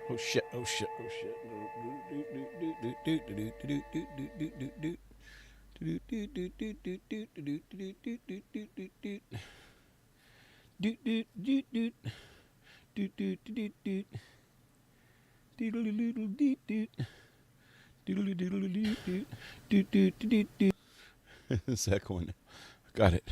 Oh shit, oh shit, oh shit. It's echoing. Got it.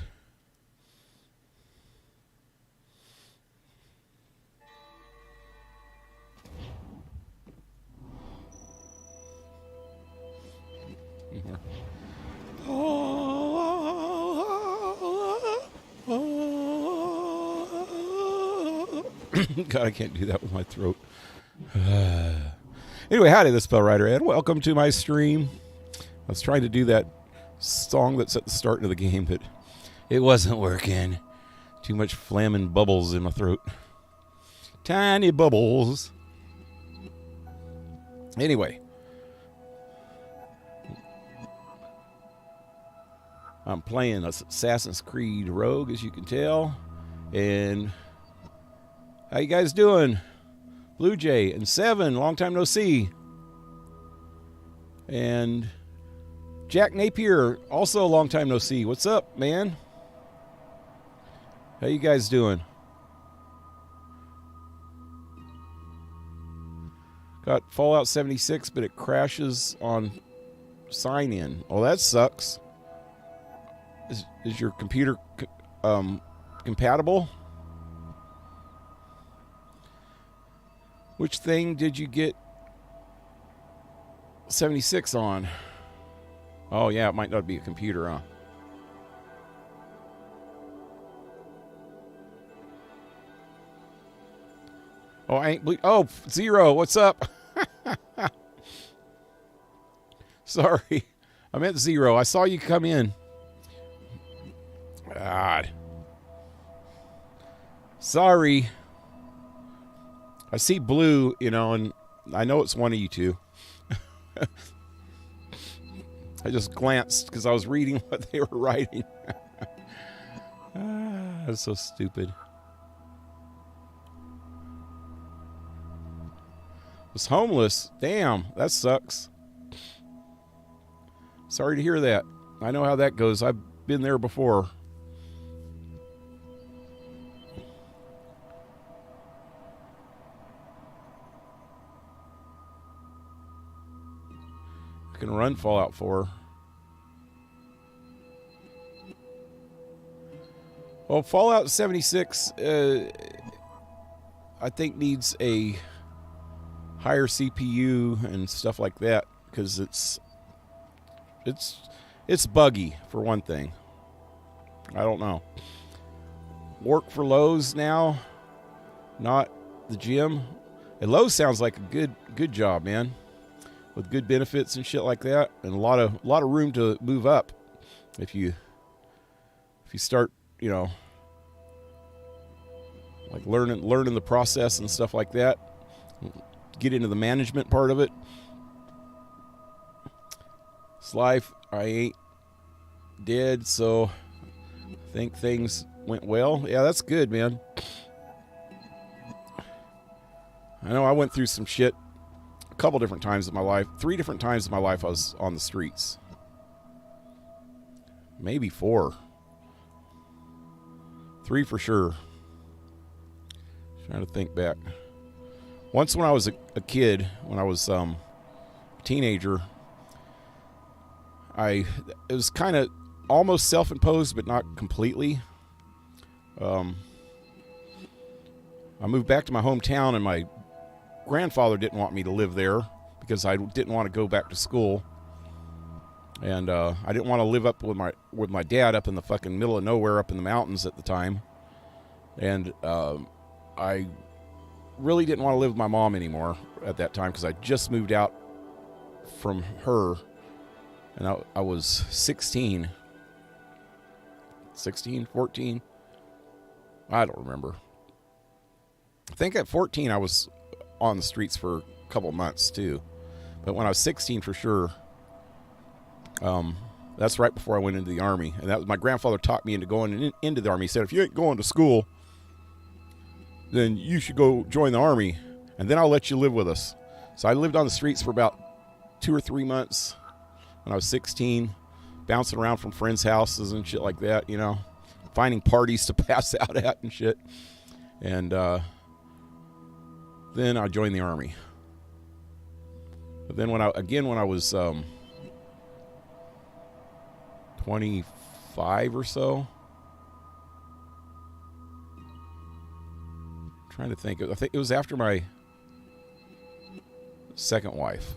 God, I can't do that with my throat. Anyway, howdy, this is Spell Rider Ed. Welcome to my stream. I was trying to do that song that's at the start of the game, but it wasn't working. Too much flamming bubbles in my throat. Tiny bubbles. Anyway. I'm playing Assassin's Creed Rogue, as you can tell. And how you guys doing? Blue Jay and Seven, long time no see. And Jack Napier, also a long time no see. What's up, man? How you guys doing? Got Fallout 76, but it crashes on sign-in. Oh, that sucks. Is your computer compatible? Which thing did you get 76 on? Oh, yeah, it might not be a computer, huh? Oh, I ain't oh, Zero, what's up? Sorry, I meant Zero. I saw you come in. God. Sorry. I see blue, and I know it's one of you two. I just glanced because I was reading what they were writing. That's so stupid. Was homeless. Damn, that sucks. Sorry to hear that. I know how that goes. I've been there before. I can run Fallout 4. Well, Fallout 76, I think needs a higher CPU and stuff like that because it's buggy for one thing. I don't know. Work for Lowe's now, not the gym. And Lowe's sounds like a good job, man, with good benefits and shit like that, and a lot of room to move up if you start, like learning the process and stuff like that. Get into the management part of it. It's life. I ain't dead, so I think things went well. Yeah, that's good, man. I know I went through some shit a couple different times in my life. 3 different times in my life I was on the streets. Maybe 4. 3 for sure. Trying to think back. Once when I was a kid, when I was a teenager, it was kind of almost self-imposed, but not completely. I moved back to my hometown, and my grandfather didn't want me to live there because I didn't want to go back to school, and I didn't want to live up with my dad up in the fucking middle of nowhere, up in the mountains at the time, and I really didn't want to live with my mom anymore at that time because I just moved out from her, and I was 16, 14. I don't remember. I think at 14 I was on the streets for a couple months too, but when I was 16 for sure, that's right before I went into the Army, and that was my grandfather talked me into going into the Army. He said, if you ain't going to school, then you should go join the Army. and then I'll let you live with us. So I lived on the streets for about 2 or 3 months when I was 16, bouncing around from friends' houses and shit like that, you know, finding parties to pass out at and shit. And then I joined the Army. But then when I was 25 or so, I'm trying to think. I think it was after my second wife.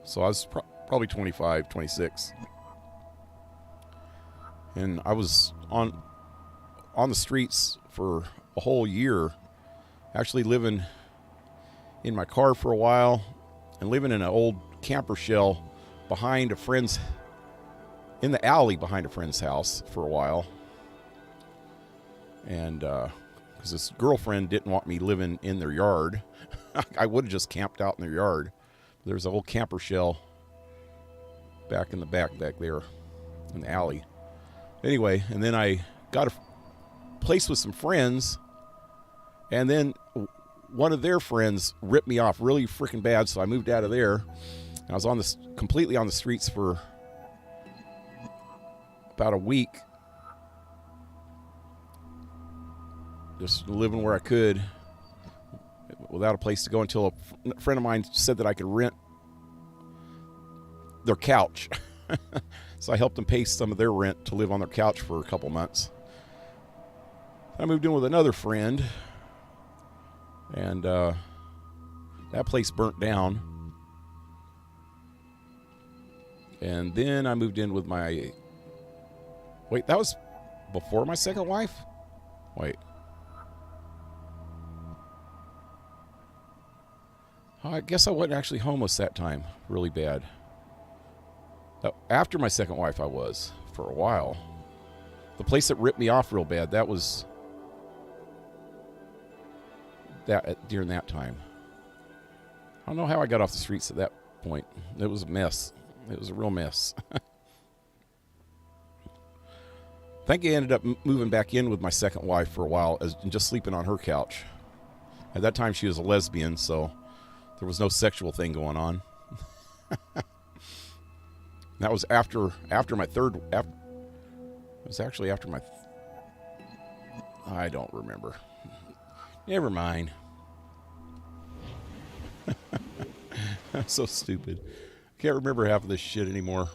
So I was probably 25, 26. And I was on the streets for a whole year, actually living in my car for a while and living in an old camper shell behind a friend's, in the alley behind a friend's house for a while. And because this girlfriend didn't want me living in their yard. I would have just camped out in their yard. There's a whole camper shell back in the back there in the alley. Anyway, and then I got a place with some friends, and then one of their friends ripped me off really freaking bad, so I moved out of there. And I was completely on the streets for about a week, just living where I could without a place to go, until a friend of mine said that I could rent their couch. So I helped them pay some of their rent to live on their couch for a couple months. I moved in with another friend, and that place burnt down. And then I moved in with my... Wait, that was before my second wife? Wait. I guess I wasn't actually homeless that time, really bad. After my second wife, I was, for a while. The place that ripped me off real bad, that was during that time. I don't know how I got off the streets at that point. It was a mess. It was a real mess. I think I ended up moving back in with my second wife for a while and just sleeping on her couch. At that time, she was a lesbian, so there was no sexual thing going on. That was after my third. It was actually after my. I don't remember. Never mind. I'm so stupid. I can't remember half of this shit anymore.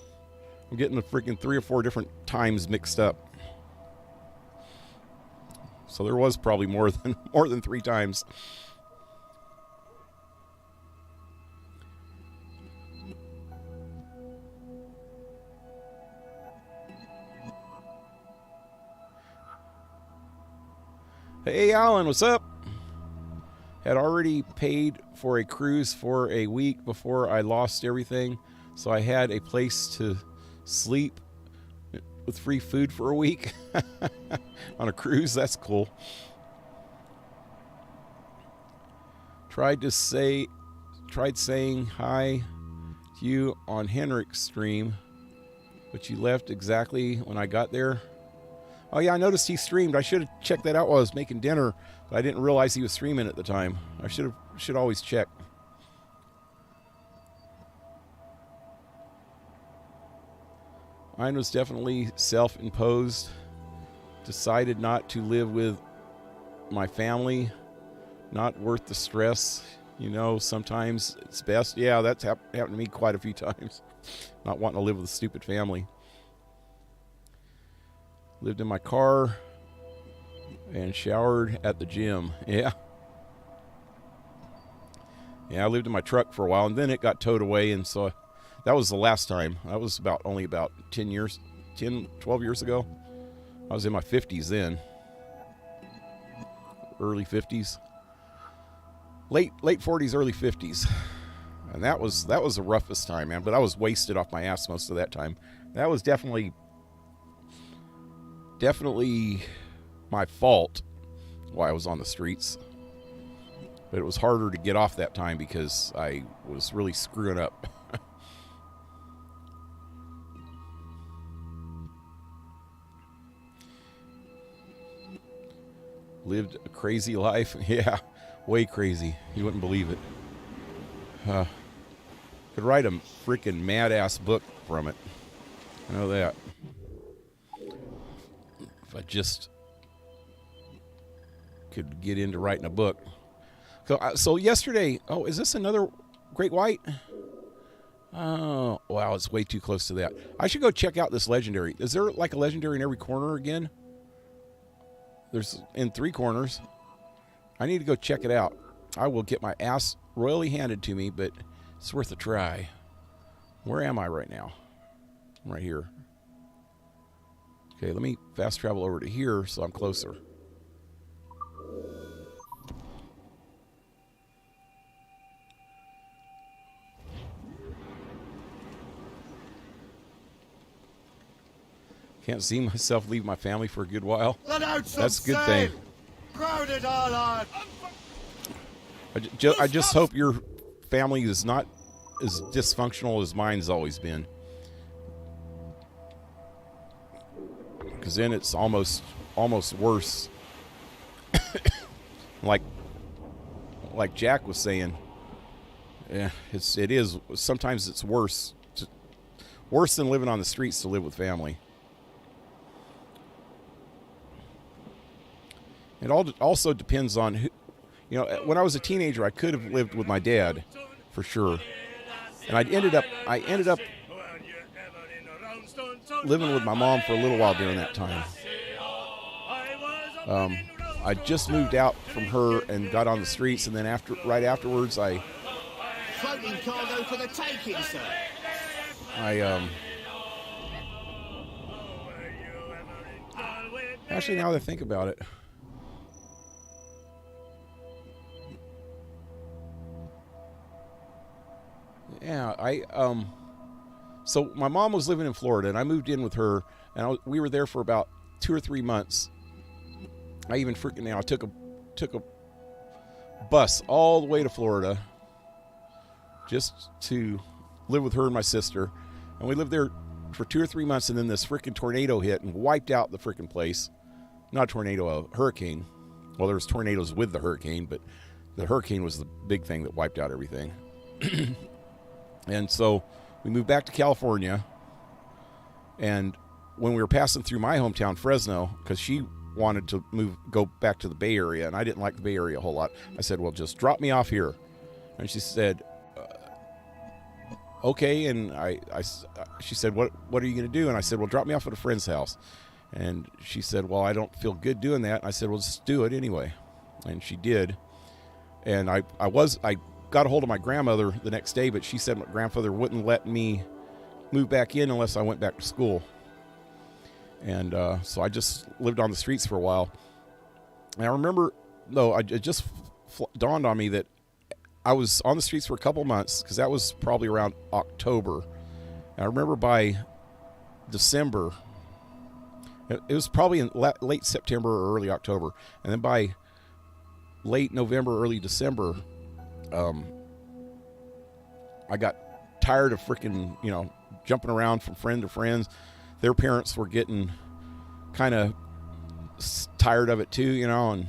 I'm getting the freaking 3 or 4 different times mixed up. So there was probably more than 3 times. Hey, Alan, what's up? Had already paid for a cruise for a week before I lost everything, so I had a place to sleep with free food for a week on a cruise. That's cool. Tried saying hi to you on Henrik's stream, but you left exactly when I got there. Oh yeah, I noticed he streamed. I should have checked that out while I was making dinner, but I didn't realize he was streaming at the time. I should always check. Mine was definitely self-imposed. Decided not to live with my family. Not worth the stress. You know, sometimes it's best. Yeah, that's happened to me quite a few times. Not wanting to live with a stupid family. Lived in my car and showered at the gym. Yeah. Yeah, I lived in my truck for a while, and then it got towed away, and so that was the last time. That was only about 12 years ago. I was in my 50s then. Early 50s. Late 40s, early 50s. And that was the roughest time, man. But I was wasted off my ass most of that time. That was definitely my fault why I was on the streets. But it was harder to get off that time because I was really screwing up. Lived a crazy life. Yeah. Way crazy. You wouldn't believe it. Could write a freaking mad-ass book from it. I know that. If I just could get into writing a book. So yesterday, is this another great white? Oh, wow, it's way too close to that. I should go check out this legendary. Is there like a legendary in every corner again? There's in 3 corners. I need to go check it out. I will get my ass royally handed to me, but it's worth a try. Where am I right now? I'm right here. Okay, let me fast travel over to here so I'm closer. Can't see myself leave my family for a good while. That's a good thing. I just hope your family is not as dysfunctional as mine's always been. Because then it's almost worse. like Jack was saying. Yeah, it is. Sometimes it's worse. Worse than living on the streets to live with family. It also depends on who. You know, when I was a teenager, I could have lived with my dad, for sure, and I ended up living with my mom for a little while during that time. I just moved out from her and got on the streets, and then right afterwards, floating cargo for the taking, sir. Actually, now that I think about it. Yeah, so my mom was living in Florida, and I moved in with her, and we were there for about 2 or 3 months. I even I took a bus all the way to Florida just to live with her and my sister, and we lived there for 2 or 3 months, and then this freaking tornado hit and wiped out the freaking place. Not a tornado, a hurricane. Well, there was tornadoes with the hurricane, but the hurricane was the big thing that wiped out everything. And so we moved back to California, and when we were passing through my hometown, Fresno, because she wanted to go back to the Bay Area, and I didn't like the Bay Area a whole lot, I said, well, just drop me off here. And she said, okay. And she said, what are you going to do? And I said, well, drop me off at a friend's house. And she said, well, I don't feel good doing that. And I said, well, just do it anyway. And she did. And I got a hold of my grandmother the next day, but she said my grandfather wouldn't let me move back in unless I went back to school. And so I just lived on the streets for a while. And I remember, though, it just dawned on me that I was on the streets for a couple months, because that was probably around October. And I remember by December, it was probably in late September or early October. And then by late November, early December, I got tired of freaking, jumping around from friend to friends. Their parents were getting kind of tired of it too, and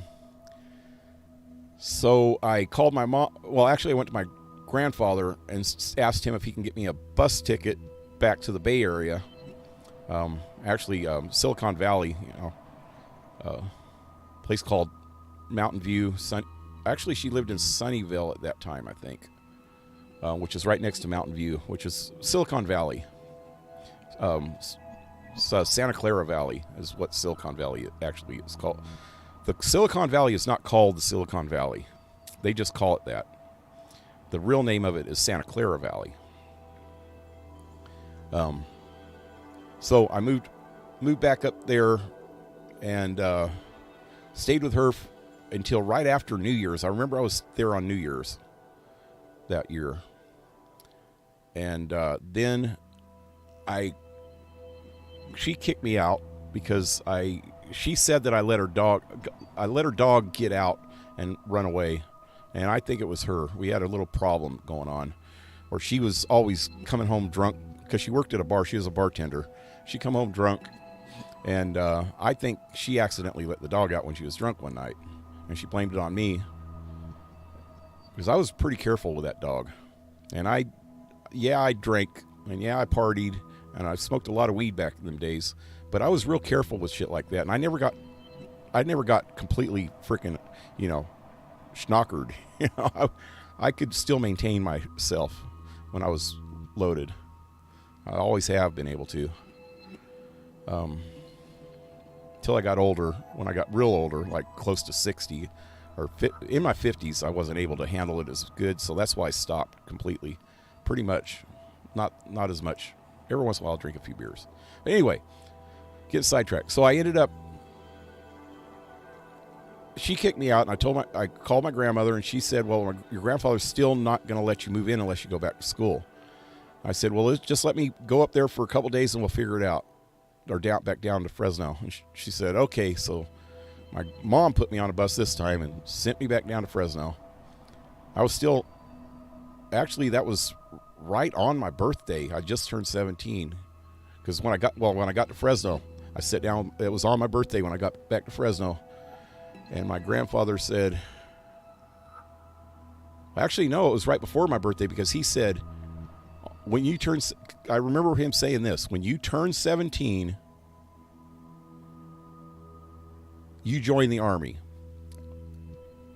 so I called my mom. Well, actually, I went to my grandfather and asked him if he can get me a bus ticket back to the Bay Area. Silicon Valley, a place called Mountain View. Actually, she lived in Sunnyvale at that time, I think, which is right next to Mountain View, which is Silicon Valley. Santa Clara Valley is what Silicon Valley actually is called. The Silicon Valley is not called the Silicon Valley. They just call it that. The real name of it is Santa Clara Valley. So I moved back up there and stayed with her until right after New Year's. I remember I was there on New Year's that year. And then she kicked me out because she said that I let her dog get out and run away. And I think it was her. We had a little problem going on where she was always coming home drunk because she worked at a bar. She was a bartender. She'd come home drunk, and I think she accidentally let the dog out when she was drunk one night, and she blamed it on me. because I was pretty careful with that dog. And I drank, and I partied, and I smoked a lot of weed back in them days. But I was real careful with shit like that, and I never got completely freaking, schnockered. I could still maintain myself when I was loaded. I always have been able to. Till I got older. When I got real older, like close to 60, or in my 50s, I wasn't able to handle it as good, so that's why I stopped completely. Pretty much. Not as much. Every once in a while I'll drink a few beers. But anyway, get sidetracked. So I ended up, she kicked me out, and I called my grandmother, and she said, well, your grandfather's still not going to let you move in unless you go back to school. I said, well, just let me go up there for a couple days and we'll figure it out. Or back down to Fresno. And she said, okay. So my mom put me on a bus this time and sent me back down to Fresno. I was still, actually that was right on my birthday. I just turned 17. Because when I got to Fresno, I sat down, it was on my birthday when I got back to Fresno. And my grandfather said, actually, no, it was right before my birthday, because he said, I remember him saying this, when you turn 17, you join the Army.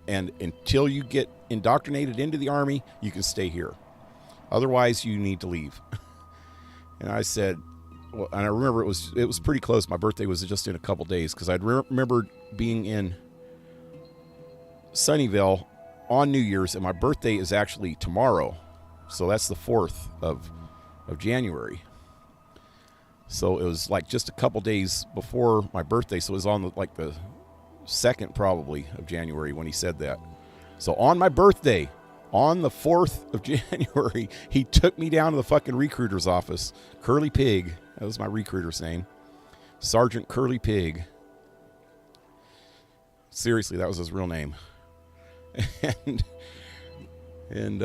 And until you get indoctrinated into the Army, you can stay here. Otherwise, you need to leave. And I said, well, and I remember it was pretty close. My birthday was just in a couple days, because I remember being in Sunnyvale on New Year's, and my birthday is actually tomorrow. So that's the 4th of January. So it was like just a couple days before my birthday. So it was on the 2nd probably of January when he said that. So on my birthday, on the 4th of January, he took me down to the fucking recruiter's office. Curly Pig, that was my recruiter's name. Sergeant Curly Pig. Seriously, that was his real name. And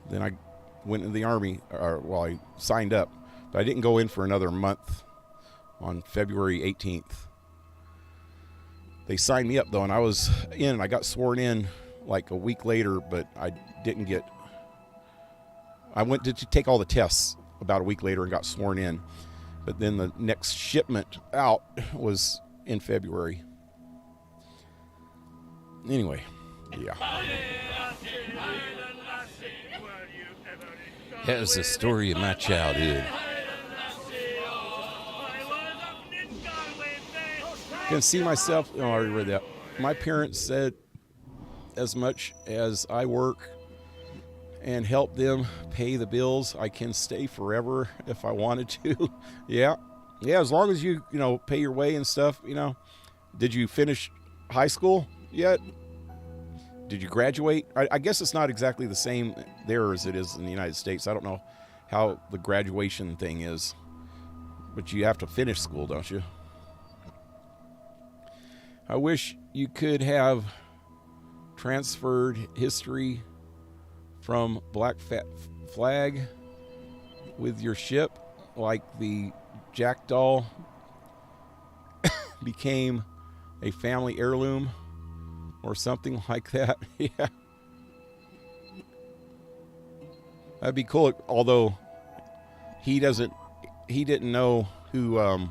then I went into the Army, I signed up, but I didn't go in for another month. On February 18th, they signed me up though, and I was in. I got sworn in like a week later, but I went to take all the tests about a week later and got sworn in. But then the next shipment out was in February. Anyway, yeah. That was the story of my childhood. I can see myself, I already read that. My parents said, as much as I work and help them pay the bills, I can stay forever if I wanted to. Yeah, as long as you pay your way and stuff, Did you finish high school yet? Did you graduate? I guess it's not exactly the same there as it is in the United States. I don't know how the graduation thing is, but you have to finish school, don't you? I wish you could have transferred history from Black Flag with your ship, like the Jackdaw became a family heirloom or something like that. Yeah, that'd be cool. Although he didn't know who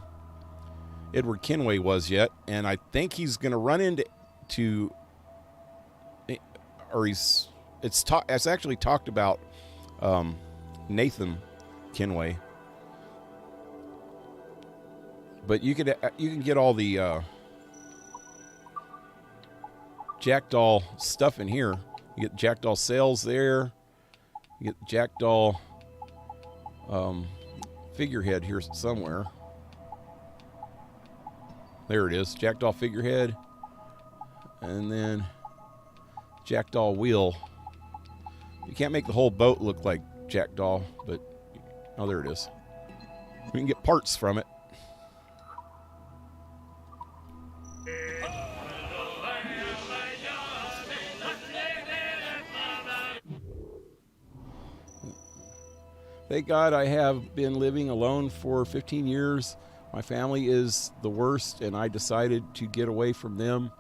Edward Kenway was yet, and I think he's going to run into, or it's actually talked about Nathan Kenway. But you can get all the Jackdaw stuff in here. You get Jackdaw sails there. You get Jackdaw figurehead here somewhere. There it is, Jackdaw figurehead, and then Jackdaw wheel. You can't make the whole boat look like Jackdaw, but there it is. We can get parts from it. Thank God I have been living alone for 15 years. My family is the worst, and I decided to get away from them.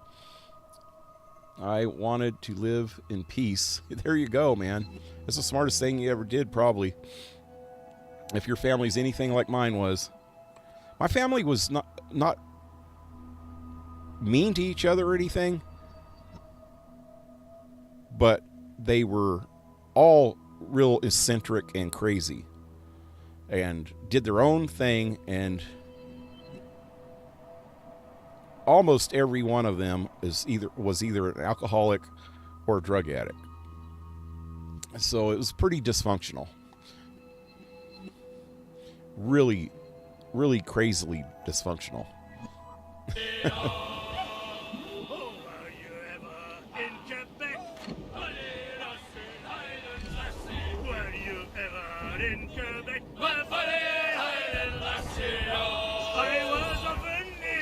I wanted to live in peace. There you go, man. That's the smartest thing you ever did, probably. If your family's anything like mine was. My family was not mean to each other or anything, but they were all real eccentric and crazy and did their own thing, and almost every one of them was either an alcoholic or a drug addict. So it was pretty dysfunctional. Really, really crazily dysfunctional.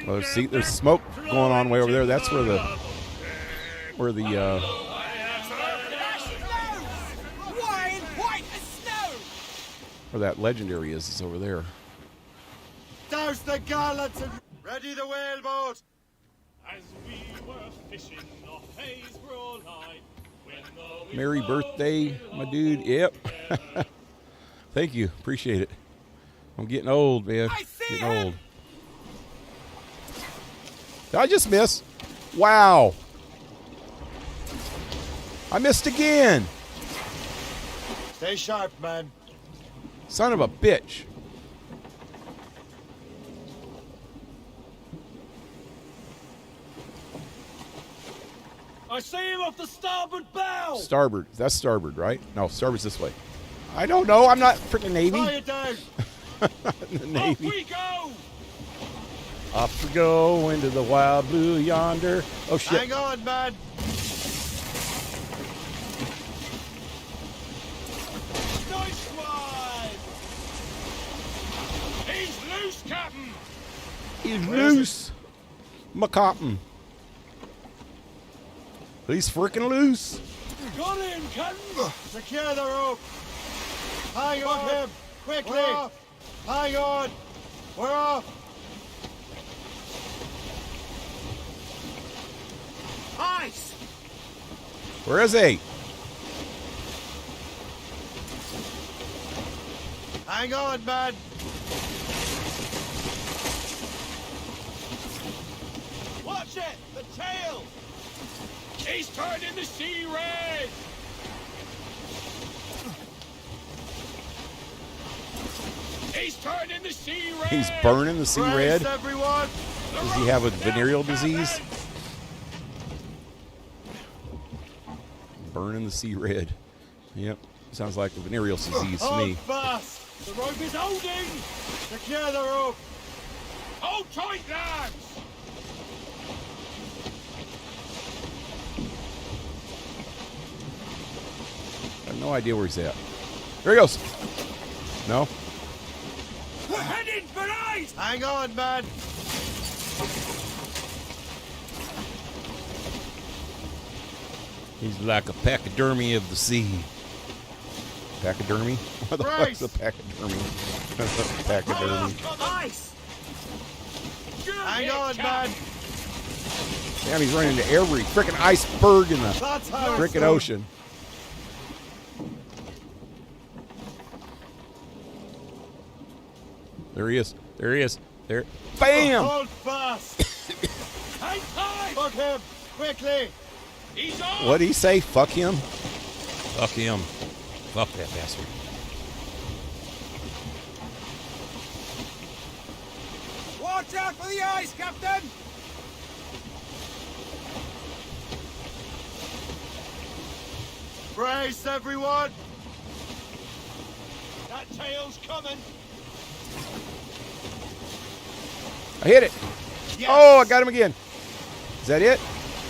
Oh, see, there's smoke going on way over there. That's where where that legendary is over there. Douse the garlands and ready the whaleboat. As we were fishing off Haysboro Line, when the wind Merry birthday, my dude. Yep. Thank you. Appreciate it. I'm getting old, man. Getting old. Did I just miss? Wow. I missed again. Stay sharp, man. Son of a bitch. I see him off the starboard bow. Starboard. That's starboard, right? No, starboard's this way. I don't know. I'm not freaking Navy. Fire down. The Off Navy. we go. Off we go into the wild blue yonder. Oh, shit. Hang on, man. Nice one. He's loose, Captain. He's loose. McCoppin. He's freaking loose. Got him, Captain. Secure the rope. Hang on him. Quickly. Hang on. We're off. Ice. Where is he? Hang on, man. Watch it. The tail. He's turning the sea red. He's turning the sea red. He's burning the sea Brace, red. everyone. Does he have a venereal disease? Burning the sea red. Yep. Sounds like a venereal disease to Hold me. fast. The rope is holding. Secure the rope. Hold tight, lads. I have no idea where he's at. There he goes. No? We're heading for ice. Hang on, man. He's like a pachydermy of the sea. Pachydermy? What the fuck's a pachydermy? Pachydermy. Ice. Good Hang hit, on, Captain. man. Damn, he's running into every freaking iceberg in the That's how it's freaking done. ocean. There he is. There he is. There. Bam! Hold fast. Hang tight. Fuck him. Quickly. He's on. What'd he say? Fuck him? Fuck him. Fuck that bastard. Watch out for the ice, Captain. Brace, everyone. That tail's coming. I hit it. Yes. Oh, I got him again. Is that it?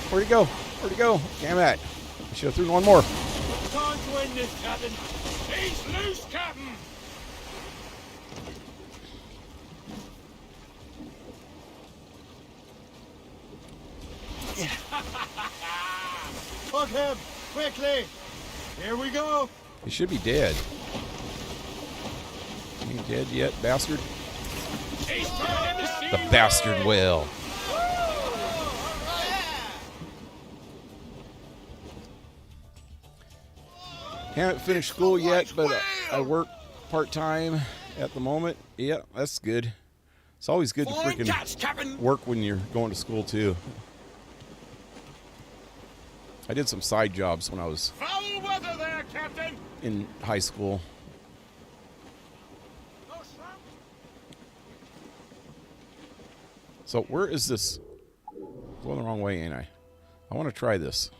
Where'd he go? Where'd he go? Damn it. I should have thrown one more. Time to win this, Captain. He's loose, Captain. Fuck him. Quickly. Here we go. He should be dead. He ain't dead yet, bastard. He's turning the sea The red. bastard will. Haven't finished school yet, but I work part-time at the moment. Yeah, that's good. It's always good to Flying freaking catch, Captain. work when you're going to school, too. I did some side jobs when I was Foul weather there, Captain. in high school. No shrimp. So where is this? Going the wrong way, ain't I? I want to try this.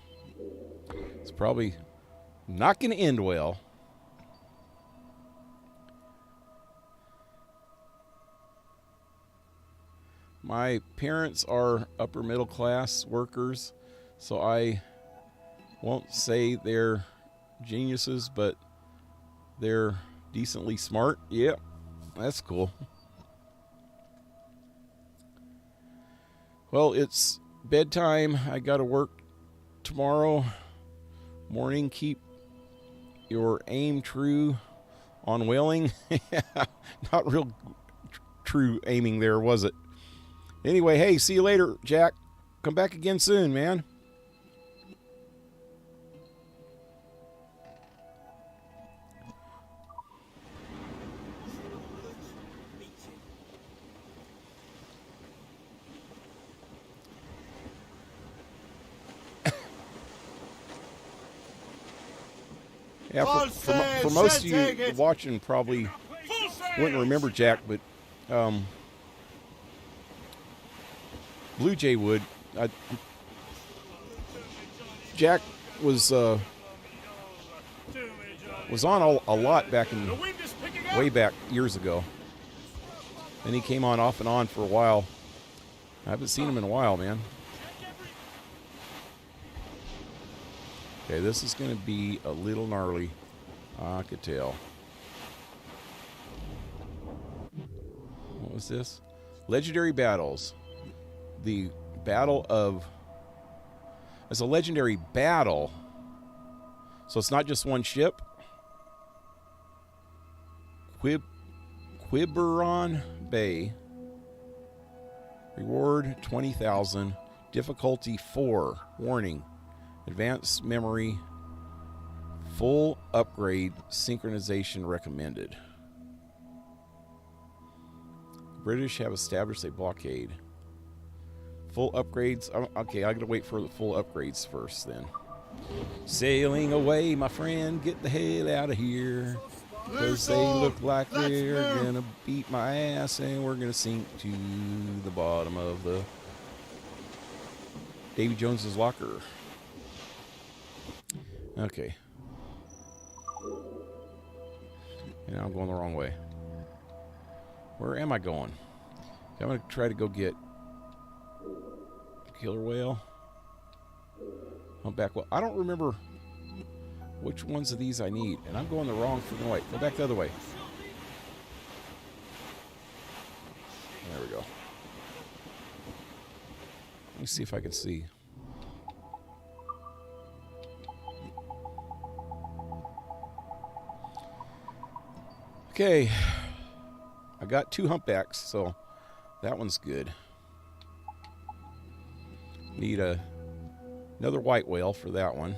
It's probably not going to end well. My parents are upper middle class workers, so I won't say they're geniuses, but they're decently smart. Yep, that's cool. Well, it's bedtime. I got to work tomorrow morning. Keep your aim true on whaling. Not real true aiming there, was it? Anyway, hey, see you later, Jack. Come back again soon, man. Yeah, for most of you watching probably wouldn't remember Jack, but Blue Jay would. Jack was on a lot back in way back years ago. Then he came on off and on for a while. I haven't seen him in a while, man. Okay, this is going to be a little gnarly. I could tell. What was this? Legendary battles. The battle of... It's a legendary battle. So it's not just one ship. Quiberon Bay. Reward 20,000. Difficulty 4. Warning. Advanced memory. Full upgrade. Synchronization recommended. The British have established a blockade. Full upgrades. Okay, I gotta wait for the full upgrades first then. Sailing away, my friend. Get the hell out of here. Because they look like they're gonna beat my ass and we're gonna sink to the bottom of the Davy Jones's locker. Okay. And now I'm going the wrong way. Where am I going? I'm gonna try to go get killer whale. Humpback whale. I don't remember which ones of these I need, and I'm going the wrong freaking way. Go back the other way. There we go. Let me see if I can see. Okay. I got 2 humpbacks, so that one's good. Need another white whale for that one.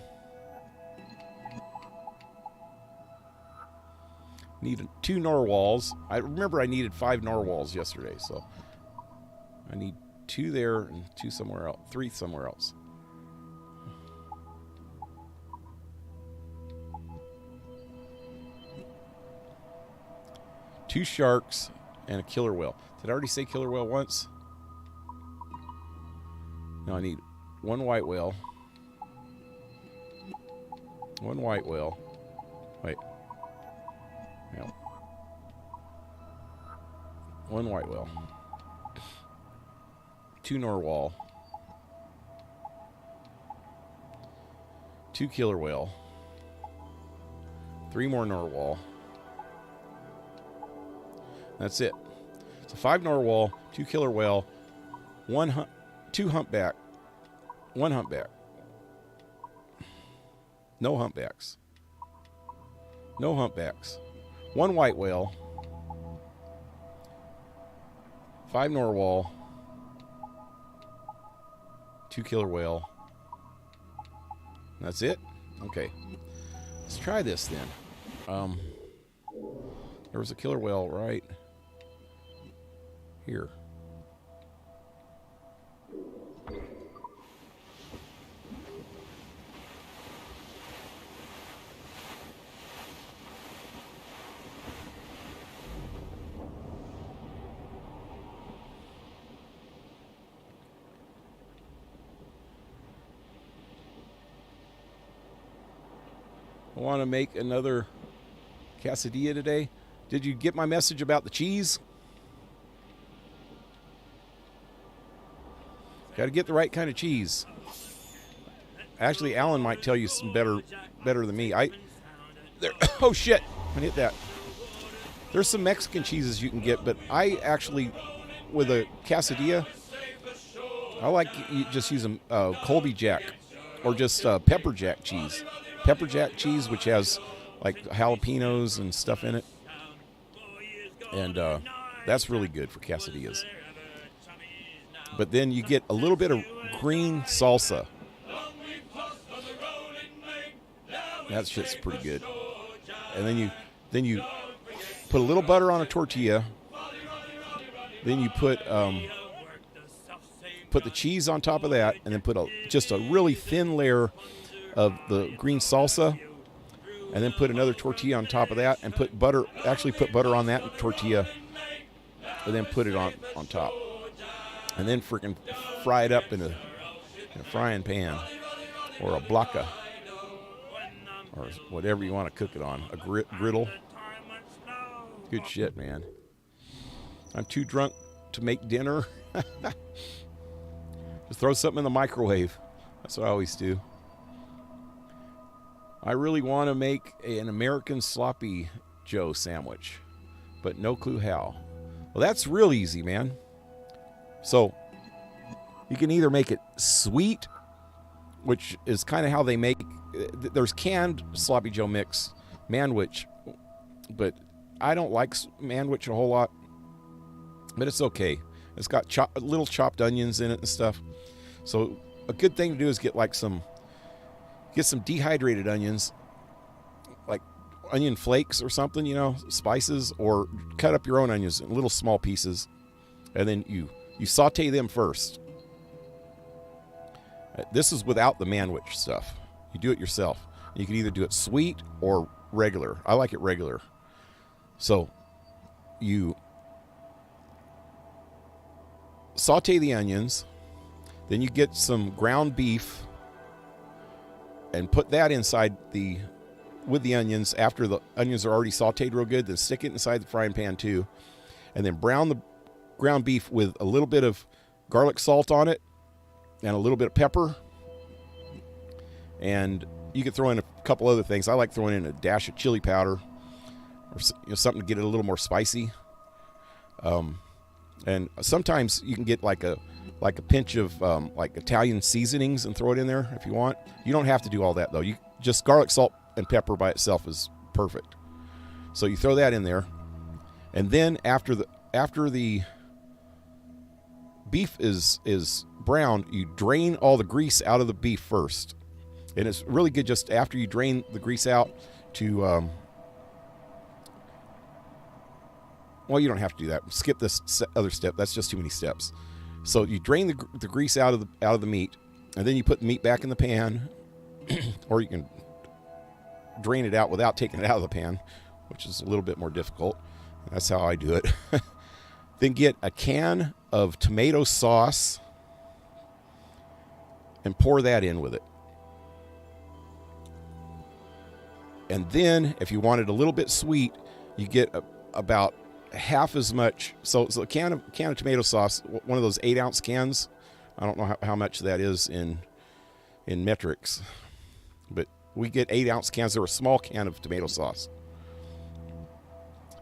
Need 2 narwhals. I remember I needed 5 narwhals yesterday, so I need 2 there and 2 somewhere else. 3 somewhere else. Two sharks and a killer whale. Did I already say killer whale once? No, I need 1 white whale. 1 white whale. Wait. No. 1 white whale. 2 narwhal. 2 killer whale. 3 more narwhal. That's it. So 5 narwhal, 2 killer whale, 2 humpback, 1 humpback. No humpbacks. No humpbacks. 1 white whale. 5 narwhal. 2 killer whale. That's it? Okay. Let's try this then. There was a killer whale right here. I want to make another quesadilla today. Did you get my message about the cheese? Got to get the right kind of cheese. Actually, Alan might tell you some better than me. Oh shit! I hit that. There's some Mexican cheeses you can get, but I actually, with a quesadilla, I like just using Colby Jack or just pepper jack cheese. Pepper jack cheese, which has like jalapenos and stuff in it, and that's really good for quesadillas. But then you get a little bit of green salsa. That shit's pretty good. And then you put a little butter on a tortilla. Then you put the cheese on top of that, and then put just a really thin layer of the green salsa, and then put another tortilla on top of that, and put butter on that tortilla, and then put it on top, and then freaking fry it up in a frying pan or a blaka or whatever you want to cook it on, a griddle. Good shit, man. I'm too drunk to make dinner. Just throw something in the microwave. That's what I always do. I really want to make an American Sloppy Joe sandwich, but no clue how. Well, that's real easy, man. So you can either make it sweet, which is kind of how they make. There's canned Sloppy Joe mix, Manwich, but I don't like Manwich a whole lot, but it's okay. It's got little chopped onions in it and stuff. So a good thing to do is get some dehydrated onions, like onion flakes or something, spices, or cut up your own onions in little small pieces, and then you saute them first. This is without the Manwich stuff. You do it yourself. You can either do it sweet or regular. I like it regular. So you saute the onions, then you get some ground beef and put that inside with the onions after the onions are already sauteed real good. Then stick it inside the frying pan too, and then brown the ground beef with a little bit of garlic salt on it and a little bit of pepper. And you can throw in a couple other things. I like throwing in a dash of chili powder or something to get it a little more spicy. And sometimes you can get like a pinch of like Italian seasonings and throw it in there if you want. You don't have to do all that though. You just garlic, salt, and pepper by itself is perfect. So you throw that in there, and then after the beef is browned, you drain all the grease out of the beef first. And it's really good just after you drain the grease out to well, you don't have to do that. Skip this other step. That's just too many steps. So you drain the grease out of the meat, and then you put the meat back in the pan, or you can drain it out without taking it out of the pan, which is a little bit more difficult. That's how I do it. Then get a can of tomato sauce and pour that in with it. And then, if you want it a little bit sweet, you get about half as much. So a can of tomato sauce, one of those 8-ounce cans. I don't know how much that is in metrics, but we get 8-ounce cans. They're a small can of tomato sauce.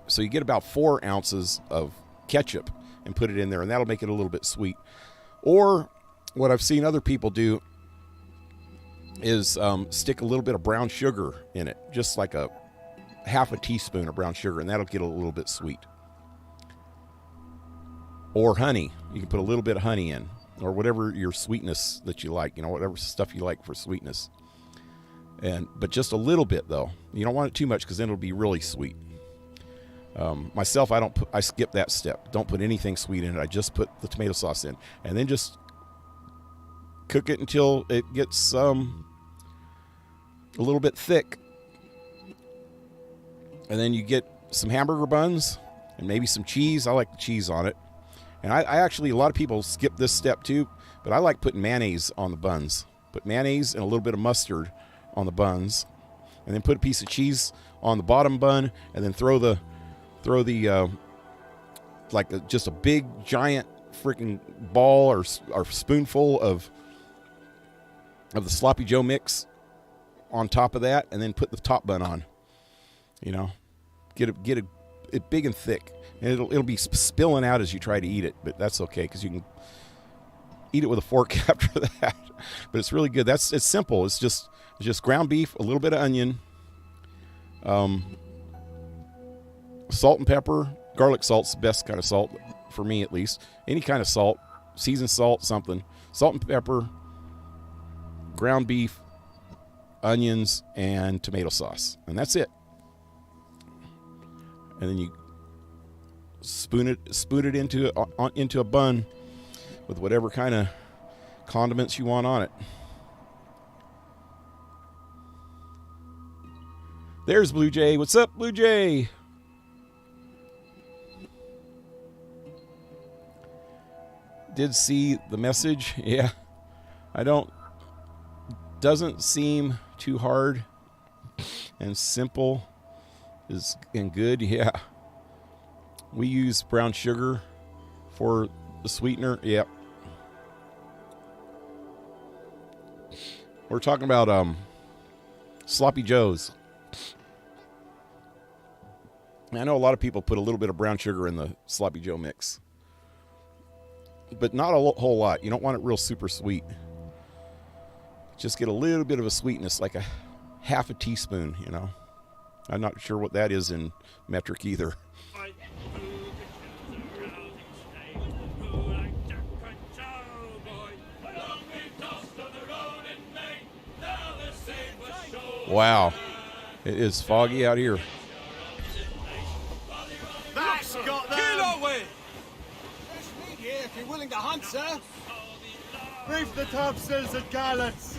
So you get about 4 ounces of ketchup and put it in there, and that'll make it a little bit sweet. Or what I've seen other people do is stick a little bit of brown sugar in it, just like a half a teaspoon of brown sugar, and that'll get a little bit sweet. Or honey. You can put a little bit of honey in, or whatever your sweetness that you like, whatever stuff you like for sweetness. But just a little bit though. You don't want it too much because then it'll be really sweet. Myself, I skip that step. Don't put anything sweet in it. I just put the tomato sauce in, and then just cook it until it gets a little bit thick. And then you get some hamburger buns and maybe some cheese. I like the cheese on it. And I actually, a lot of people skip this step too, but I like putting mayonnaise on the buns. Put mayonnaise and a little bit of mustard on the buns, and then put a piece of cheese on the bottom bun, and then throw the just a big giant freaking ball or spoonful of the Sloppy Joe mix on top of that, and then put the top bun on. Get it big and thick, and it'll be spilling out as you try to eat it, but that's okay because you can eat it with a fork after that. But it's really good. It's simple. It's just ground beef, a little bit of onion, salt and pepper. Garlic salt's the best kind of salt for me, at least. Any kind of salt, seasoned salt, something. Salt and pepper, ground beef, onions, and tomato sauce, and that's it. And then you spoon it into a bun with whatever kind of condiments you want on it. There's Blue Jay. What's up, Blue Jay? Did see the message. Yeah. Doesn't seem too hard and simple and good. Yeah. We use brown sugar for the sweetener. Yep. We're talking about Sloppy Joes. I know a lot of people put a little bit of brown sugar in the Sloppy Joe mix, but not a whole lot. You don't want it real super sweet. Just get a little bit of a sweetness, like a half a teaspoon, I'm not sure what that is in metric either. Wow, it is foggy out here. That's got them! Get away! Fresh meat here if you're willing to hunt, sir. Reef the topsails and gallants!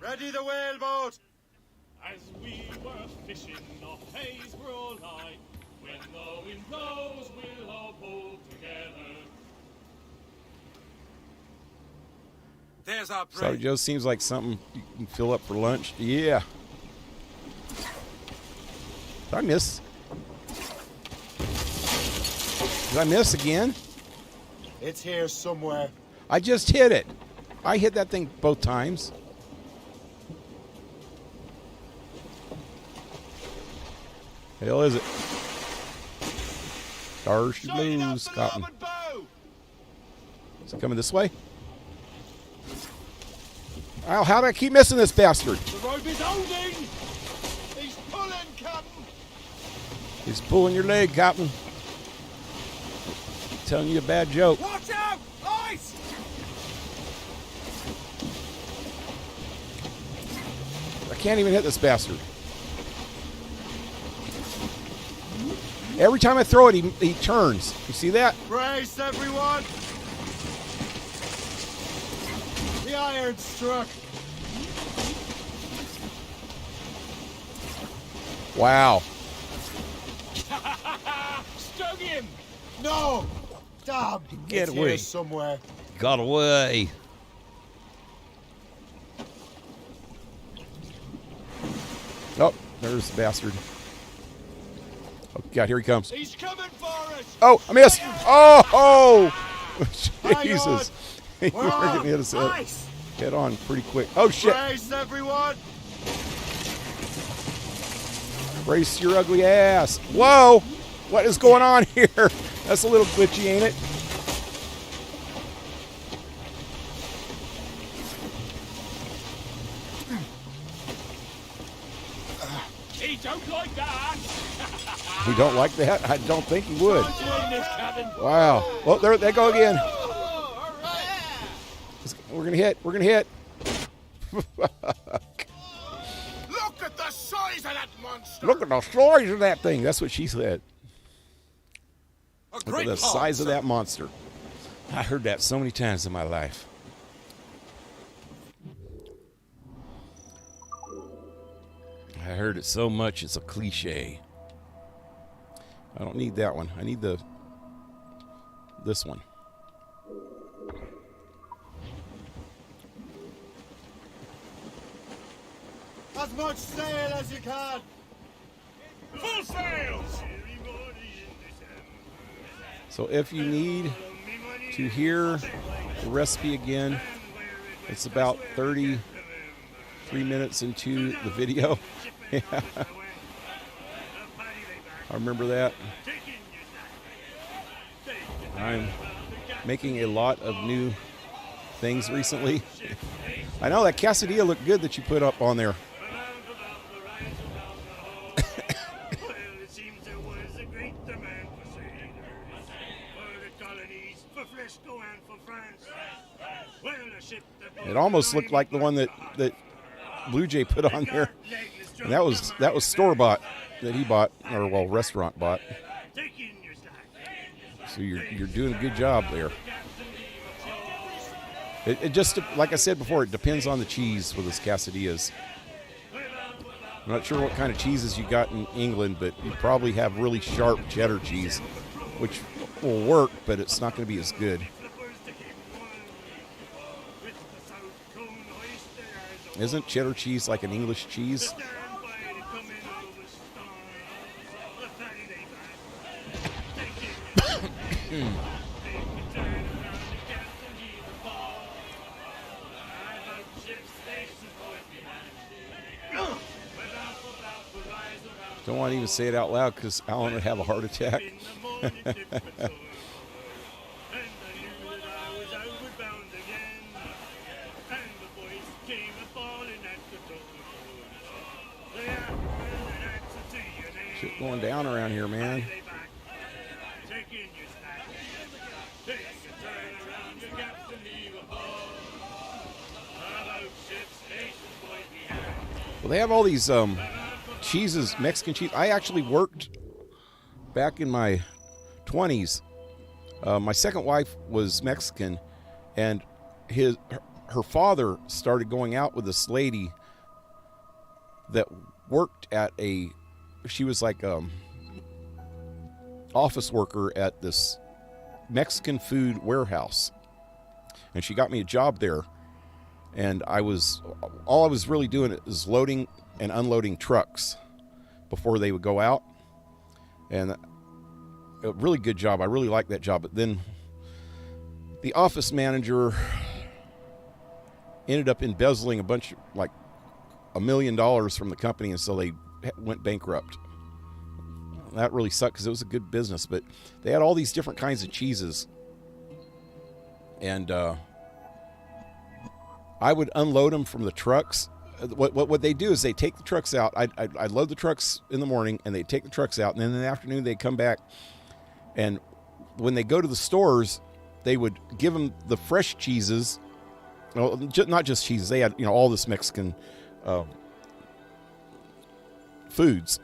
Ready the whaleboat! As we were fishing, the haze were all light. When the wind blows, we'll all pull together. There's our prey. Sloppy Joe seems like something you can fill up for lunch. Yeah. Did I miss? Did I miss again? It's here somewhere. I just hit it. I hit that thing both times. Hell is it? Darsh Shine up blues, the cotton. larboard bow! Is it coming this way? Ow, how do I keep missing this bastard? The rope is holding! He's pulling, Captain! He's pulling your leg, Captain. Telling you a bad joke. Watch out! Ice! I can't even hit this bastard. Every time I throw it, he turns. You see that? Brace, everyone! The iron struck. Wow. Stung him! No! Damn! Get it's away. here somewhere. Got away. Oh, there's the bastard. Oh, God, here he comes. He's coming for us! Oh, I missed. Oh, Hang Jesus. on. He We're freaking on. hit us Ice! head on pretty quick. Oh, shit. Brace, everyone! Brace your ugly ass. Whoa. What is going on here? That's a little glitchy, ain't it? He don't like that! He don't like that? I don't think he would. Doing this, Captain! Wow. Well, there they go again. We're going to hit. We're going to hit. size of that monster! Look at the size of that thing. That's what she said. A Look great at the call, size of sir. that monster. I heard that so many times in my life. I heard it so much it's a cliche. I don't need that one. I need this one. As much sail as you can. Full sails! So if you need to hear the recipe again, it's about 33 minutes into the video. Yeah. I remember that. I'm making a lot of new things recently. I know that quesadilla looked good that you put up on there. It almost looked like the one that Blue Jay put on there. And that was store-bought that he bought, or well, restaurant bought. So you're doing a good job there. It just, like I said before, it depends on the cheese with those quesadillas. I'm not sure what kind of cheeses you got in England, but you probably have really sharp cheddar cheese, which will work, but it's not going to be as good. Isn't cheddar cheese like an English cheese? Don't want to even say it out loud because Alan would have a heart attack. Shit going down around here, man. Well, they have all these cheeses, Mexican cheese. I actually worked back in my 20s. My second wife was Mexican, and her father started going out with this lady that worked at she was like office worker at this Mexican food warehouse, and she got me a job there. And all I was really doing is loading and unloading trucks before they would go out. And a really good job. I really liked that job. But then the office manager ended up embezzling a bunch, like $1 million from the company. And so they went bankrupt. That really sucked because it was a good business. But they had all these different kinds of cheeses. And, I would unload them from the trucks. What they do is they take the trucks out. I load the trucks in the morning, and they take the trucks out, and then in the afternoon they come back. And when they go to the stores, they would give them the fresh cheeses. Well, not just cheeses. They had all this Mexican foods,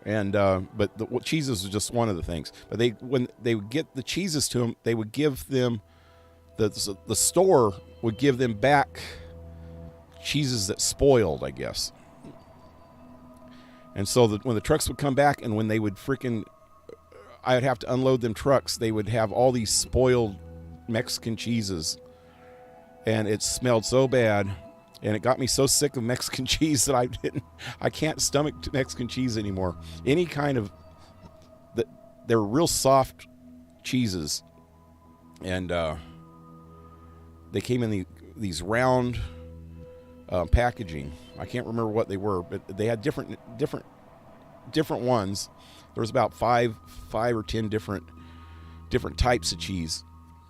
and but the cheeses was just one of the things. But when they would get the cheeses to them, they would give them the store would give them back cheeses that spoiled, I guess. And so when the trucks would come back, and when they would I would have to unload them trucks, they would have all these spoiled Mexican cheeses. And it smelled so bad, and it got me so sick of Mexican cheese that I can't stomach Mexican cheese anymore. Any kind of, they're real soft cheeses. And, they came in these round packaging. I can't remember what they were, but they had different ones. There was about five or 10 different types of cheese,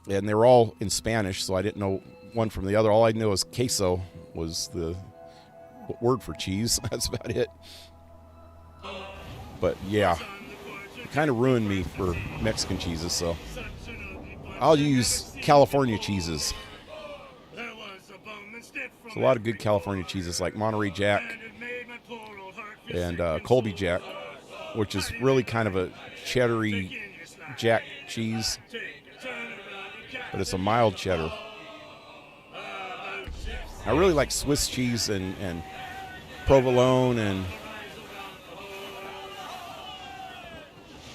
and they were all in Spanish, so I didn't know one from the other. All I knew was queso was the word for cheese. That's about it. But yeah, it kind of ruined me for Mexican cheeses, so I'll use California cheeses. There's a lot of good California cheeses like Monterey Jack. and Colby Jack, which is really kind of a cheddary Jack cheese, but it's a mild cheddar. I really like Swiss cheese and provolone and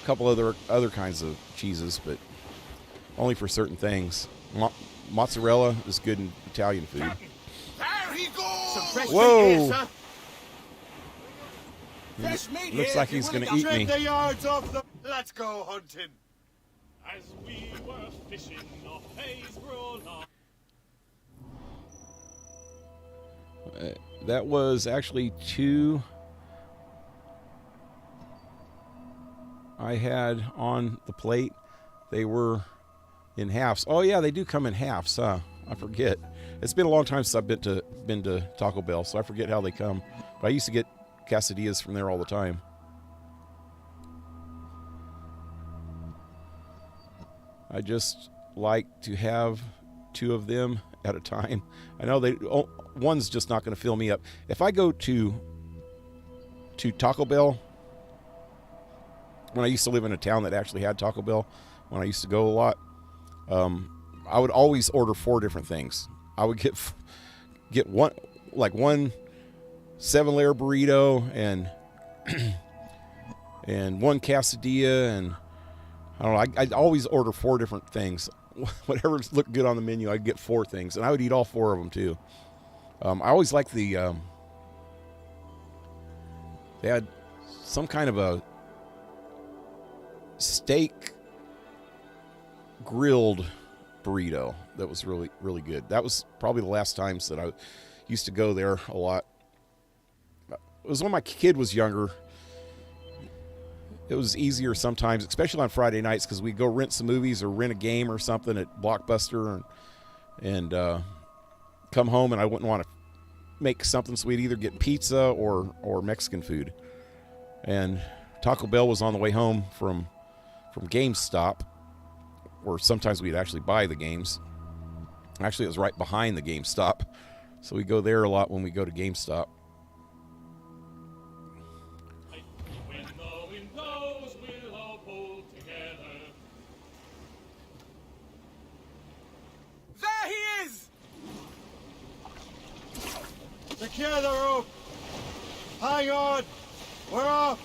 a couple other kinds of cheeses, but only for certain things. Mozzarella is good in Italian food. There he goes! Some fresh Whoa. meat here, sir. Fresh meat Looks here, like if you're he's going to willing eat me. Trim the yards off the... Let's go hunting. As we were fishing off Haysborough Loch. That was actually 2 I had on the plate. They were in halves. Oh yeah, they do come in halves, huh? I forget. It's been a long time since I've been to Taco Bell, so I forget how they come. But I used to get quesadillas from there all the time. I just like to have 2 of them at a time. I know one's just not going to fill me up. If I go to Taco Bell, when I used to live in a town that actually had Taco Bell, when I used to go a lot, I would always order 4 different things. I would get one 7-layer burrito and and 1 quesadilla, and I don't know. I'd always order 4 different things. Whatever looked good on the menu, I'd get 4 things, and I would eat all 4 of them too. I always liked they had some kind of a steak grilled burrito that was really, really good. That was probably the last times that I used to go there a lot. It was when my kid was younger. It was easier sometimes, especially on Friday nights, because we'd go rent some movies or rent a game or something at Blockbuster and come home, and I wouldn't want to make something, so we'd either get pizza or Mexican food. And Taco Bell was on the way home from GameStop, or sometimes we'd actually buy the games. Actually, it was right behind the GameStop, so we go there a lot when we go to GameStop. When the wind blows, we'll all pull together. There he is! Secure the rope. Hang on. We're off.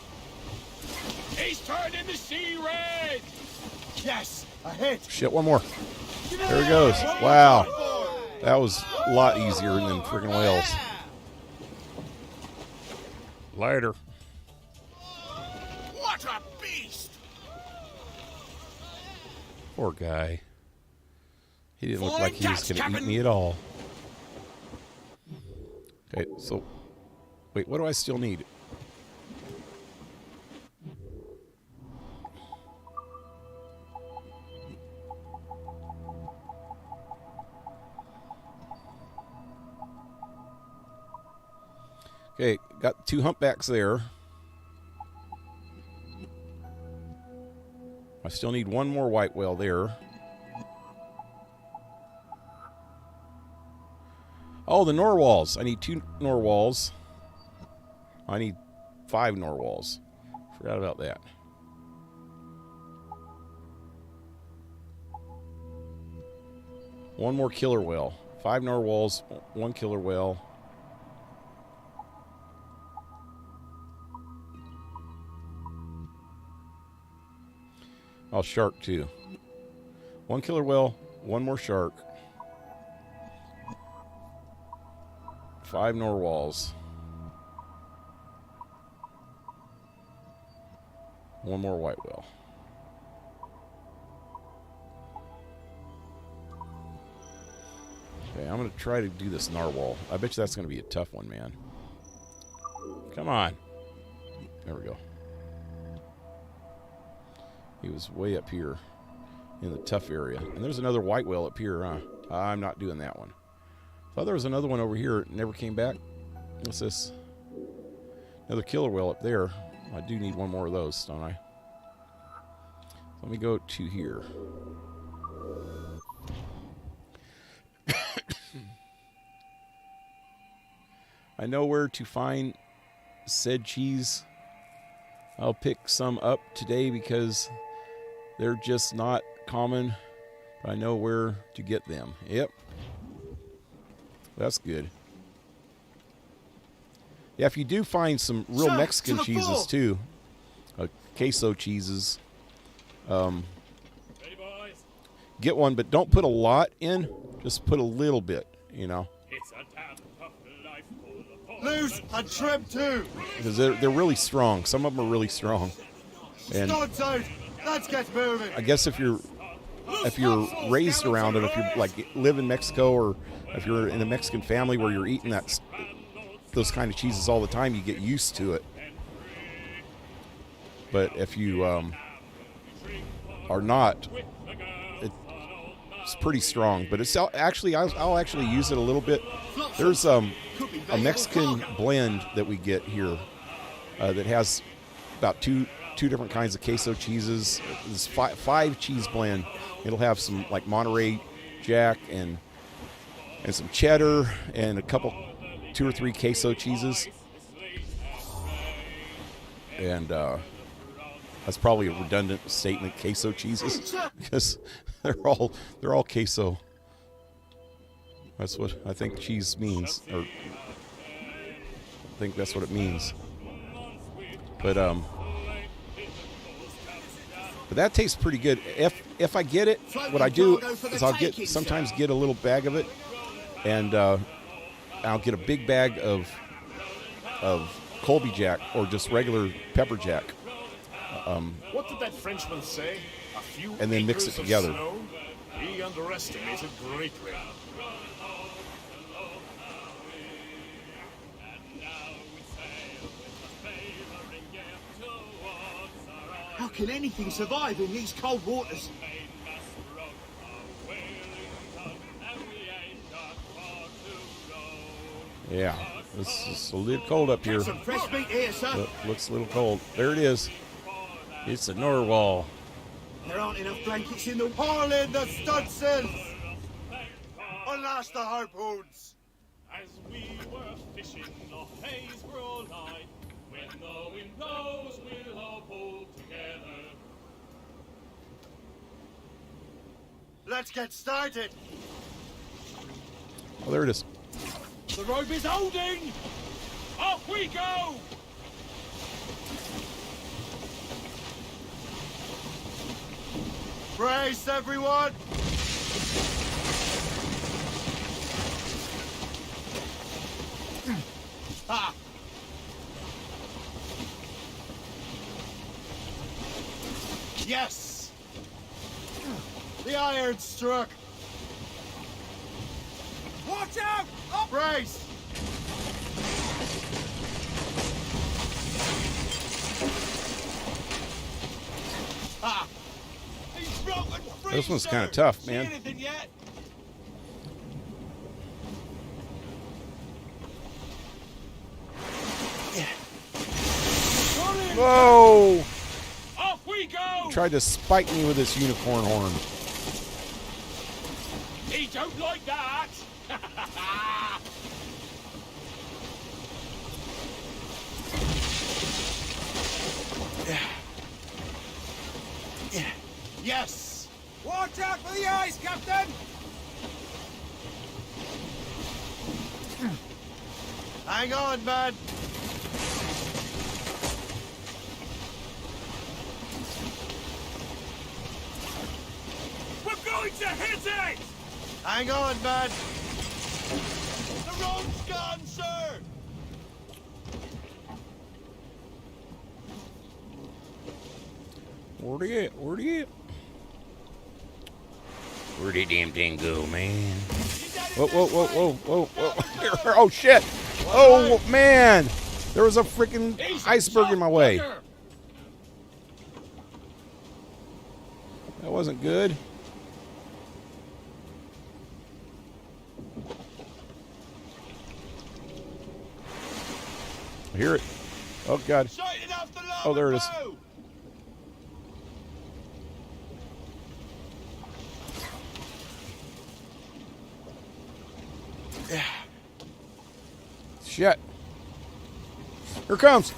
He's turning the sea red! Yes, a hit. Shit, one more. There he goes. Wow. That was a lot easier than freaking whales. Later. What a beast! Poor guy. He didn't look Fine like he was catch, going to eat Captain. me at all. Okay, so... Wait, what do I still need? Okay, got 2 humpbacks there. I still need 1 more white whale there. Oh, the narwhals. I need 2 narwhals. I need 5 narwhals. Forgot about that. One more killer whale. 5 narwhals, 1 killer whale. Oh, shark too. 1 killer whale, 1 more shark. 5 narwhals. 1 more white whale. Okay, I'm going to try to do this narwhal. I bet you that's going to be a tough one, man. Come on. There we go. He was way up here in the tough area. And there's another white whale up here, huh? I'm not doing that one. Thought there was another one over here. It never came back. What's this? Another killer whale up there. I do need 1 more of those, don't I? Let me go to here. I know where to find said cheese. I'll pick some up today because they're just not common. But I know where to get them. Yep. That's good. Yeah, if you do find some real Sir, Mexican to the cheeses fore. too, queso cheeses, Ready, boys? get one, but don't put a lot in. Just put a little bit, you know, It's a damn tough life full of Loose and trim too. because they're really strong. Some of them are really strong. And Studs out. Let's get moving. I guess if you're raised around it, if you like live in Mexico, or if you're in a Mexican family where you're eating those kind of cheeses all the time, you get used to it. But if you are not, it's pretty strong. But it's actually I'll actually use it a little bit. There's a Mexican blend that we get here that has about two different kinds of queso cheeses. This five cheese blend. It'll have some like Monterey Jack and some cheddar and a couple, 2 or 3 queso cheeses. And that's probably a redundant statement, queso cheeses, because they're all queso. That's what I think cheese means, or I think that's what it means. But that tastes pretty good. If I get it, what I do is I'll sometimes get a little bag of it, and I'll get a big bag of Colby Jack or just regular pepper jack, What did that Frenchman say? A few and then mix it acres of together. snow? He underestimated greatly. How can anything survive in these cold waters? Yeah, it's a little cold up here. Some fresh meat here, sir. Looks a little cold. There it is. It's a narwhal. There aren't enough blankets in the... Haul in the stud sails. Unlash the harpoons. As we were fishing off Haysborough Line, when the wind blows, we'll all pull together. Let's get started. Oh, there it is. The rope is holding! Off we go! Brace, everyone. Ah! Yes. The iron struck. Watch out! Up! Brace. Ah! He's broken free, This one's sir. kind of tough, See man. anything yet? Whoa! Off we go! Tried to spike me with this unicorn horn. He don't like that! Yes. Watch out for the ice, Captain! Hang on, man. We're going to hit it! Hang on, man. The rope's gone, sir! Where'd he get? Where'd he get? Where'd that damn thing go, man? Whoa, whoa, whoa, whoa, whoa, whoa. Oh, shit. Oh, man. There was a freaking iceberg in my way. That wasn't good. I hear it. Oh, God. Sighted off the Oh, there it is. bow. Shit. Here it comes.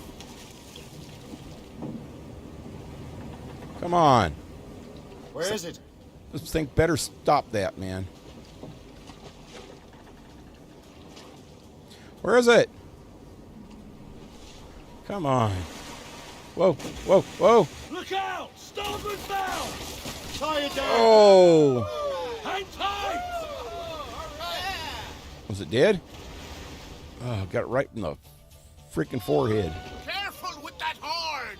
Come on. Where is it? This thing better stop that, man. Where is it? Come on. Whoa, whoa, whoa. Look out! Starboard bow! Tie it down! Oh. Hang tight! Was it dead? Oh, got it right in the freaking forehead. Careful with that horn!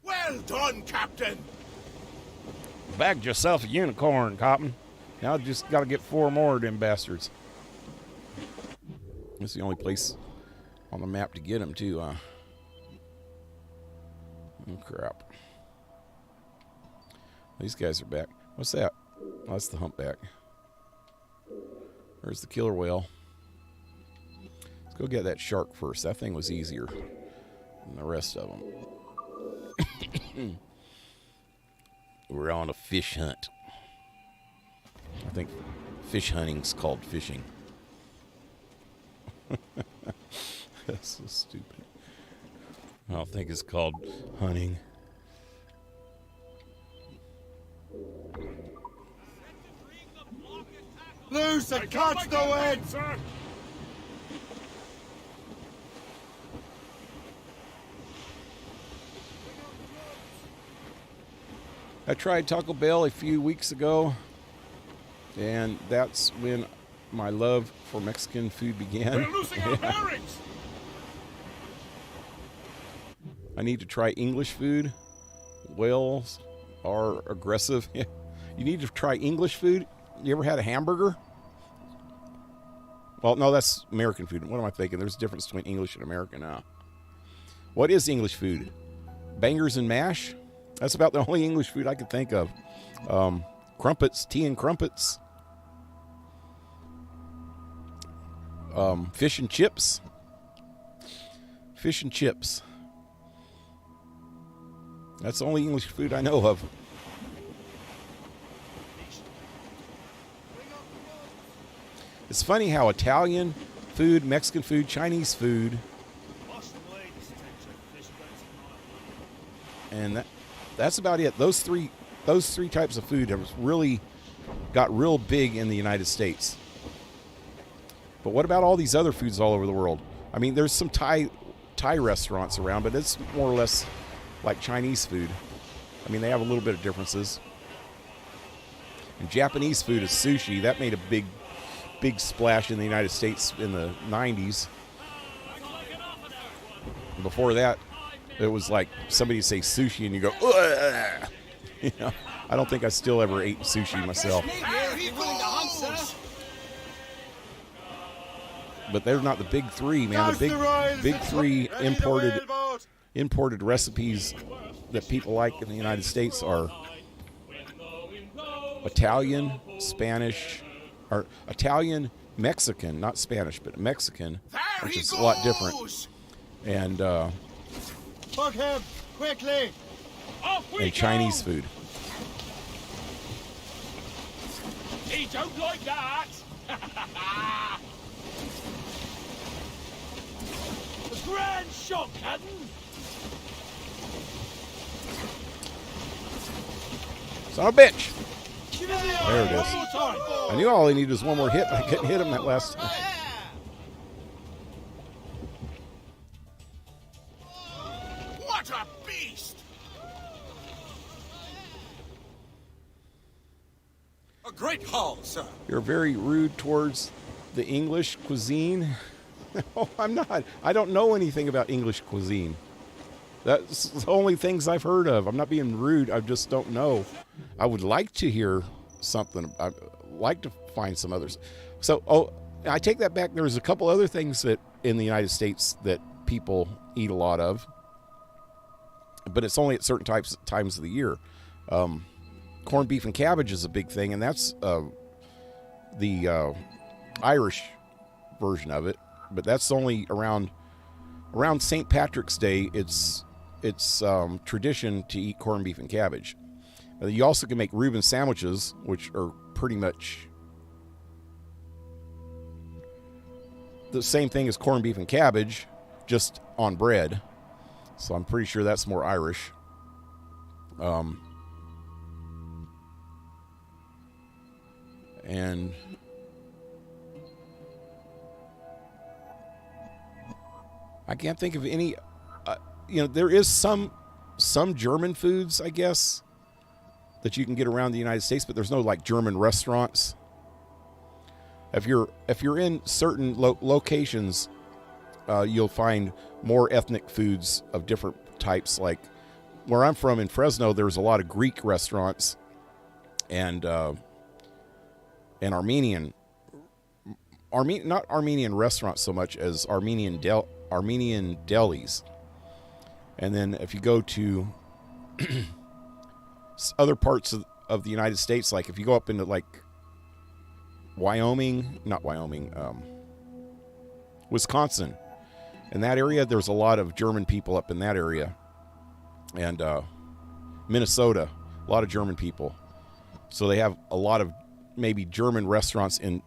Well done, Captain! Bagged yourself a unicorn, Cotton. Now I just got to get 4 more of them bastards. This is the only place on the map to get them, too, huh? Oh, crap. These guys are back. What's that? Oh, that's the humpback. There's the killer whale. Let's go get that shark first. That thing was easier than the rest of them. We're on a fish hunt. I think fish hunting's called fishing. That's so stupid. I don't think it's called hunting. Loose and catch the wind! Sir! I tried Taco Bell a few weeks ago, and that's when my love for Mexican food began. We're losing our bearings! I need to try English food. Whales are aggressive. You need to try English food. You ever had a hamburger? Well, no, that's American food. What am I thinking? There's a difference between English and American now. What is English food? Bangers and mash? That's about the only English food I could think of. Crumpets, tea and crumpets. Fish and chips. Fish and chips. That's the only English food I know of. It's funny how Italian food, Mexican food, Chinese food, and that's about it. Those three types of food have really got real big in the United States. But what about all these other foods all over the world? I mean, there's some Thai restaurants around, but it's more or less like Chinese food. I mean, they have a little bit of differences. And Japanese food is sushi. That made a big splash in the United States in the 90s. Before that, it was like somebody say sushi and you go, ugh! You know, I don't think I still ever ate sushi myself. But they're not the big three, man. The big three imported recipes that people like in the United States are Italian, Spanish, or Italian, Mexican, not Spanish, but Mexican, which is a lot different. And Fuck him! Quickly! and Chinese food. He don't like that! A grand shot, Captain! Son of a bitch! Give it the There it is. One more time. I knew all he needed was one more hit, but I couldn't hit him that last time. What a beast! A great haul, sir. You're very rude towards the English cuisine. No, I'm not. I don't know anything about English cuisine. That's the only things I've heard of. I'm not being rude. I just don't know. I would like to hear something. I'd like to find some others. So, I take that back. There's a couple other things that in the United States that people eat a lot of, but it's only at certain times of the year. Corned beef and cabbage is a big thing, and that's the Irish version of it. But that's only around St. Patrick's Day. It's tradition to eat corned beef and cabbage. You also can make Reuben sandwiches, which are pretty much the same thing as corned beef and cabbage, just on bread. So I'm pretty sure that's more Irish. And I can't think of any. There is some German foods, I guess, that you can get around the United States, but there's no like German restaurants. If you're in certain locations, you'll find more ethnic foods of different types. Like where I'm from in Fresno, there's a lot of Greek restaurants and Armenian, not Armenian restaurants so much as Armenian delis. And then if you go to other parts of the United States, like if you go up into like Wisconsin, in that area, there's a lot of German people up in that area. And Minnesota, a lot of German people. So they have a lot of maybe German restaurants in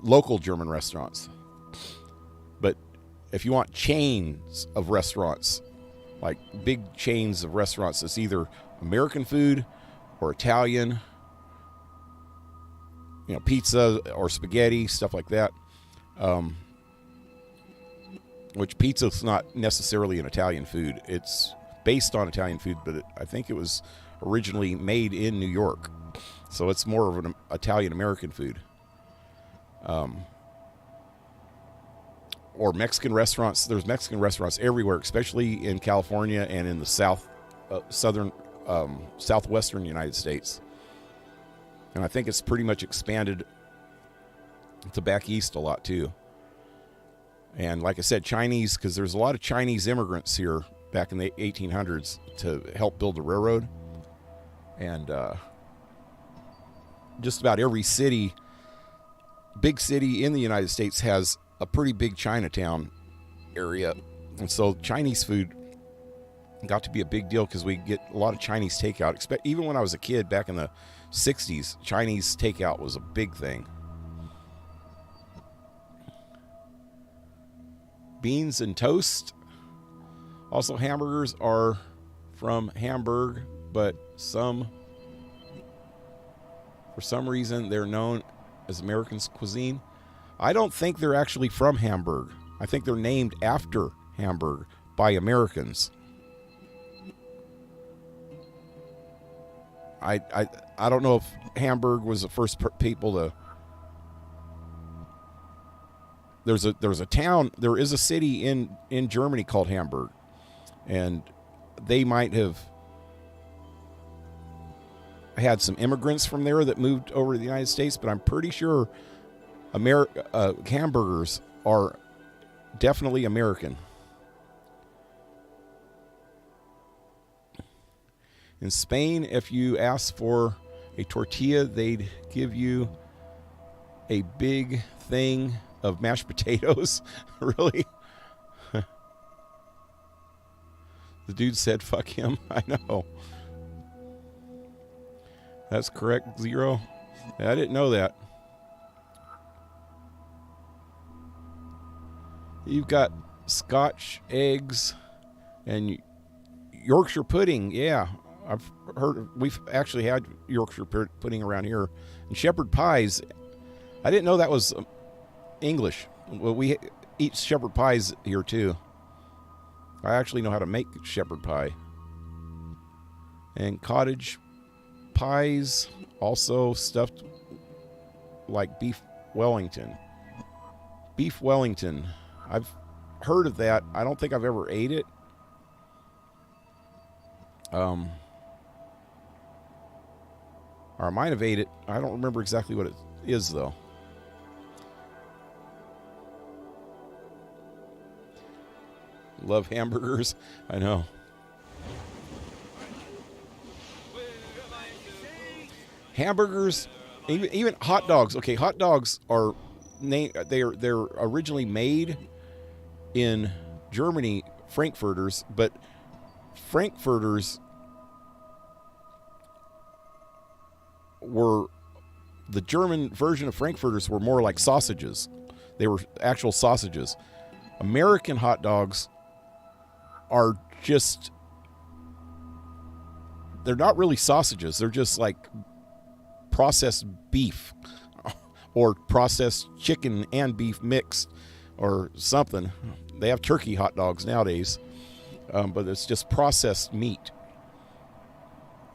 local German restaurants. But if you want chains of restaurants, like big chains of restaurants, it's either American food or Italian, pizza or spaghetti, stuff like that. Which pizza's not necessarily an Italian food. It's based on Italian food, but I think it was originally made in New York. So it's more of an Italian-American food. Or Mexican restaurants. There's Mexican restaurants everywhere, especially in California and in the southwestern United States. And I think it's pretty much expanded to back east a lot too. And like I said, Chinese, because there's a lot of Chinese immigrants here back in the 1800s to help build the railroad. And just about every big city in the United States has a pretty big Chinatown area. And so Chinese food got to be a big deal because we get a lot of Chinese takeout. Even when I was a kid back in the 60s, Chinese takeout was a big thing. Beans and toast. Also, hamburgers are from Hamburg, but for some reason, they're known as American cuisine. I don't think they're actually from Hamburg. I think they're named after Hamburg by Americans. I don't know if Hamburg was the first people to. There is a city in Germany called Hamburg, and they might have had some immigrants from there that moved over to the United States, but I'm pretty sure hamburgers are definitely American. In Spain, if you ask for a tortilla, they'd give you a big thing of mashed potatoes. Really? The dude said, fuck him. I know. That's correct, Zero. I didn't know that. You've got Scotch eggs and Yorkshire pudding. Yeah, I've heard. We've actually had Yorkshire pudding around here. And shepherd pies. I didn't know that was English. Well, we eat shepherd pies here too. I actually know how to make shepherd pie. And cottage pies, also stuffed like beef Wellington. Beef Wellington. I've heard of that. I don't think I've ever ate it. Or I might have ate it. I don't remember exactly what it is, though. Love hamburgers. I know. Hamburgers, even hot dogs. Okay, hot dogs are they're originally made in Germany, Frankfurters, but Frankfurters were the German version of Frankfurters were more like sausages. They were actual sausages. American hot dogs are just, they're not really sausages. They're just like processed beef or processed chicken and beef mixed or something. They have turkey hot dogs nowadays, but it's just processed meat.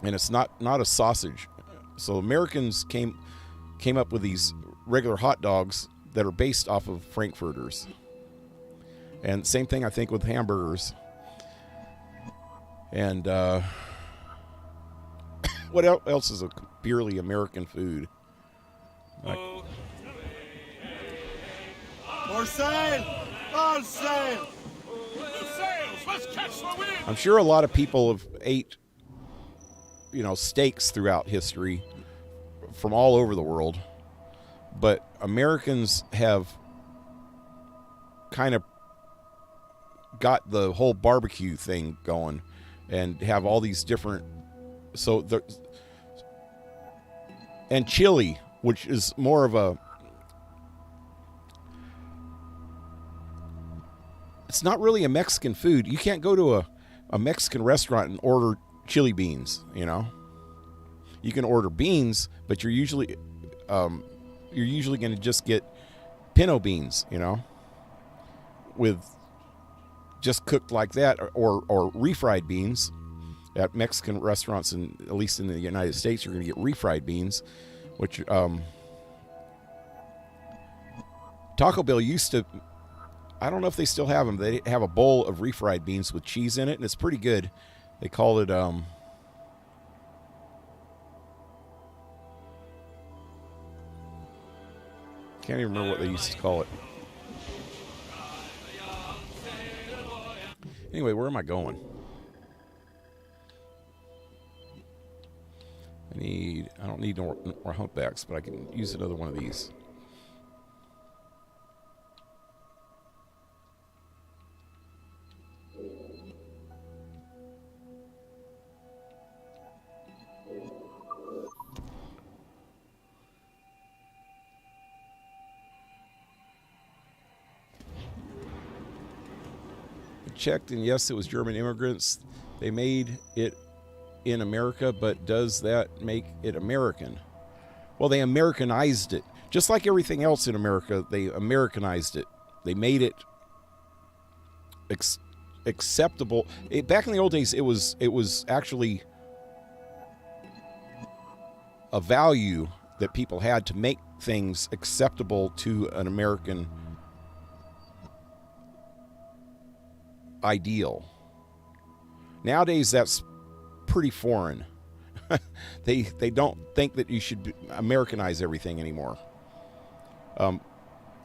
And it's not a sausage. So Americans came up with these regular hot dogs that are based off of Frankfurters. And same thing, I think, with hamburgers. And what else is a purely American food? Like, For sail! All sail! The sails! Let's catch the wind! I'm sure a lot of people have ate, steaks throughout history from all over the world. But Americans have kind of got the whole barbecue thing going and have all these different, and chili, which is more of a, it's not really a Mexican food. You can't go to a Mexican restaurant and order chili beans, You can order beans, but you're usually going to just get pinto beans, with just cooked like that, or refried beans. At Mexican restaurants, and at least in the United States, you're going to get refried beans, which Taco Bell used to, I don't know if they still have them. They have a bowl of refried beans with cheese in it, and it's pretty good. They call it can't even remember what they used to call it. Anyway, where am I going? I don't need more humpbacks, but I can use another one of these. Checked, and yes, it was German immigrants. They made it in America, but does that make it American? Well, they Americanized it. Just like everything else in America, they Americanized it. They made it acceptable. Back in the old days, it was actually a value that people had to make things acceptable to an American ideal. Nowadays, that's pretty foreign. They don't think that you should Americanize everything anymore.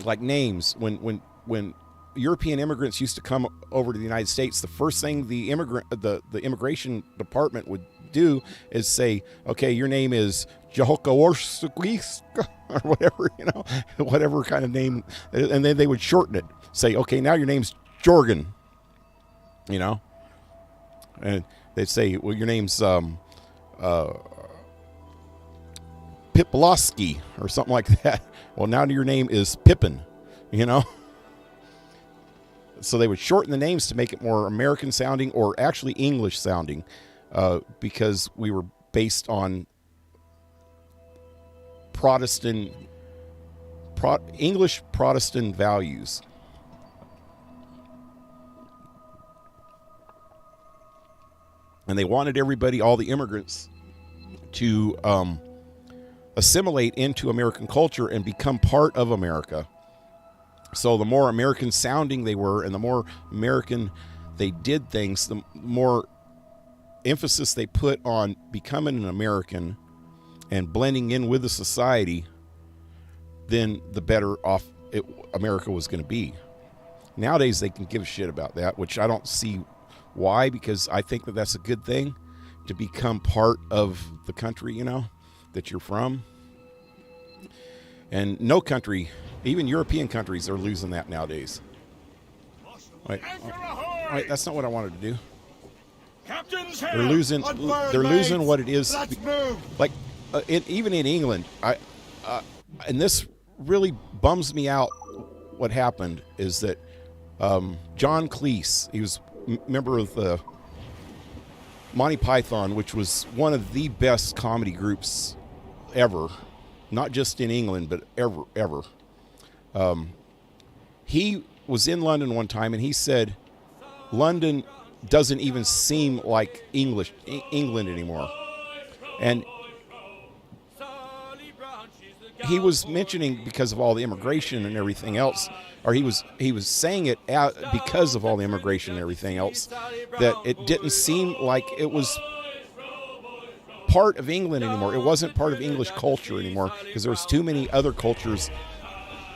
Like names, when European immigrants used to come over to the United States, the first thing the immigration department would do is say, okay, your name is Jehokawarskis or whatever, whatever kind of name, and then they would shorten it. Say, okay, now your name's Jorgen, and they'd say, well, your name's Piplowski or something like that. Well, now your name is Pippin, So they would shorten the names to make it more American sounding or actually English sounding, because we were based on English Protestant values. And they wanted everybody, all the immigrants, to assimilate into American culture and become part of America. So the more American sounding they were and the more American they did things, the more emphasis they put on becoming an American and blending in with the society, then the better off America was going to be. Nowadays, they can give a shit about that, which I don't see why, because I think that that's a good thing to become part of the country, that you're from. And no country, even European countries, are losing that nowadays. Wait, that's not what I wanted to do. Captain's They're losing. They're losing what it is. Let's move. Like even in England, and this really bums me out what happened is that John Cleese, he was member of the Monty Python, which was one of the best comedy groups ever, not just in England, but ever. He was in London one time, and he said, London doesn't even seem like England anymore. And he was mentioning because of all the immigration and everything else, or he was saying it because of all the immigration and everything else, that it didn't seem like it was part of England anymore. It wasn't part of English culture anymore because there was too many other cultures,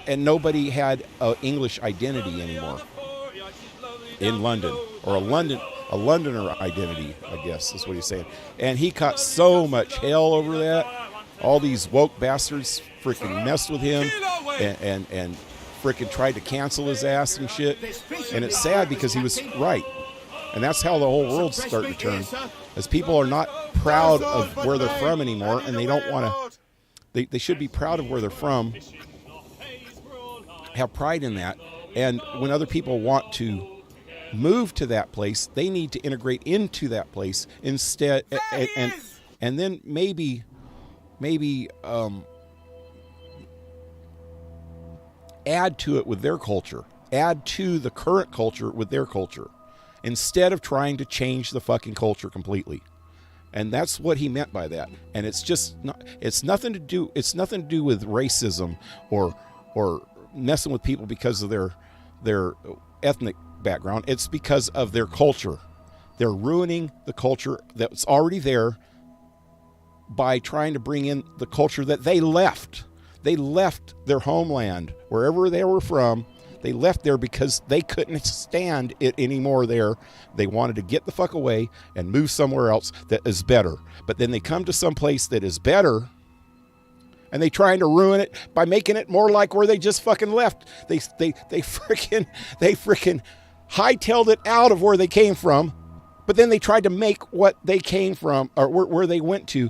and nobody had an English identity anymore in London, or a Londoner identity, I guess is what he's saying. And he caught so much hell over that. All these woke bastards freaking messed with him and freaking tried to cancel his ass and shit. And it's sad because he was right. And that's how the whole world's starting to turn. As people are not proud of where they're from anymore, and they don't want to. They should be proud of where they're from, have pride in that. And when other people want to move to that place, they need to integrate into that place instead, and then maybe add to it with their culture, add to the current culture with their culture, instead of trying to change the fucking culture completely. And that's what he meant by that. And it's just not, it's nothing to do with racism or messing with people because of their ethnic background. It's because of their culture. They're ruining the culture that's already there by trying to bring in the culture that they left. They left their homeland, wherever they were from. They left there because they couldn't stand it anymore there. They wanted to get the fuck away and move somewhere else that is better. But then they come to some place that is better, and they trying to ruin it by making it more like where they just fucking left. They freaking hightailed it out of where they came from, but then they tried to make what they came from, or where they went to,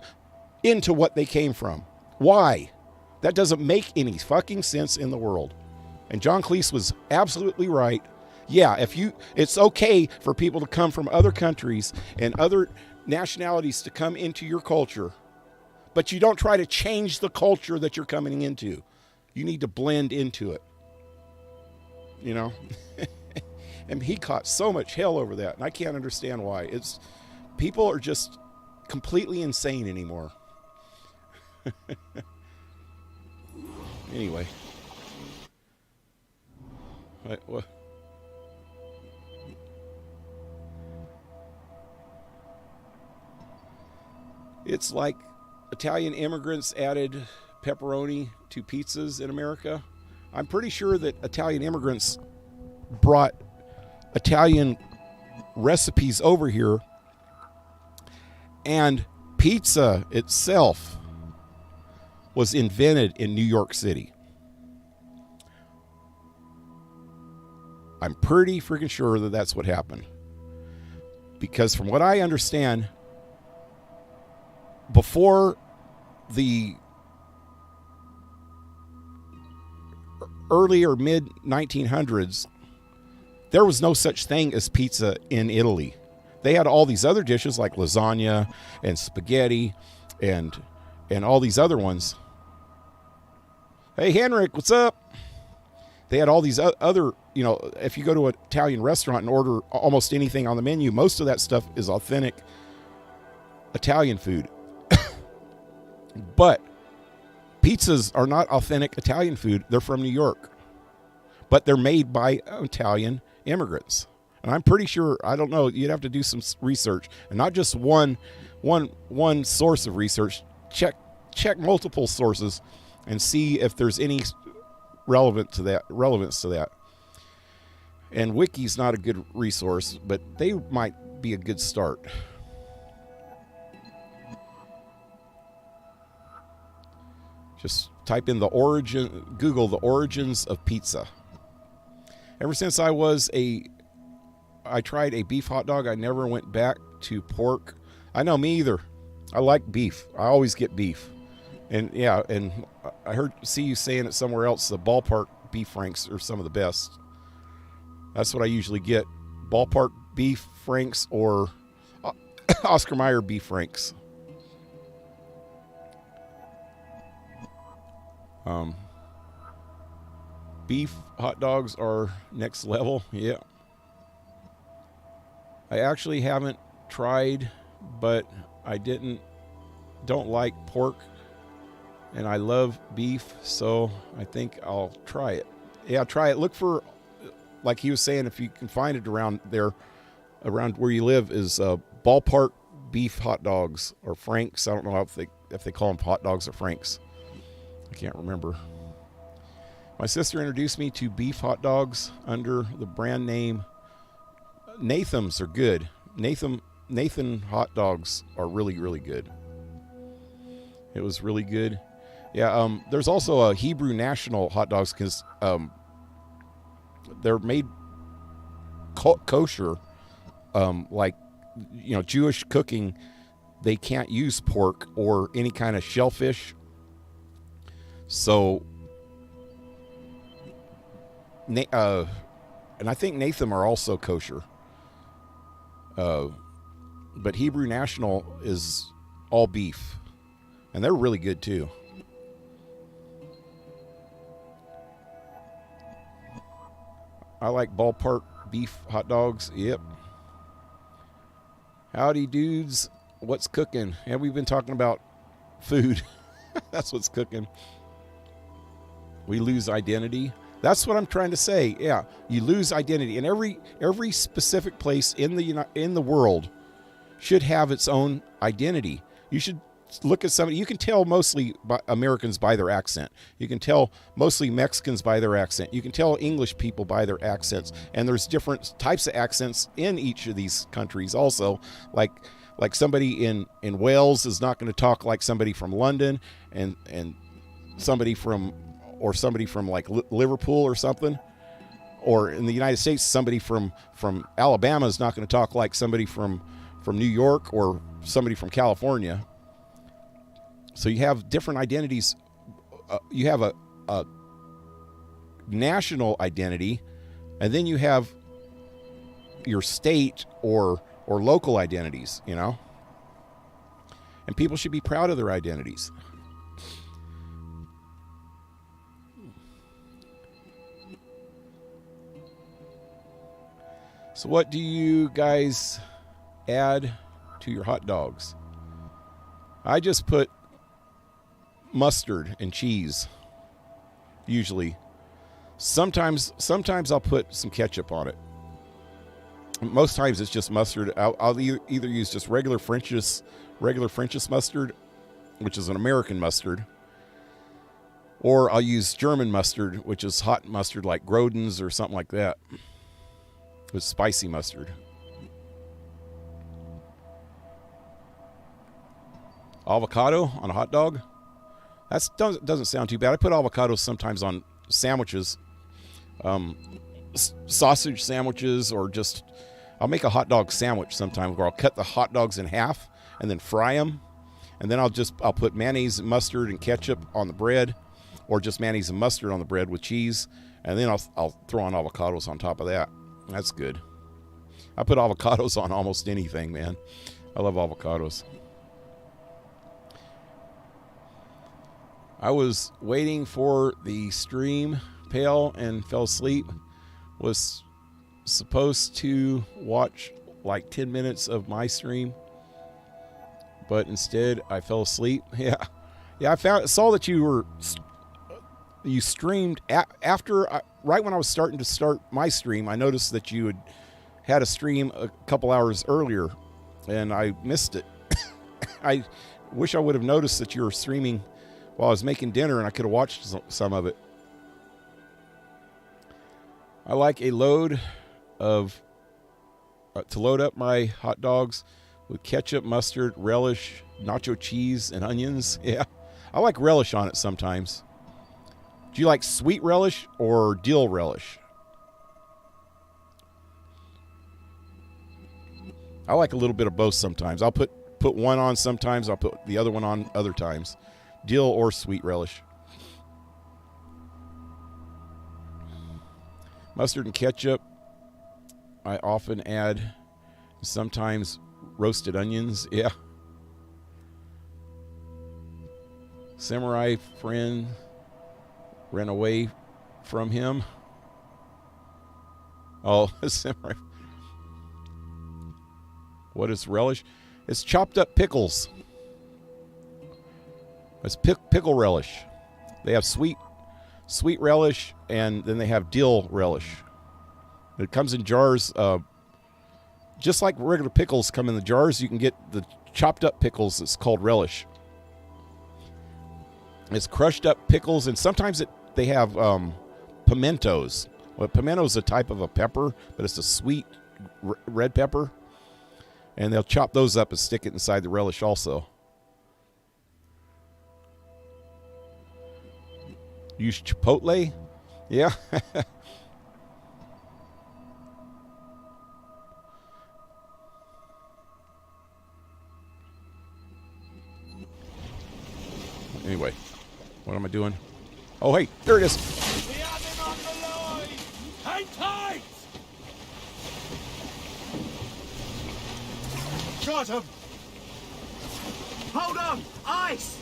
into what they came from. Why? That doesn't make any fucking sense in the world. And John Cleese was absolutely right. Yeah, it's okay for people to come from other countries and other nationalities to come into your culture, but you don't try to change the culture that you're coming into. You need to blend into it. You know? And he caught so much hell over that, and I can't understand why. People are just completely insane anymore. Anyway. What? It's like Italian immigrants added pepperoni to pizzas in America. I'm pretty sure that Italian immigrants brought Italian recipes over here, and pizza itself was invented in New York City. I'm pretty freaking sure that that's what happened. Because from what I understand, before the early or mid 1900s, there was no such thing as pizza in Italy. They had all these other dishes like lasagna and spaghetti and all these other ones. Hey, Henrik, what's up? They had all these other, if you go to an Italian restaurant and order almost anything on the menu, most of that stuff is authentic Italian food. But pizzas are not authentic Italian food. They're from New York. But they're made by Italian immigrants. And I'm pretty sure, I don't know, you'd have to do some research. And not just one source of research. Check multiple sources and see if there's any relevance to that. And Wiki's not a good resource, but they might be a good start. Just type in Google the origins of pizza. Ever since I tried a beef hot dog, I never went back to pork. I know, me either. I like beef. I always get beef. And yeah, and I see you saying it somewhere else, the ballpark beef franks are some of the best. That's what I usually get. Ballpark beef franks or Oscar Mayer beef franks. Beef hot dogs are next level. Yeah. I actually haven't tried, but I don't like pork, and I love beef, so I think I'll try it. Yeah, try it. Look for, like he was saying, if you can find it around there, around where you live, is Ballpark beef hot dogs or Franks. I don't know if they call them hot dogs or Franks. I can't remember. My sister introduced me to beef hot dogs under the brand name Nathan's. Are good. Nathan hot dogs are really, really good. It was really good. Yeah, there's also a Hebrew National hot dogs because they're made kosher. Like, you know, Jewish cooking, they can't use pork or any kind of shellfish. So, and I think Nathan are also kosher. But Hebrew National is all beef, and they're really good too. I like Ballpark beef hot dogs. Yep. Howdy, dudes. What's cooking? Yeah, we've been talking about food. That's what's cooking. We lose identity. That's what I'm trying to say. Yeah, you lose identity, and every specific place in the world should have its own identity. You should look at somebody. You can tell mostly Americans by their accent. You can tell mostly Mexicans by their accent. You can tell English people by their accents. And there's different types of accents in each of these countries also. Like somebody in Wales is not going to talk like somebody from London, and somebody from like Liverpool or something. Or in the United States, somebody from Alabama is not going to talk like somebody from New York or somebody from California. So you have different identities. You have a national identity, and then you have your state or local identities, you know? And people should be proud of their identities. So what do you guys add to your hot dogs? I just put mustard and cheese, usually. Sometimes I'll put some ketchup on it. Most times it's just mustard. I'll either use just regular French's mustard, which is an American mustard, or I'll use German mustard, which is hot mustard like Grodin's or something like that, with spicy mustard. Avocado on a hot dog? That doesn't sound too bad. I put avocados sometimes on sandwiches, sausage sandwiches, or just I'll make a hot dog sandwich sometimes where I'll cut the hot dogs in half and then fry them, and then I'll put mayonnaise and mustard and ketchup on the bread, or just mayonnaise and mustard on the bread with cheese, and then I'll throw on avocados on top of that. That's good. I put avocados on almost anything, man. I love avocados. I was waiting for the stream pale and fell asleep. Was supposed to watch like 10 minutes of my stream, but instead I fell asleep. Yeah. I saw that you streamed right when I was starting to start my stream. I noticed that you had a stream a couple hours earlier, and I missed it. I wish I would have noticed that you were streaming while I was making dinner, and I could have watched some of it. I like to load up my hot dogs with ketchup, mustard, relish, nacho cheese, and onions. Yeah, I like relish on it sometimes. Do you like sweet relish or dill relish? I like a little bit of both sometimes. I'll put one on sometimes. I'll put the other one on other times. Dill or sweet relish. Mustard and ketchup. I often add sometimes roasted onions. Yeah. Samurai friend ran away from him. Oh, samurai. What is relish? It's chopped up pickles. It's pickle relish. They have sweet relish, and then they have dill relish. It comes in jars, just like regular pickles come in the jars. You can get the chopped up pickles. It's called relish. It's crushed up pickles, and sometimes they have pimentos. Well, pimento is a type of a pepper, but it's a sweet red pepper. And they'll chop those up and stick it inside the relish also. Use chipotle? Yeah. Anyway, what am I doing? Oh, hey, there it is. We have him on the line! Hang tight! Got him! Hold on! Ice!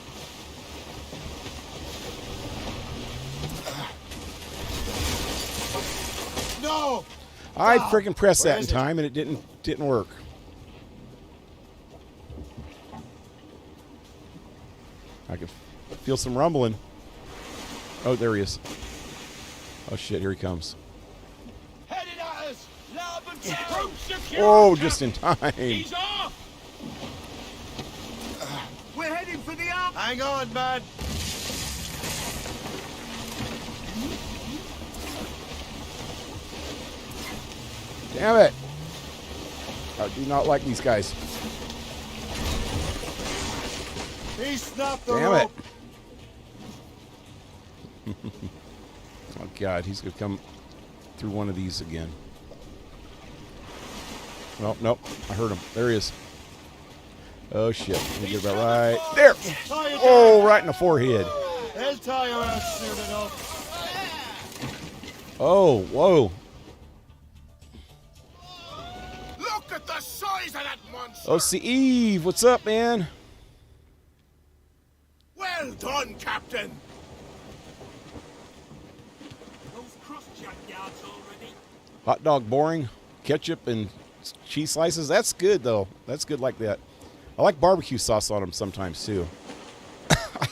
No! I freaking pressed Where that in is it? time, and it didn't work. I can feel some rumbling. Oh, there he is. Oh shit, here he comes. Headed at us! Lob and tail! Oh, just in time. He's off! We're heading for the up! Hang on, man! Damn it. I do not like these guys. He snapped the Damn it. rope! Oh God, he's gonna come through one of these again. Nope. I heard him. There he is. Oh shit. Let me get about right there. Tie it Oh, right in the forehead. down. They'll tie her out soon enough. Oh, whoa. Look at the size of that monster! OC Eve, what's up, man? Well done, Captain! Those cross-jack yards already. Hot dog boring. Ketchup and cheese slices. That's good, though. That's good like that. I like barbecue sauce on them sometimes, too.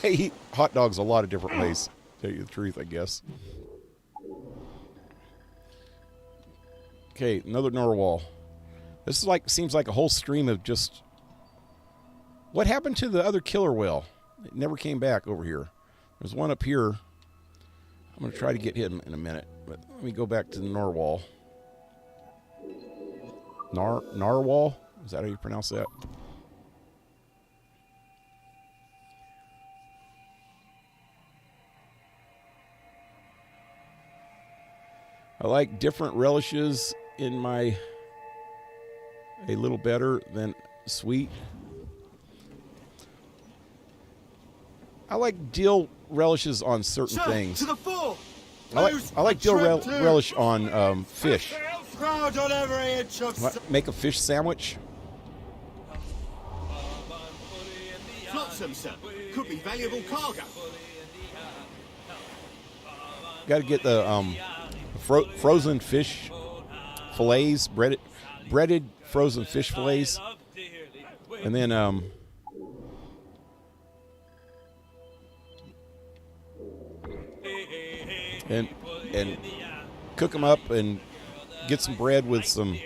I eat hot dogs a lot of different ways. Tell you the truth, I guess. Okay, another narwhal. This is seems like a whole stream of just... What happened to the other killer whale? It never came back over here. There's one up here. I'm going to try to get him in a minute. But let me go back to the narwhal. Narwhal? Is that how you pronounce that? I like different relishes in my... a little better than sweet. I like dill relishes on certain Sir, things. to the fore! I like dill relish on fish. Crowd on every inch of... Make a fish sandwich. Flotsam, sir. Could be valuable cargo. Got to get the frozen fish fillets, breaded frozen fish fillets, and then and cook them up and get some bread with a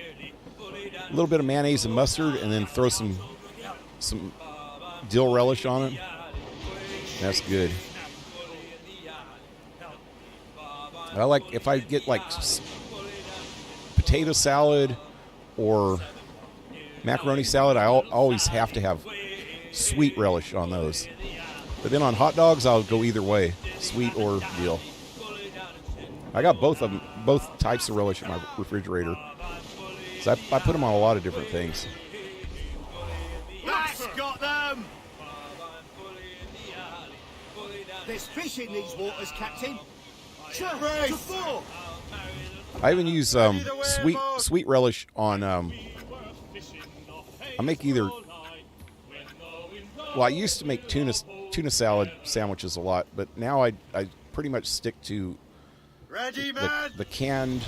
little bit of mayonnaise and mustard, and then throw some dill relish on it. That's good. I like if I get like potato salad or macaroni salad, I always have to have sweet relish on those. But then on hot dogs, I'll go either way, sweet or dill. I got both of them, both types of relish in my refrigerator. So I put them on a lot of different things. That's got them! There's fish in these waters, Captain. Sir, to fore! I even use sweet relish on. I make either. Well, I used to make tuna salad sandwiches a lot, but now I pretty much stick to Ready, man. the canned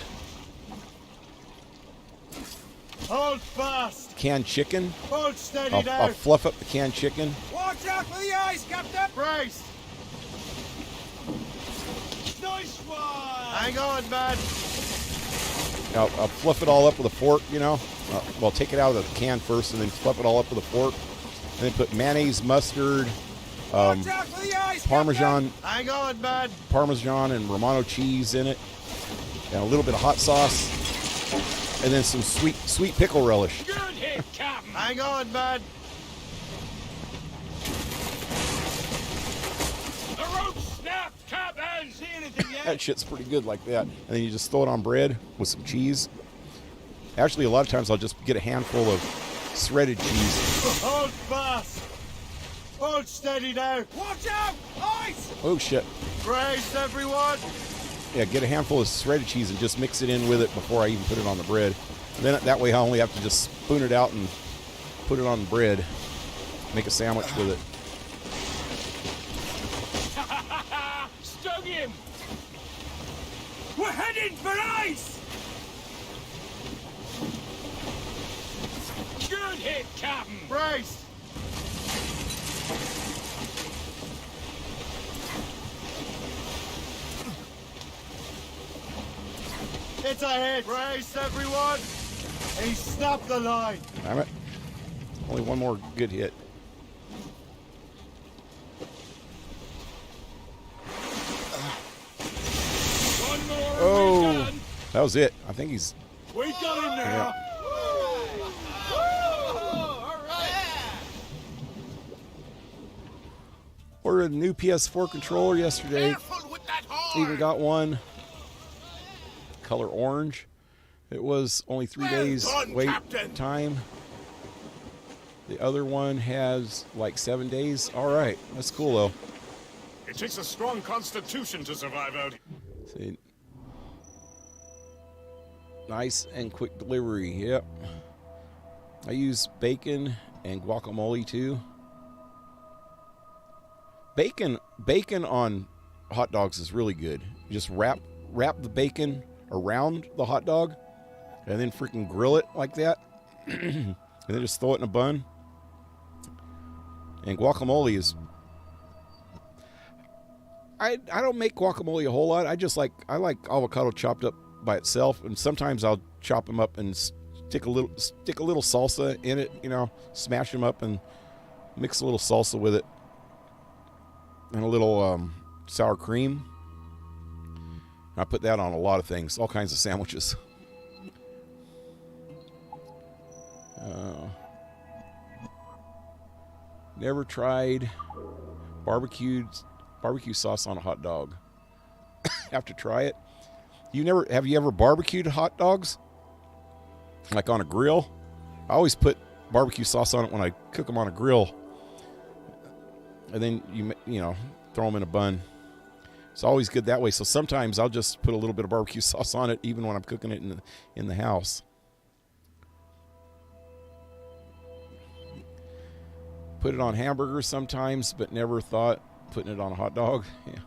Hold fast. canned chicken. Hold steady I'll now. fluff up the canned chicken. Watch out for the ice, Captain! Brace. Nice one! Hang on, man. I'll fluff it all up with a fork, you know. Well, take it out of the can first, and then fluff it all up with a fork. And then put mayonnaise, mustard, Watch out for the ice, Parmesan, Hang on, man. Parmesan and Romano cheese in it, and a little bit of hot sauce, and then some sweet pickle relish. Good hit, Captain. Hang on, man. The rope snapped, Captain. See anything yet? That shit's pretty good like that. And then you just throw it on bread with some cheese. Actually, a lot of times I'll just get a handful of shredded cheese. Hold fast. Hold steady now. Watch out! Ice! Oh shit. Brace, everyone. Yeah, get a handful of shredded cheese and just mix it in with it before I even put it on the bread. And then that way I only have to just spoon it out and put it on the bread. Make a sandwich with it. Stung him. We're heading for ice! Good hit, Captain. Brace. It's a hit. Brace, everyone. He snapped the line. Damn it. Only one more good hit. One more. Oh. We're done. That was it. I think he's... We got him Yeah. now! Ordered a new PS4 controller yesterday. Careful with that horn! Even got one. Color orange. It was only 3 days done, wait Captain. time. The other one has like 7 days. All right, that's cool though. It takes a strong constitution to survive out here. See, nice and quick delivery. Yep. I use bacon and guacamole too. Bacon on hot dogs is really good. You just wrap the bacon around the hot dog and then freaking grill it like that. And then just throw it in a bun. And guacamole is... I don't make guacamole a whole lot. I like avocado chopped up by itself, and sometimes I'll chop them up and stick a little salsa in it, you know, smash them up and mix a little salsa with it. And a little sour cream. I put that on a lot of things, all kinds of sandwiches. Never tried barbecue sauce on a hot dog. Have to try it. Have you ever barbecued hot dogs? Like on a grill? I always put barbecue sauce on it when I cook them on a grill. And then you know, throw them in a bun. It's always good that way. So sometimes I'll just put a little bit of barbecue sauce on it, even when I'm cooking it in the house. Put it on hamburgers sometimes, but never thought putting it on a hot dog. Yeah.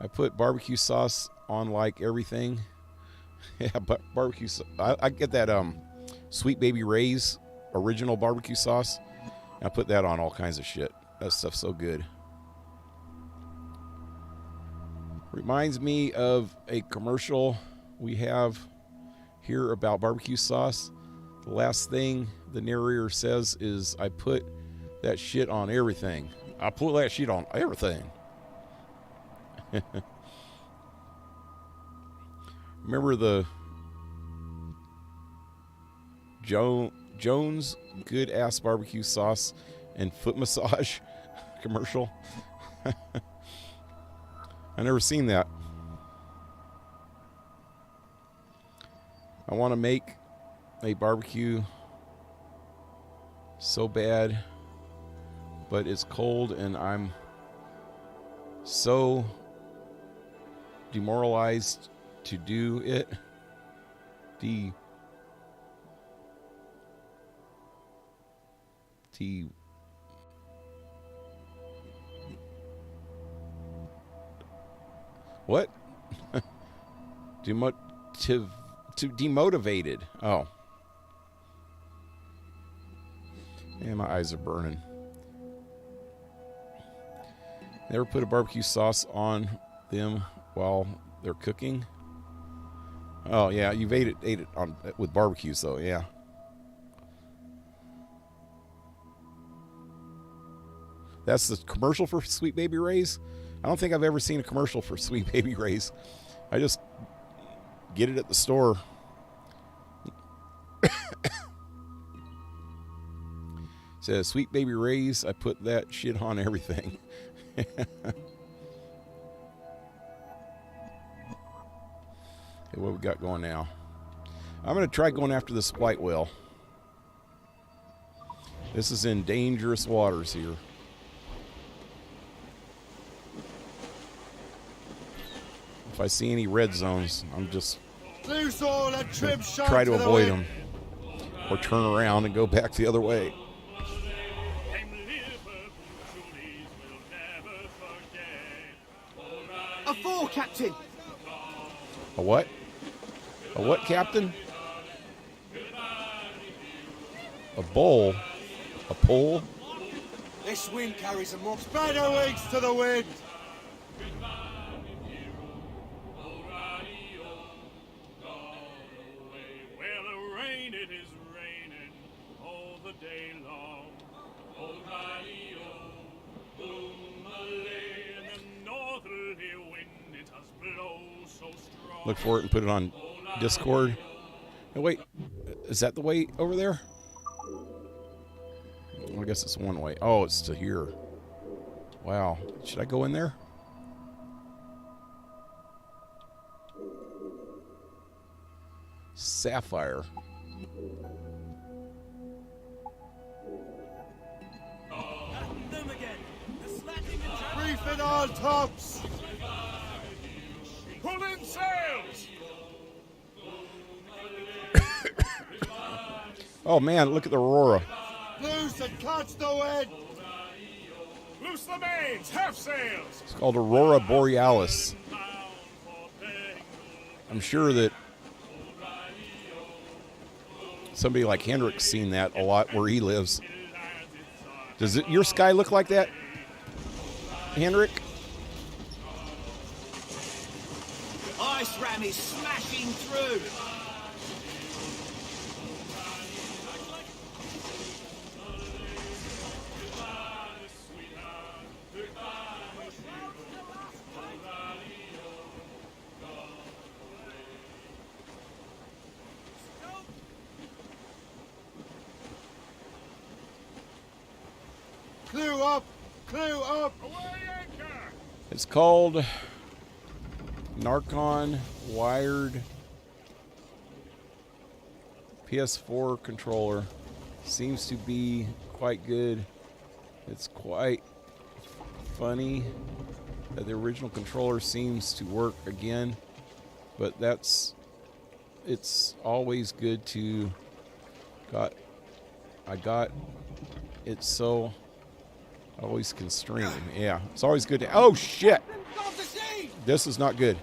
I put barbecue sauce on like everything. Yeah, but barbecue. I get that Sweet Baby Ray's original barbecue sauce. I put that on all kinds of shit. That stuff's so good. Reminds me of a commercial we have here about barbecue sauce. The last thing the narrator says is, I put that shit on everything. I put that shit on everything. Remember the Jones Good Ass Barbecue Sauce and Foot Massage commercial? I never seen that. I want to make a barbecue so bad, but it's cold and I'm so demoralized to do it. What? Demotivated. Oh. Yeah, my eyes are burning. Never put a barbecue sauce on them while they're cooking. Oh yeah, you've ate it on with barbecues though, yeah. That's the commercial for Sweet Baby Ray's. I don't think I've ever seen a commercial for Sweet Baby Ray's. I just get it at the store. Says Sweet Baby Ray's. I put that shit on everything. Okay, what we got going now? I'm going to try going after this white whale. This is in dangerous waters here. If I see any red zones, I'm just Loose all and trim shank try to the avoid wind. them or turn around and go back the other way. A four, Captain. A what? A what, Captain? A bowl? A pole? This wind carries a more. Spread your wings to the wind. Where the rain, it is raining all the day long. Oh, radio, boom, and the northerly wind, it has blown so strong. Look for it and put it on Discord. Oh, wait, is that the way over there? I guess it's one way. Oh, it's to here. Wow. Should I go in there? Sapphire. Them again. The slapping and Reefing all tops. Pull in sails! Oh man, look at the aurora. Loose and catch the wind. Loose the mains, half sails! It's called Aurora Borealis. I'm sure that somebody like Hendrick's seen that a lot where he lives. Does it, your sky look like that, Hendrick? ice ram is smashing through. Clue up. Clue up. Away anchor! It's called Narcon Wired PS4 controller. Seems to be quite good. It's quite funny that the original controller seems to work again, but it's always good to I got it so I always can stream. Yeah, it's always good to. Oh shit! This is not good.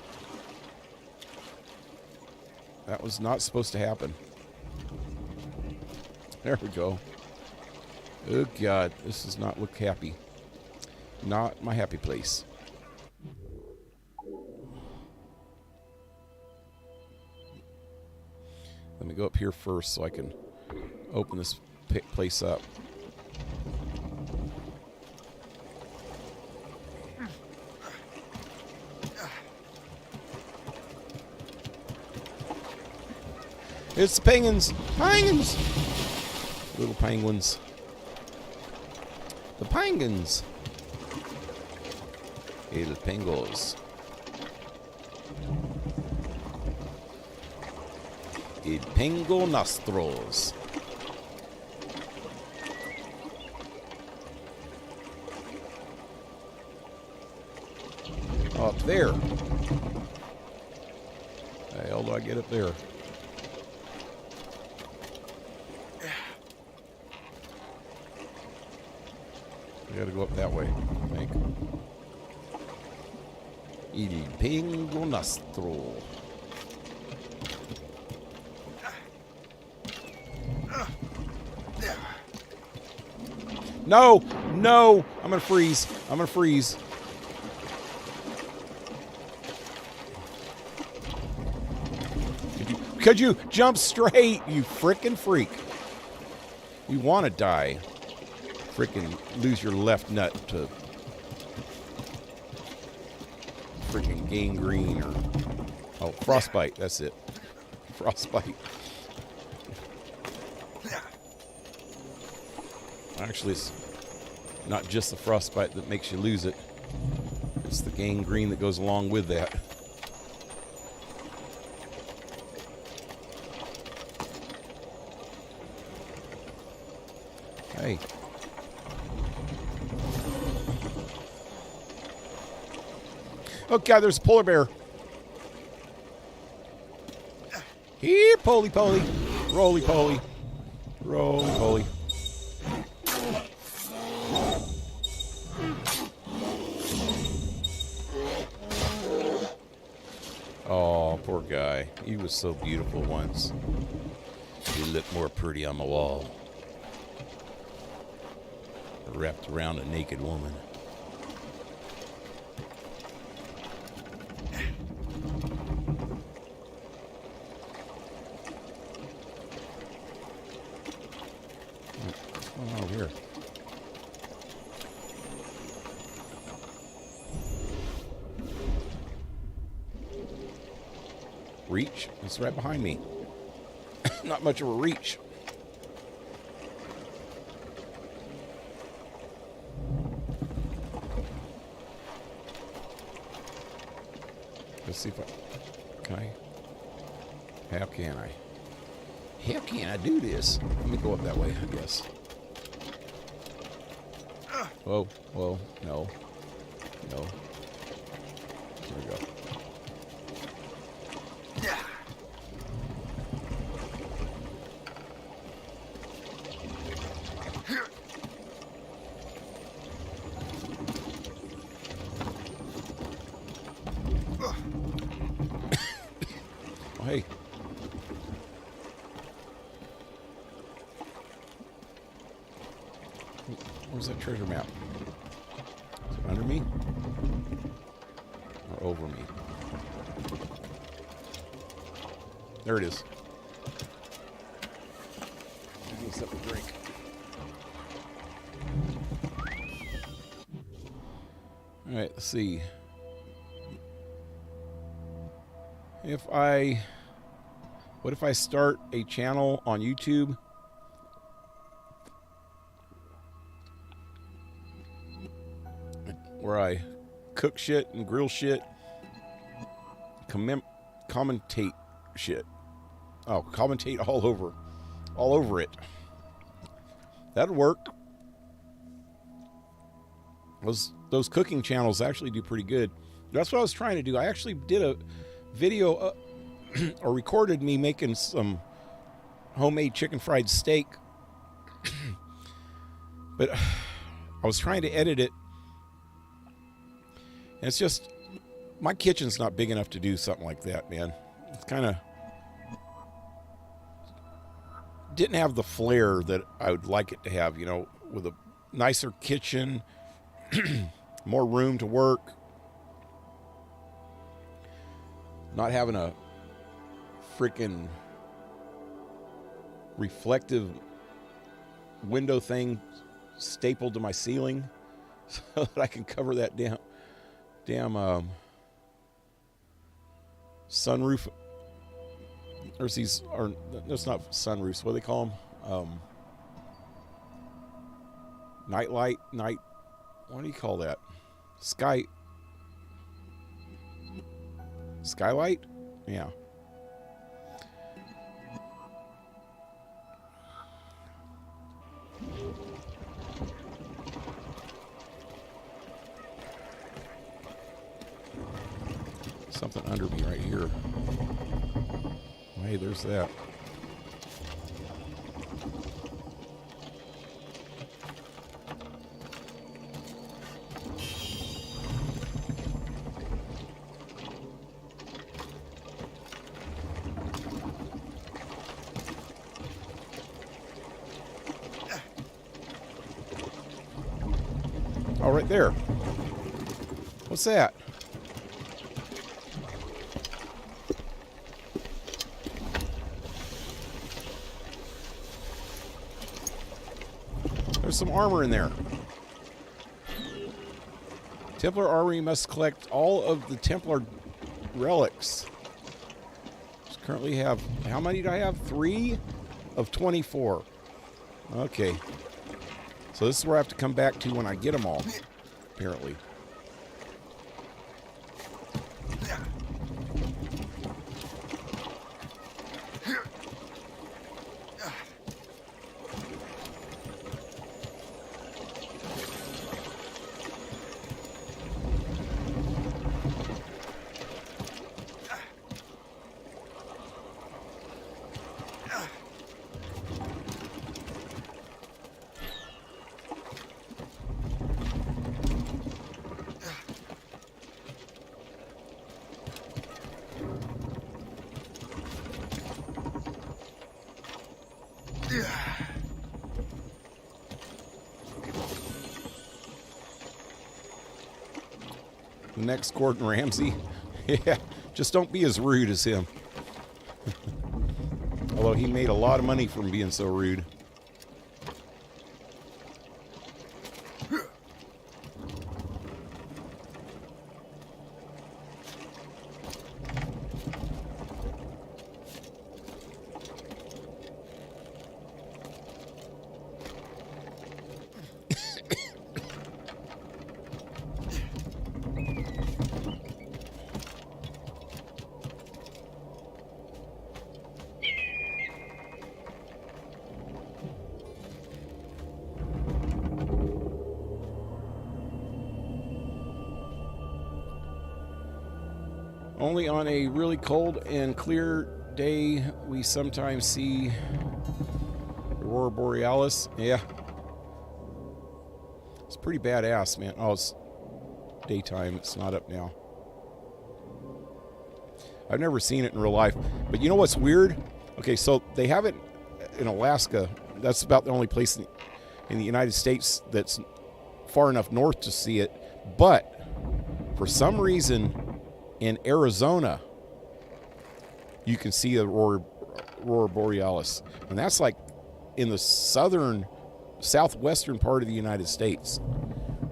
That was not supposed to happen. There we go. Oh God, this does not look happy. Not my happy place. Let me go up here first so I can open this place up. It's the penguins! Penguins! Little penguins. The penguins! El pengos. El pengo nostros. Up there. do I get up there? I gotta go up that way, I think. Il Pingo Nastro. No! No! I'm gonna freeze. I'm gonna freeze. Could you jump straight, you frickin' freak? You want to die. Frickin' lose your left nut to frickin' gangrene or... Oh, frostbite. That's it. Frostbite. Actually, it's not just the frostbite that makes you lose it. It's the gangrene that goes along with that. Hey. Oh, God, there's a polar bear. Here, poly-poly. Roly-poly. Roly-poly. Oh, poor guy. He was so beautiful once. He looked more pretty on the wall. Wrapped around a naked woman. What's going on over here? Reach? It's right behind me. Not much of a reach. Let's see if I... Can I? How can I? How can I do this? Let me go up that way, I guess. Whoa, whoa, no. No. There we go. Oh, hey. Where's that treasure map? Is it under me? Or over me? There it is. Give me a sip of drink. Alright, let's see. What if I start a channel on YouTube? Where I cook shit and grill shit. Commentate shit. Oh, commentate all over it. That'd work. Those cooking channels actually do pretty good. That's what I was trying to do. I actually did a video or recorded me making some homemade chicken fried steak. But I was trying to edit it. And it's just, my kitchen's not big enough to do something like that, man. It's kind of, didn't have the flair that I would like it to have, you know, with a nicer kitchen, more room to work, not having a freaking reflective window thing stapled to my ceiling so that I can cover that damn sunroof. There's these, or that's not sunroofs, what do they call them? What do you call that? Skylight? Yeah. Something under me right here. Hey, there's that. Oh, right there. What's that? There's some armor in there. Templar Armory must collect all of the Templar relics. Just currently have, how many do I have? 3 of 24. Okay. So this is where I have to come back to when I get them all, apparently. The next Gordon Ramsay. Yeah, just don't be as rude as him. Although he made a lot of money from being so rude. Only on a really cold and clear day we sometimes see Aurora Borealis. Yeah. It's pretty badass, man. Oh, it's daytime. It's not up now. I've never seen it in real life. But you know what's weird? Okay, so they have it in Alaska. That's about the only place in the United States that's far enough north to see it. But for some reason, in Arizona, you can see the Aurora Borealis. And that's like in the southwestern part of the United States.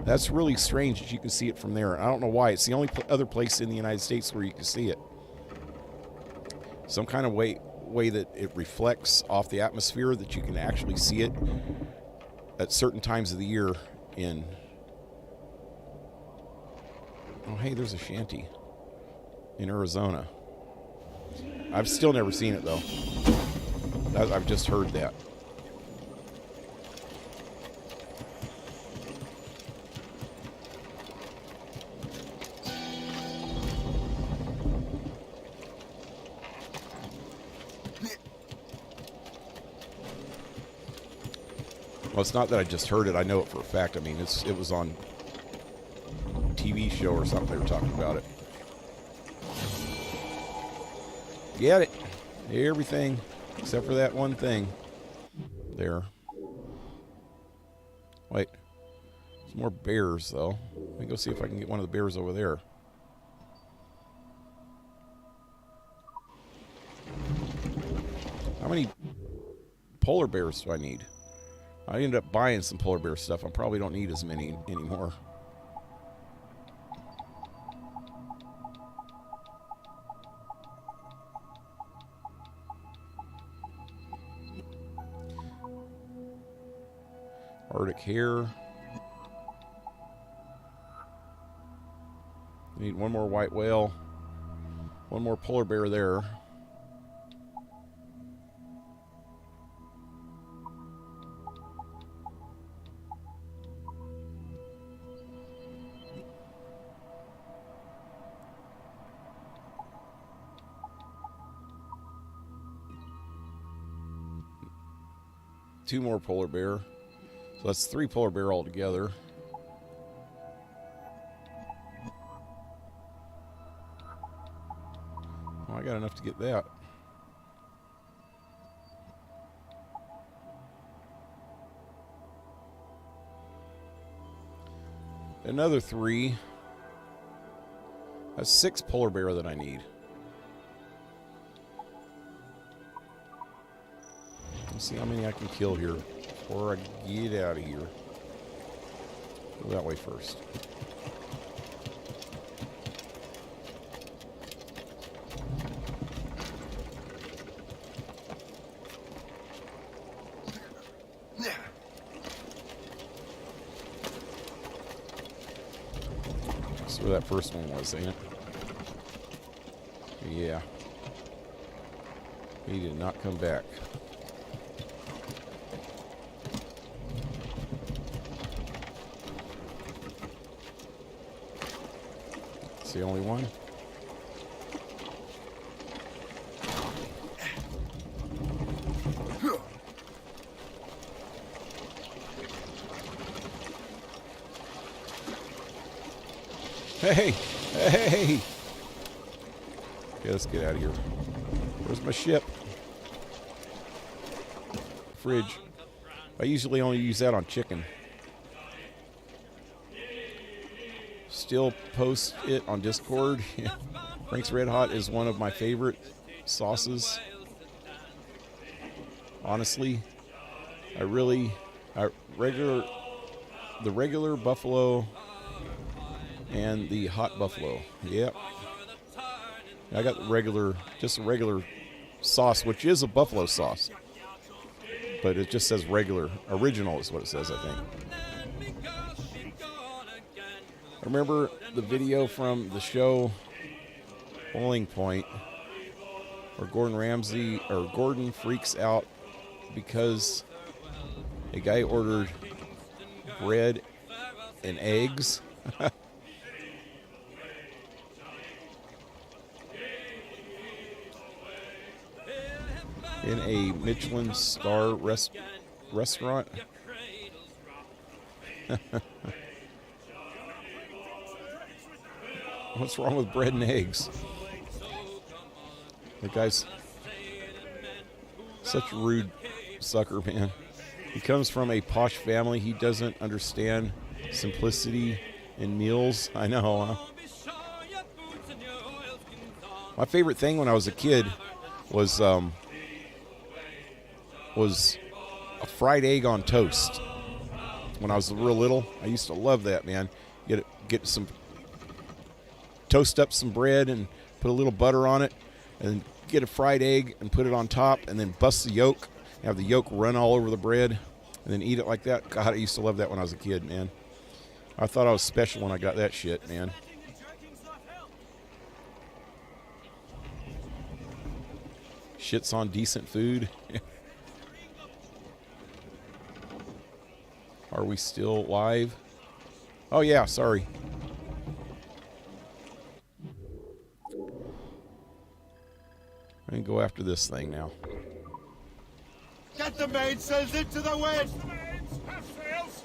That's really strange that you can see it from there. I don't know why. It's the only other place in the United States where you can see it. Some kind of way that it reflects off the atmosphere that you can actually see it at certain times of the year in... Oh, hey, there's a shanty in Arizona. I've still never seen it, though. I've just heard that. Well, it's not that I just heard it. I know it for a fact. I mean, it was on a TV show or something. They were talking about it. Get it. Everything except for that one thing there. Wait. There's more bears, though. Let me go see if I can get one of the bears over there. How many polar bears do I need? I ended up buying some polar bear stuff. I probably don't need as many anymore. Arctic hare. Need one more white whale. One more polar bear there. 2 more polar bear. So that's 3 polar bear altogether. Well, I got enough to get that. Another 3. That's 6 polar bear that I need. Let's see how many I can kill here before I get out of here. Go that way first. That's where that first one was, ain't it? Yeah. He did not come back. It's the only one. Hey! Hey! Okay, let's get out of here. Where's my ship? Fridge. I usually only use that on chicken. Still post it on Discord. Frank's Red Hot is one of my favorite sauces. Honestly, the regular buffalo and the hot buffalo. Yep. I got just a regular sauce, which is a buffalo sauce. But it just says regular. Original is what it says, I think. I remember the video from the show Boiling Point where Gordon freaks out because a guy ordered bread and eggs. In a Michelin star restaurant. What's wrong with bread and eggs? The guy's such a rude sucker, man. He comes from a posh family. He doesn't understand simplicity in meals. I know, huh? My favorite thing when I was a kid was a fried egg on toast. When I was real little, I used to love that, man. Toast up some bread and put a little butter on it, and get a fried egg and put it on top, and then bust the yolk, and have the yolk run all over the bread, and then eat it like that. God, I used to love that when I was a kid, man. I thought I was special when I got that shit, man. Shit's on decent food. Are we still live? Oh, yeah, sorry. I'm going to go after this thing now. Get the mainsails into the wind! Have sails!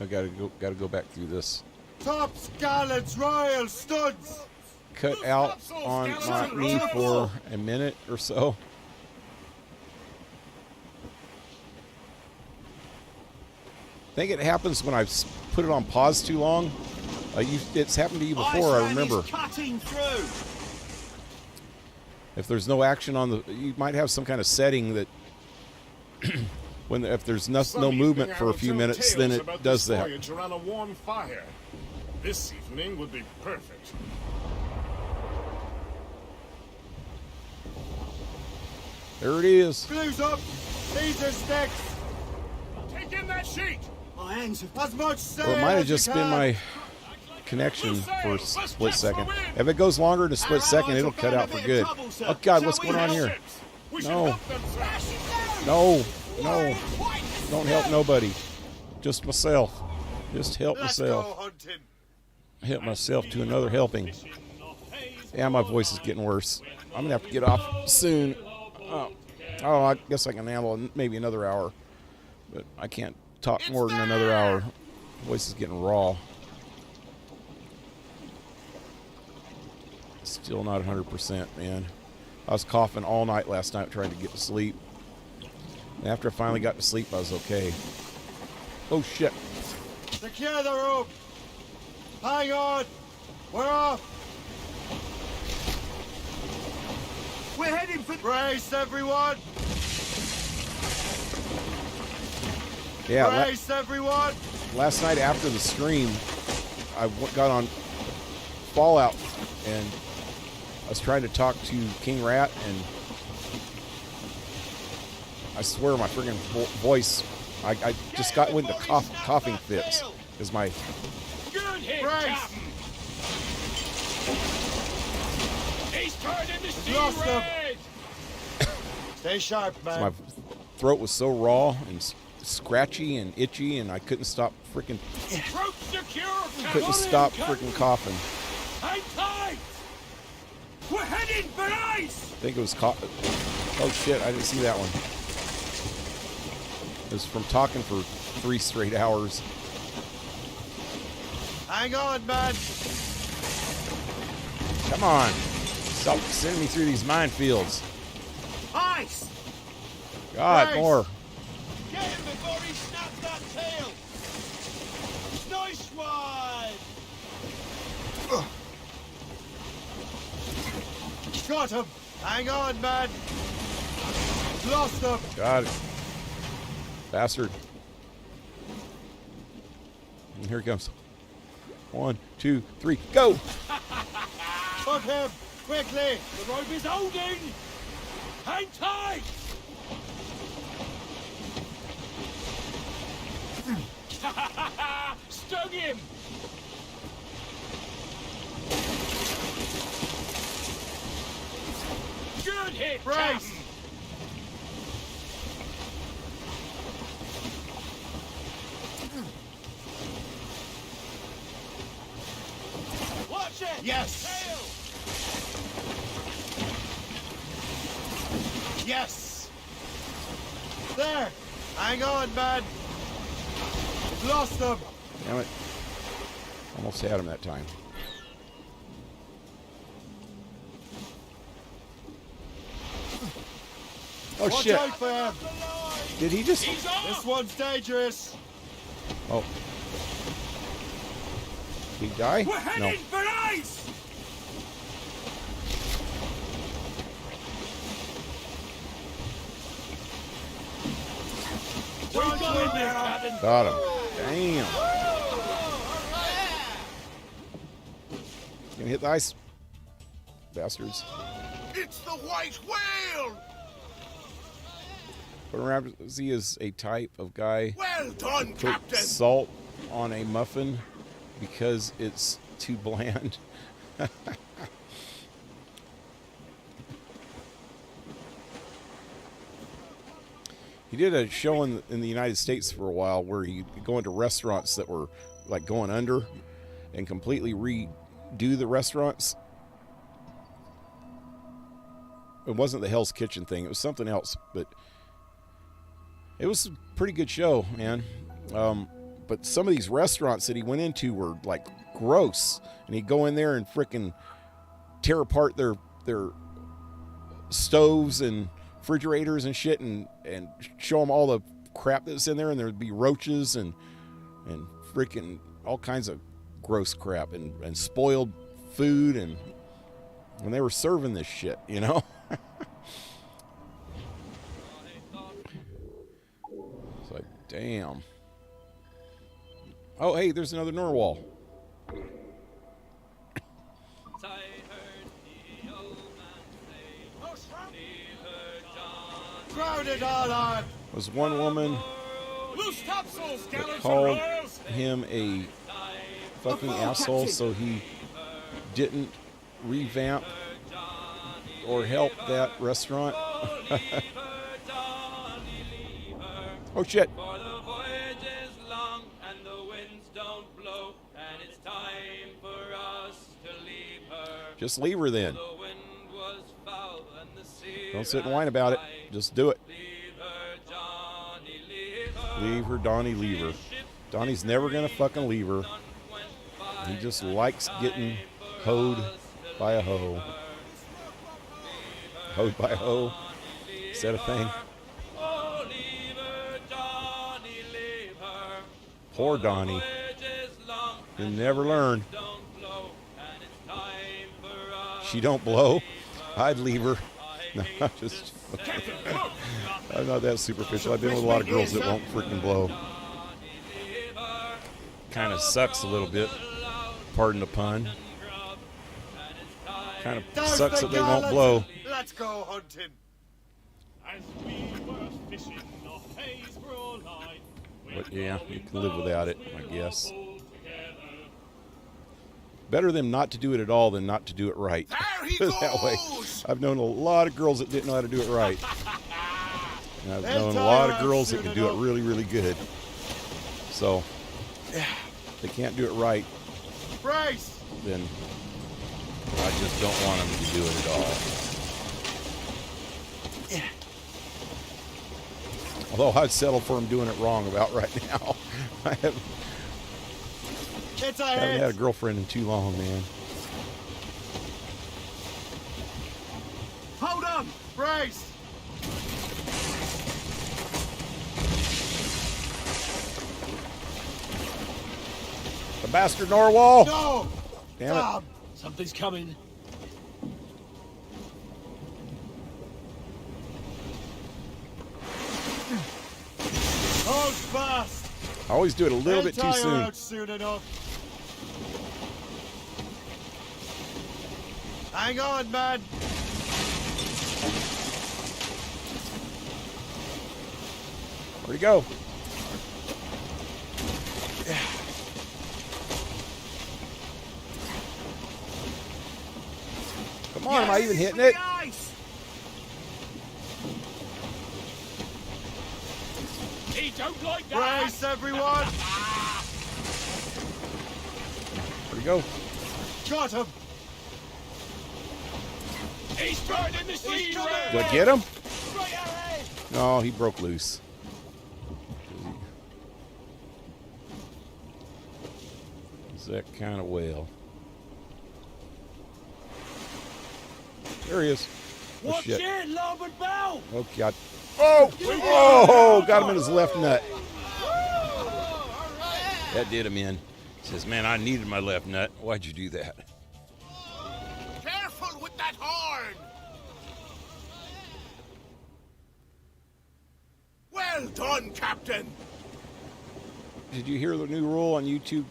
I gotta go back through this. Tops, gallants, royals, studs! Cut out on my knee for a minute or so. I think it happens when I've put it on pause too long. It's happened to you before, I remember. Cutting through. If there's no action on the, you might have some kind of setting that, if there's no movement for a few minutes, then it does that. Around a warm fire. This evening would be perfect. There it is. Blues up. These are sticks. Take in that sheet! My hands have as much sail. Or it might have as you just been can. my connection for a split second. If it goes longer than a split second, it'll cut out for good. Oh God, what's going on here? No. No. No. Don't help nobody. Just myself. Just help Let's myself. go hunting. Help myself to another helping. Yeah, my voice is getting worse. I'm gonna have to get off soon. Oh, I guess I can handle maybe another hour, but I can't talk more than another hour. Voice is getting raw. Still not 100%, man. I was coughing all night last night trying to get to sleep. And after I finally got to sleep, I was okay. Oh, shit. Secure the rope. Hang on. We're off. We're heading for... Brace, everyone. Yeah, Brace, everyone. last night after the stream, I got on Fallout, and I was trying to talk to King Rat, and I swear my friggin' voice, I just went into coughing fits. Because my... Good hit, Brace. Captain. He's turning the sea Lost him. red. Stay sharp, man. my throat was so raw and scratchy and itchy, and I couldn't stop freaking... Throat secure, Captain. Couldn't stop freaking coughing. Hang tight. We're heading for ice. I think it was oh shit, I didn't see that one. It was from talking for 3 straight hours. Hang on, man. Come on. Stop sending me through these minefields. Ice! God, Nice. more. Get him before he snaps that tail! Nice one! Got him. Hang on, man. Lost him. God. Bastard. And here he comes. 1, 2, 3, go! Hook him. Quickly. The rope is holding. Hang tight. Stung him. Good hit, Brace. Captain. Watch it! Yes. Tail! Yes. There. Hang on, man. Lost him. Damn it. Almost had him that time. Oh Watch shit. out for him. Did he just... He's off. This one's dangerous. Oh. Did he die? We're No. heading for ice. Don't Go in there, Captain. Got him. Damn. Gonna hit the ice. Bastards. It's the white whale! But Ramsey is a type of guy Well done, put Captain! salt on a muffin because it's too bland. He did a show in the United States for a while where he would go into restaurants that were like going under and completely redo the restaurants. It wasn't the Hell's Kitchen thing. It was something else, but it was a pretty good show, man. But some of these restaurants that he went into were like gross, and he'd go in there and frickin' tear apart their stoves and refrigerators and shit, and show them all the crap that's in there, and there'd be roaches and frickin' all kinds of gross crap and spoiled food, and when they were serving this shit, you know. It's like, damn. Oh, hey, there's another Norwal. Crowd it all on. Was one woman Loose topsails, that gallants and called royals. him a fucking asshole, so he didn't revamp or help that restaurant. Oh shit. For the voyage is long and the winds don't blow, and it's time for us to leave her. Just leave her then. The wind was foul and the sea Don't sit and ran whine about it. high. Just do it. Leave her, Johnny, leave her. Leave her, Donnie, leave her. Donnie's never going to fucking leave her. None went by. He just likes getting hoed by a hoe. Hoed by a hoe. Is that a thing? Oh, leave her, Johnny, leave her. Poor Donnie. Voyage is long He'll and never learn. don't blow, and it's time for us. She don't blow. I'd leave her. No, I'm just. I'm not that superficial. I've been with a lot of girls that won't freaking blow. Kind of sucks a little bit. Pardon the pun. Kind of Down sucks the that they won't gallants. blow. Let's go hunting. As we were fishing off Haysborough Line. But yeah, you can live without it, I guess. Pulled together. Better them not to do it at all than not to do it right. There he Put it that way. goes! I've known a lot of girls that didn't know how to do it right. And I've They'll known a tell lot you of I'm girls that soon can do it enough. really, really good. So, if they can't do it right, Brace. then I just don't want them to do it at all. Although I'd settle for them doing it wrong about right now. I haven't It's a had a hit. girlfriend in too long, man. Hold on. Brace. The bastard Norwal! No. Damn it. Damn. Something's coming. Hold fast. I always do it a little They'll bit too tire soon. out soon enough. Hang on, man. Where'd he go? Come on, am I even hitting it? He don't like that. Brace, everyone. Where'd he go? Got him. He's burning the sea. Did I get him? Right ahead. No, he broke loose. Is that kind of whale? There he is. Oh, Watch shit. it, larboard bow. Oh, God. Oh! Oh! Got him in his left nut. That did him in. Says, man, I needed my left nut. Why'd you do that? Careful with that horn! Well done, Captain! Did you hear the new rule on YouTube?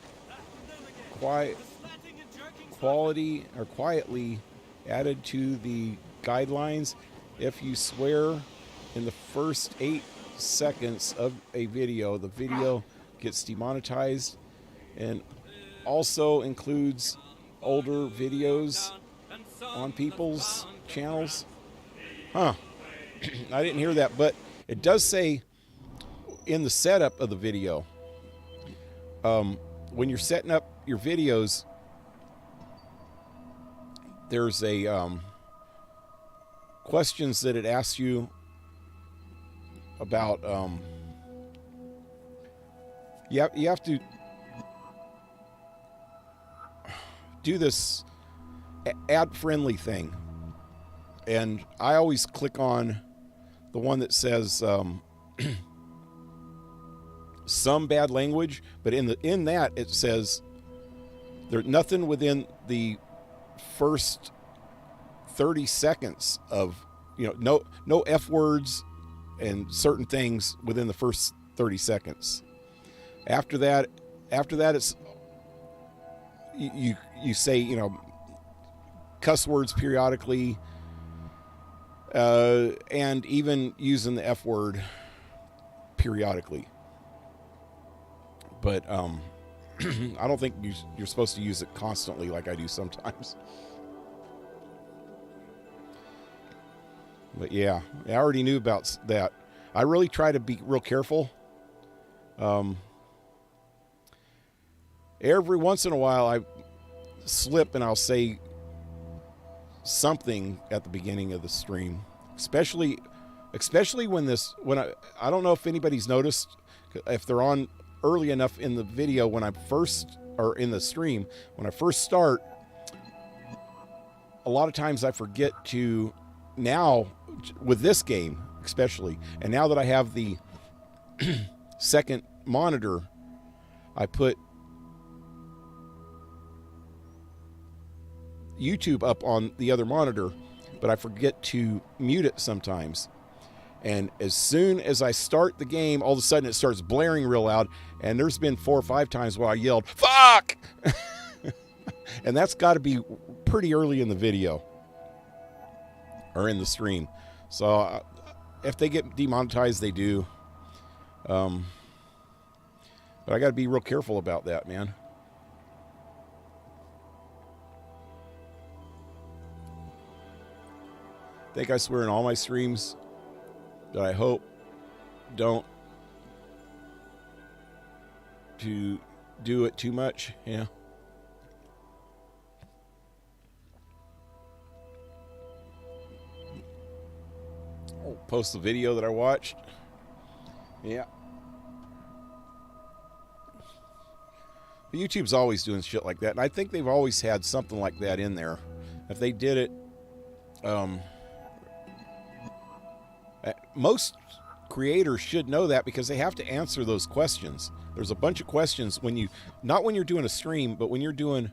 Quality or quietly added to the guidelines. If you swear in the first 8 seconds of a video, the video gets demonetized, and also includes older videos on people's channels. Huh. I didn't hear that, but it does say in the setup of the video, when you're setting up your videos, there's a questions that it asks you about. You have to do this ad-friendly thing, and I always click on the one that says some bad language, but in that it says there's nothing within the first 30 seconds of, no F words and certain things within the first 30 seconds. After that it's you say, cuss words periodically, and even using the F word periodically. But I don't think you're supposed to use it constantly like I do sometimes. But yeah, I already knew about that. I really try to be real careful. Every once in a while I slip and I'll say something at the beginning of the stream, especially when I don't know if anybody's noticed, if they're on early enough in the video when I first, or in the stream when I first start. A lot of times I forget to, now with this game especially, and now that I have the second monitor, I put YouTube up on the other monitor, but I forget to mute it sometimes. And as soon as I start the game, all of a sudden it starts blaring real loud, and there's been 4 or 5 times where I yelled, "Fuck!" And that's got to be pretty early in the video or in the stream. So if they get demonetized, they do. But I got to be real careful about that, man. I think I swear in all my streams that I hope don't to do it too much. Yeah. I'll post the video that I watched. Yeah. But YouTube's always doing shit like that, and I think they've always had something like that in there. If they did it, most creators should know that, because they have to answer those questions. There's a bunch of questions not when you're doing a stream, but when you're doing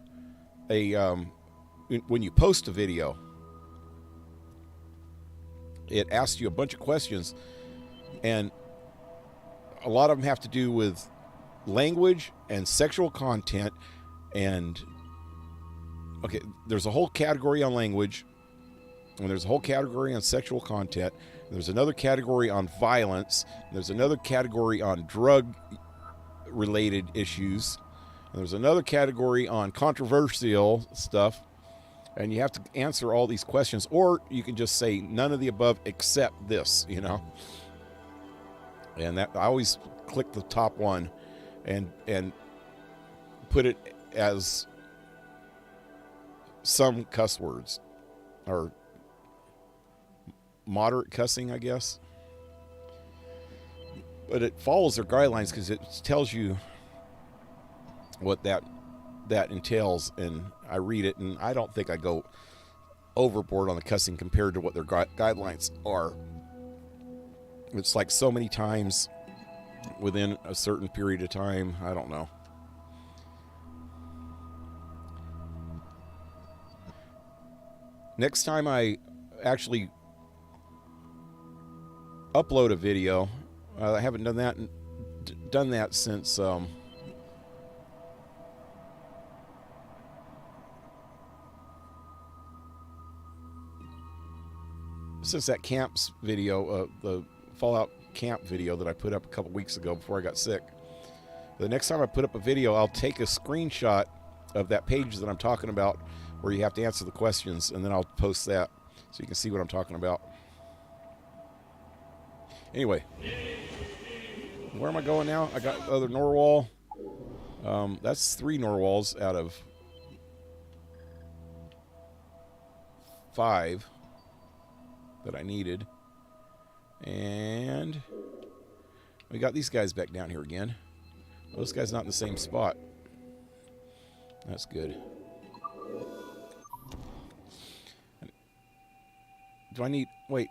when you post a video. It asks you a bunch of questions, and a lot of them have to do with language and sexual content. And okay, there's a whole category on language, and there's a whole category on sexual content, and there's another category on violence, and there's another category on drug related issues, and there's another category on controversial stuff. And you have to answer all these questions, or you can just say none of the above except this, you know. And that, I always click the top one and put it as some cuss words, or moderate cussing, I guess. But it follows their guidelines, because it tells you what that entails, and I read it, and I don't think I go overboard on the cussing compared to what their guidelines are. It's like so many times within a certain period of time. I don't know. Next time I actually upload a video, I haven't done that since that camps video, the Fallout camp video that I put up a couple weeks ago before I got sick. The next time I put up a video, I'll take a screenshot of that page that I'm talking about, where you have to answer the questions, and then I'll post that so you can see what I'm talking about. Anyway, where am I going now? I got the other Norwal. That's 3 Norwals out of 5 that I needed. And we got these guys back down here again. Well, this guy's not in the same spot. That's good. Do I need... Wait.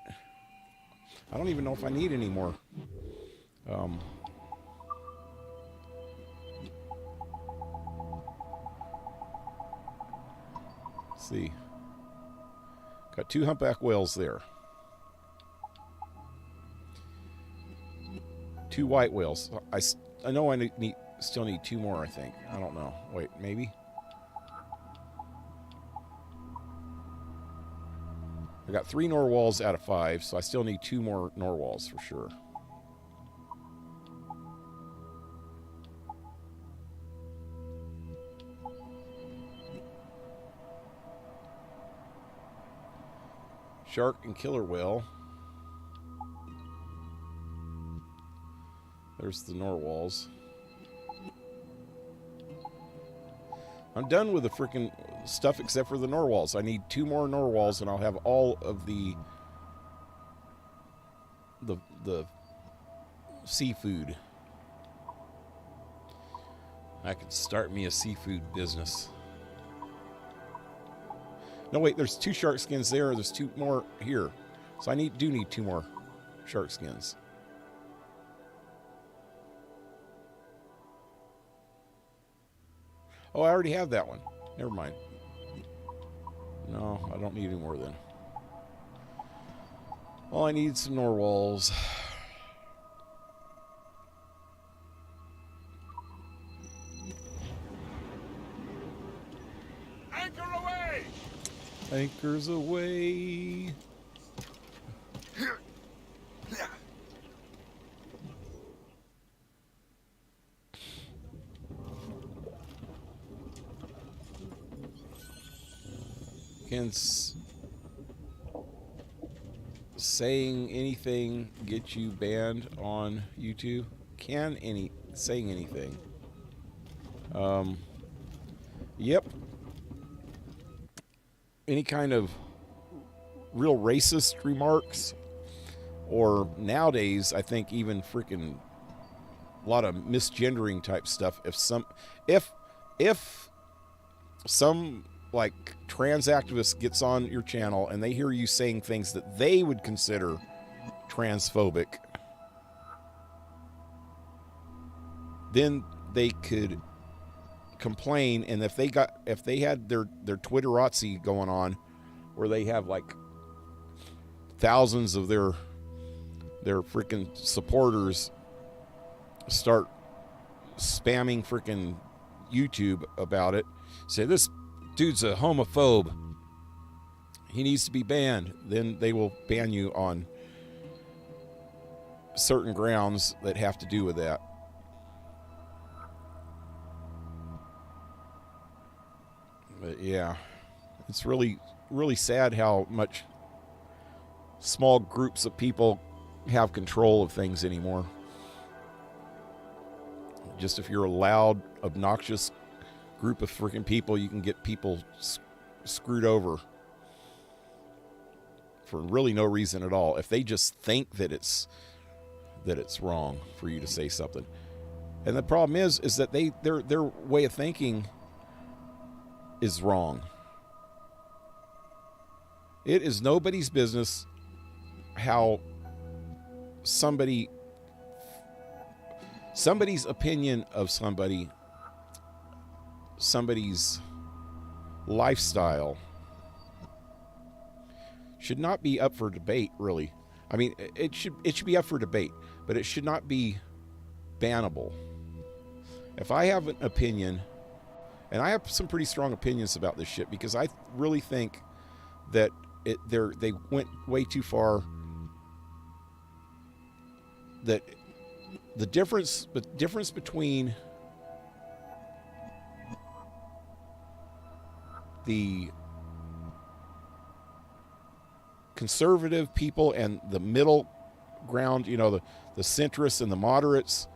I don't even know if I need any more. Let's see. Got 2 humpback whales there. 2 white whales. I know I still need 2 more, I think. I don't know. Wait, maybe? I got 3 Norwals out of 5, so I still need 2 more Norwals for sure. Shark and killer whale. There's the Norwals. I'm done with the freaking stuff except for the narwhals. I need 2 more narwhals, and I'll have all of the seafood. I could start me a seafood business. No, wait, there's 2 shark skins there. There's 2 more here. So I do need 2 more shark skins. Oh, I already have that one. Never mind. No, I don't need any more then. Well, I need some narwhals. Anchor away! Anchors away. Can saying anything get you banned on YouTube? Can saying anything? Yep. Any kind of real racist remarks, or nowadays I think even freaking a lot of misgendering type stuff. If some like trans activist gets on your channel and they hear you saying things that they would consider transphobic, then they could complain. And if they had their Twitterati going on, where they have like thousands of their freaking supporters start spamming freaking YouTube about it, say this dude's a homophobe, he needs to be banned, then they will ban you on certain grounds that have to do with that. But yeah, it's really, really sad how much small groups of people have control of things anymore. Just if you're a loud, obnoxious group of freaking people, you can get people screwed over for really no reason at all. If they just think that it's wrong for you to say something. And the problem is that their way of thinking is wrong. It is nobody's business how somebody's opinion of somebody's lifestyle should not be up for debate, really. I mean, it should be up for debate, but it should not be bannable. If I have an opinion, and I have some pretty strong opinions about this shit, because I really think that they went way too far. That the difference between the conservative people and the middle ground, you know, the centrists and the moderates,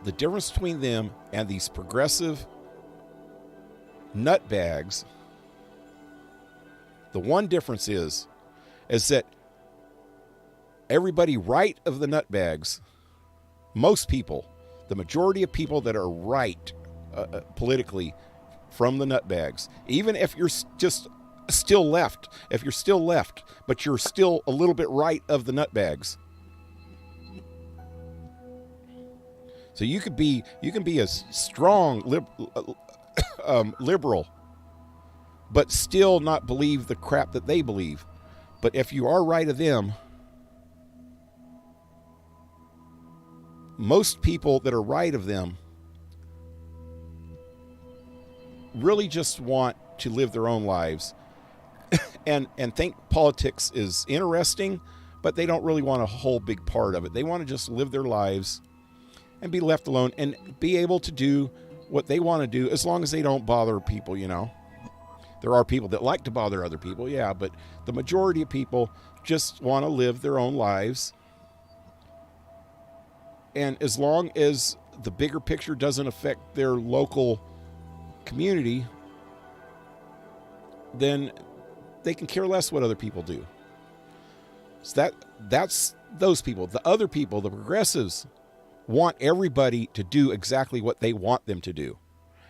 the difference between them and these progressive nutbags, the one difference is that everybody right of the nutbags, most people, the majority of people that are right politically from the nutbags, even if you're just still left, but you're still a little bit right of the nutbags. So you can be a strong liberal, but still not believe the crap that they believe. But if you are right of them, most people that are right of them really just want to live their own lives and think politics is interesting, but they don't really want a whole big part of it. They want to just live their lives and be left alone and be able to do what they want to do, as long as they don't bother people, you know. There are people that like to bother other people, yeah, but the majority of people just want to live their own lives. And as long as the bigger picture doesn't affect their local community, then they can care less what other people do. So that's those people. The other people, the progressives, want everybody to do exactly what they want them to do.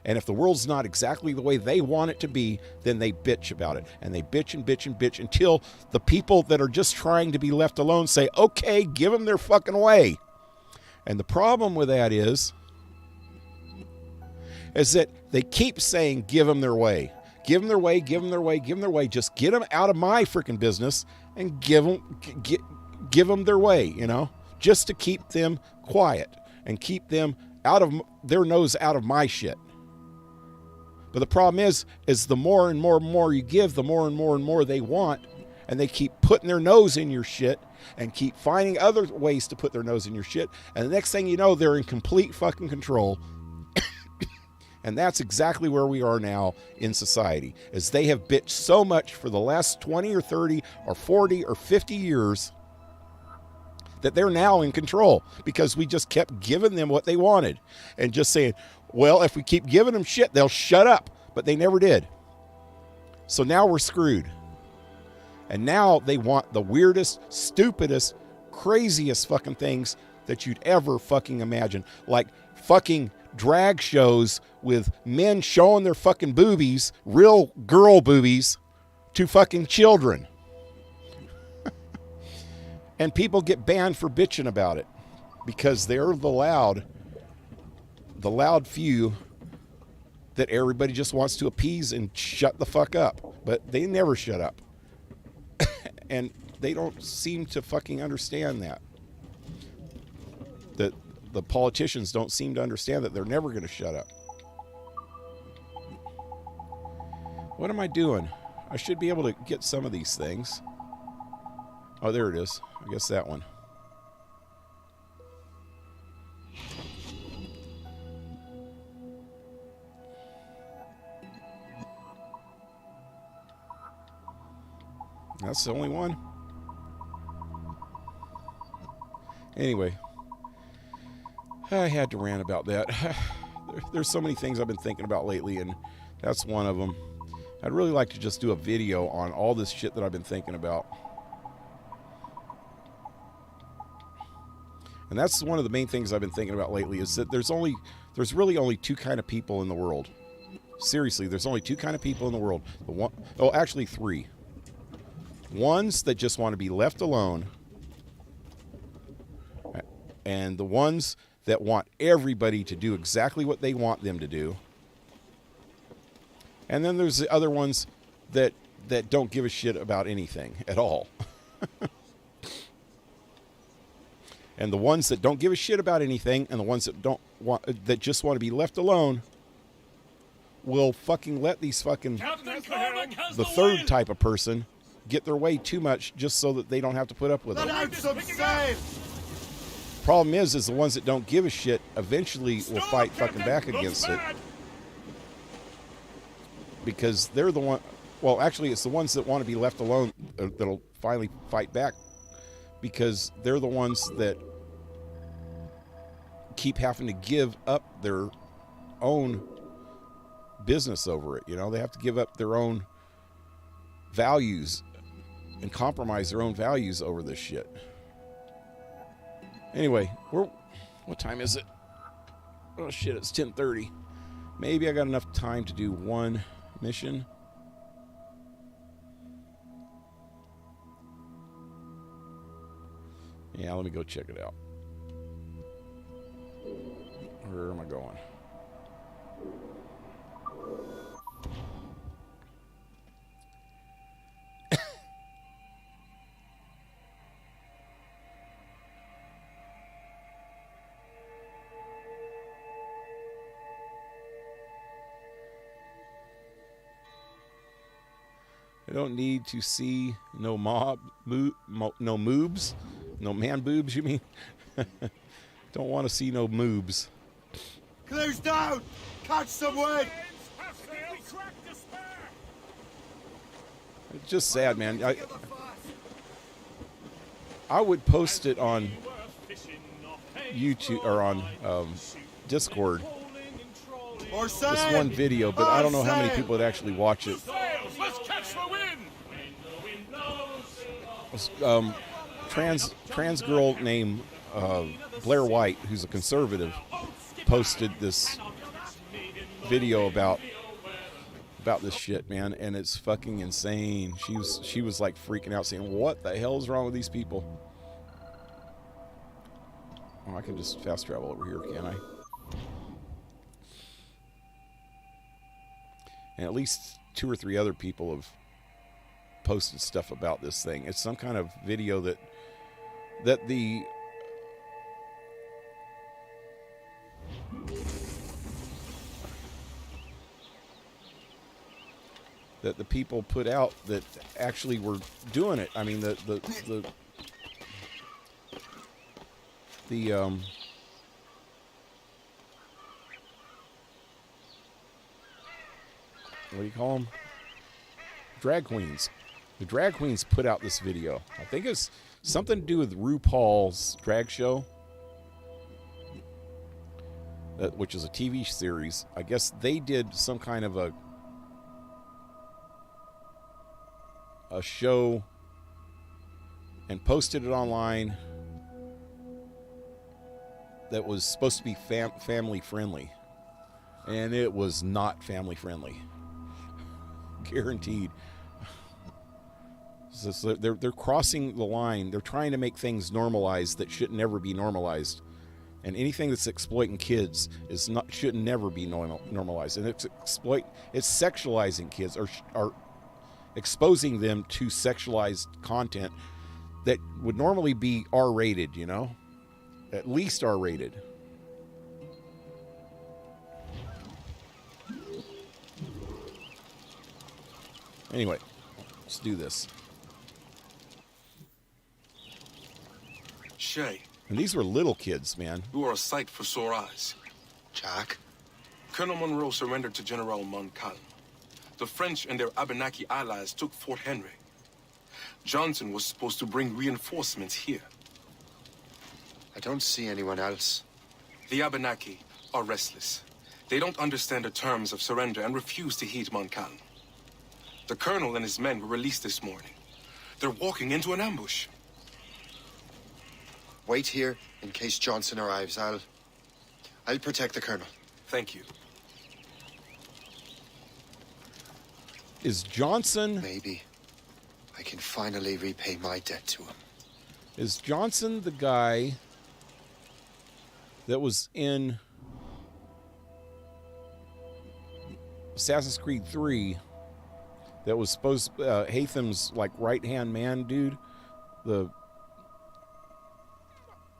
And if the world's not exactly the way they want it to be, then they bitch about it. And they bitch and bitch and bitch until the people that are just trying to be left alone say, okay, give them their fucking way. And the problem with that is that they keep saying, give them their way. Give them their way, give them their way, give them their way. Just get them out of my freaking business and give them their way, you know, just to keep them quiet and keep them out of their nose out of my shit. But the problem is the more and more you give, the more and more they want, and they keep putting their nose in your shit and keep finding other ways to put their nose in your shit. And the next thing you know, they're in complete fucking control. And that's exactly where we are now in society, is they have bitched so much for the last 20 or 30 or 40 or 50 years that they're now in control because we just kept giving them what they wanted and just saying, well, if we keep giving them shit, they'll shut up. But they never did. So now we're screwed. And now they want the weirdest, stupidest, craziest fucking things that you'd ever fucking imagine. Like fucking drag shows with men showing their fucking boobies, real girl boobies, to fucking children. And people get banned for bitching about it because they're the loud few that everybody just wants to appease and shut the fuck up. But they never shut up. And they don't seem to fucking understand that. That the politicians don't seem to understand that they're never going to shut up. What am I doing? I should be able to get some of these things. Oh, there it is. I guess that one. That's the only one. Anyway, I had to rant about that. There's so many things I've been thinking about lately, and that's one of them. I'd really like to just do a video on all this shit that I've been thinking about. And that's one of the main things I've been thinking about lately, is that there's really only two kind of people in the world. Seriously, there's only two kind of people in the world. Actually three. Ones that just want to be left alone, and the ones that want everybody to do exactly what they want them to do. And then there's the other ones that don't give a shit about anything at all. And the ones that don't give a shit about anything, and the ones that just want to be left alone, will fucking let these fucking the third type of person get their way too much just so that they don't have to put up with it. Let out some sail! Problem is the ones that don't give a shit eventually will fight fucking back against it. Because they're the one, well, actually it's the ones that want to be left alone that'll finally fight back, because they're the ones that keep having to give up their own business over it. You know, they have to give up their own values and compromise their own values over this shit. Anyway, what time is it? Oh shit, it's 10:30. Maybe I got enough time to do one mission. Yeah, let me go check it out. Where am I going? I don't need to see no moobs. No man boobs, you mean? Don't want to see no moobs. Close down! Catch some wind! It's just sad, man. I would post it on YouTube or on Discord For this sand! one video, but I don't know how many sand! people would actually watch it. Sails, let's catch the wind! Trans girl named Blair White, who's a conservative, posted this video about this shit, man, and it's fucking insane. She was like freaking out, saying, "What the hell is wrong with these people?" Oh, I can just fast travel over here, can't I? And at least 2 or 3 other people have posted stuff about this thing. It's some kind of video that the people put out that actually were doing it. I mean, the what do you call them? Drag queens. The drag queens put out this video. I think it's something to do with RuPaul's drag show, which is a TV series. I guess they did some kind of a show and posted it online that was supposed to be family friendly, and it was not family friendly. Guaranteed. So they're crossing the line. They're trying to make things normalized that should never be normalized, and anything that's exploiting kids should never be normalized. And it's sexualizing kids or exposing them to sexualized content that would normally be R-rated, you know, at least R-rated. Anyway, let's do this. Shay, And these were little kids, man. you are a sight for sore eyes. Jack? Colonel Monroe surrendered to General Montcalm. The French and their Abenaki allies took Fort Henry. Johnson was supposed to bring reinforcements here. I don't see anyone else. The Abenaki are restless. They don't understand the terms of surrender and refuse to heed Montcalm. The colonel and his men were released this morning. They're walking into an ambush. Wait here in case Johnson arrives. I'll protect the colonel. Thank you. Is Johnson... Maybe I can finally repay my debt to him. Is Johnson the guy that was in Assassin's Creed 3 that was supposed Hatham's like right-hand man dude, the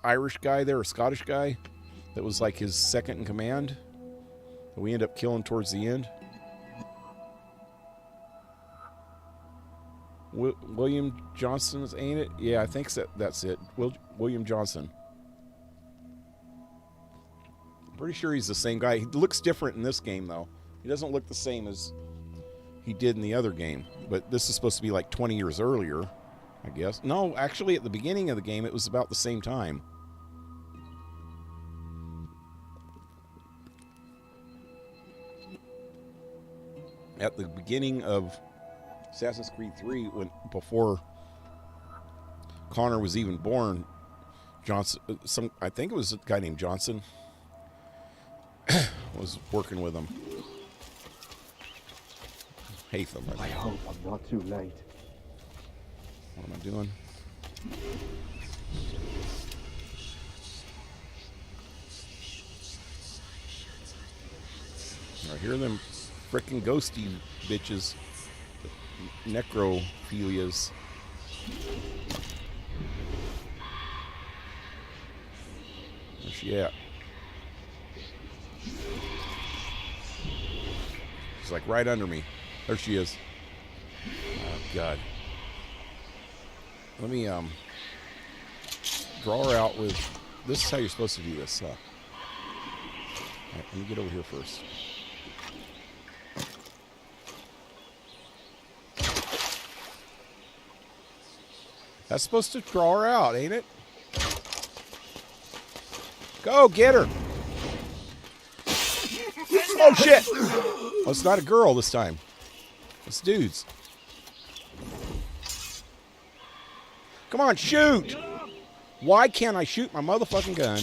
Irish guy there, or Scottish guy that was like his second in command that we end up killing towards the end? William Johnson's, ain't it? Yeah, I think that's it. William Johnson. I'm pretty sure he's the same guy. He looks different in this game, though. He doesn't look the same as he did in the other game. But this is supposed to be like 20 years earlier, I guess. No, actually, at the beginning of the game, it was about the same time. At the beginning of Assassin's Creed 3, before Connor was even born, Johnson, I think it was a guy named Johnson, was working with him. Hatham. I hope I'm not too late. What am I doing? I hear them frickin' ghosty bitches. Necrophilias. Where's she at? She's like right under me. There she is. Oh, God. Let me draw her out with... This is how you're supposed to do this, huh? All right, let me get over here first. That's supposed to draw her out, ain't it? Go, get her! Oh, shit! Oh, it's not a girl this time. It's dudes. Come on, shoot! Why can't I shoot my motherfucking gun?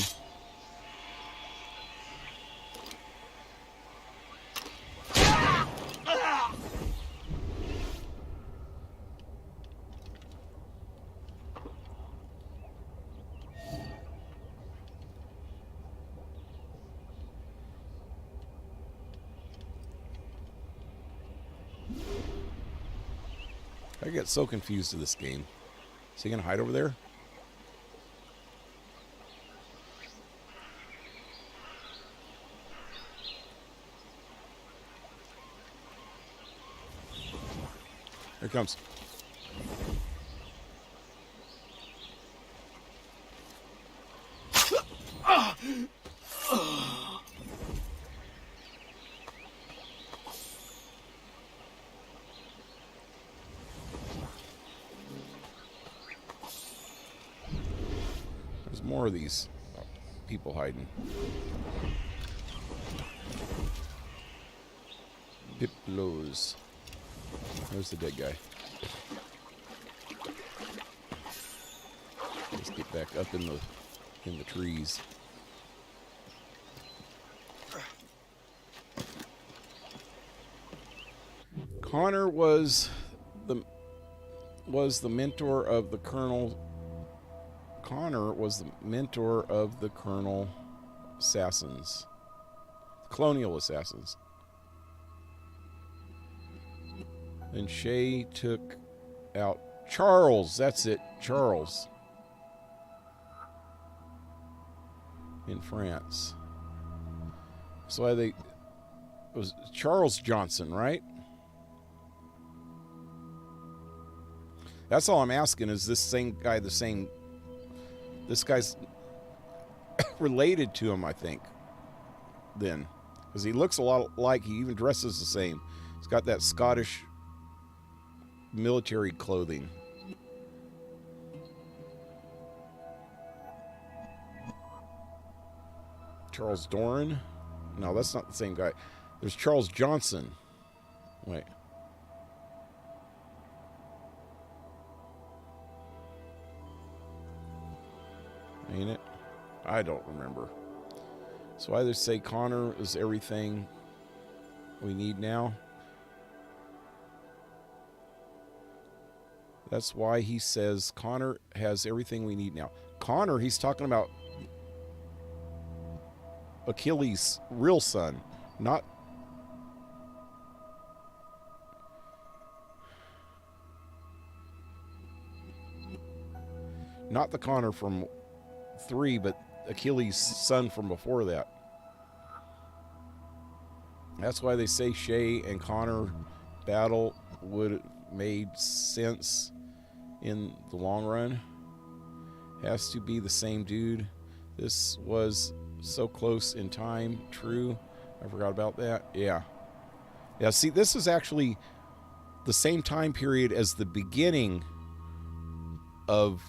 I get so confused with this game. Is he gonna hide over there? Here it comes. There's more of these people hiding. Piplos. There's the dead guy. Let's get back up in the trees. Connor was the mentor of the Colonel. Connor was the mentor of the Colonel assassins, colonial assassins. And Shay took out Charles. That's it, Charles. In France. So it was Charles Johnson, right? That's all I'm asking. Is this same guy the same? This guy's related to him, I think. Then, because he looks a lot like. He even dresses the same. He's got that Scottish military clothing. Charles Doran? No, that's not the same guy. There's Charles Johnson. Wait. Ain't it? I don't remember. So I either say Connor is everything we need now. That's why he says Connor has everything we need now. Connor, he's talking about Achilles' real son, not the Connor from 3, but Achilles' son from before that. That's why they say Shay and Connor battle would have made sense in the long run. Has to be the same dude. This was so close in time. True. I forgot about that. Yeah. Yeah, see, this is actually the same time period as the beginning of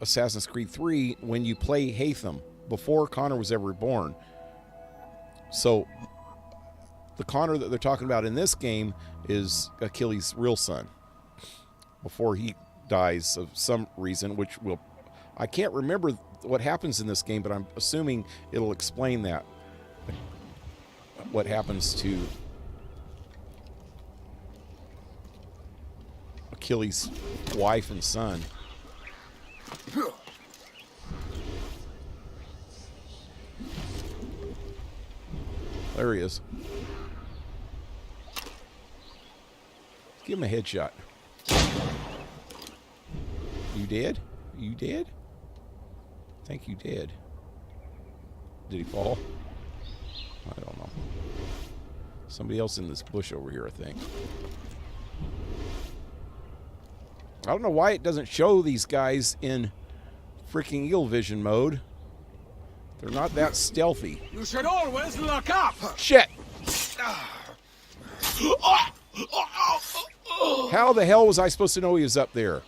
Assassin's Creed 3 when you play Haytham, before Connor was ever born. So the Connor that they're talking about in this game is Achilles' real son before he dies of some reason, which will, I can't remember what happens in this game, but I'm assuming it'll explain that, what happens to Achilles' wife and son. There he is. Give him a headshot. You dead? You dead? I think you did. Did he fall? I don't know. Somebody else in this bush over here, I think. I don't know why it doesn't show these guys in freaking Eagle Vision mode. They're not that stealthy. You should always look up! Shit! How the hell was I supposed to know he was up there?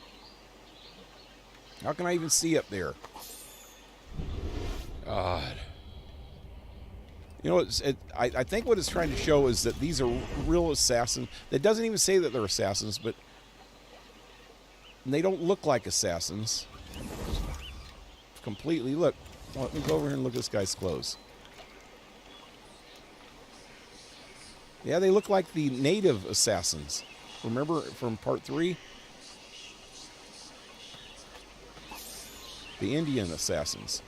How can I even see up there? God. You know, I think what it's trying to show is that these are real assassins. It doesn't even say that they're assassins, but they don't look like assassins. Completely. Look, let me go over here and look at this guy's clothes. Yeah, they look like the native assassins. Remember from part 3? The Indian assassins.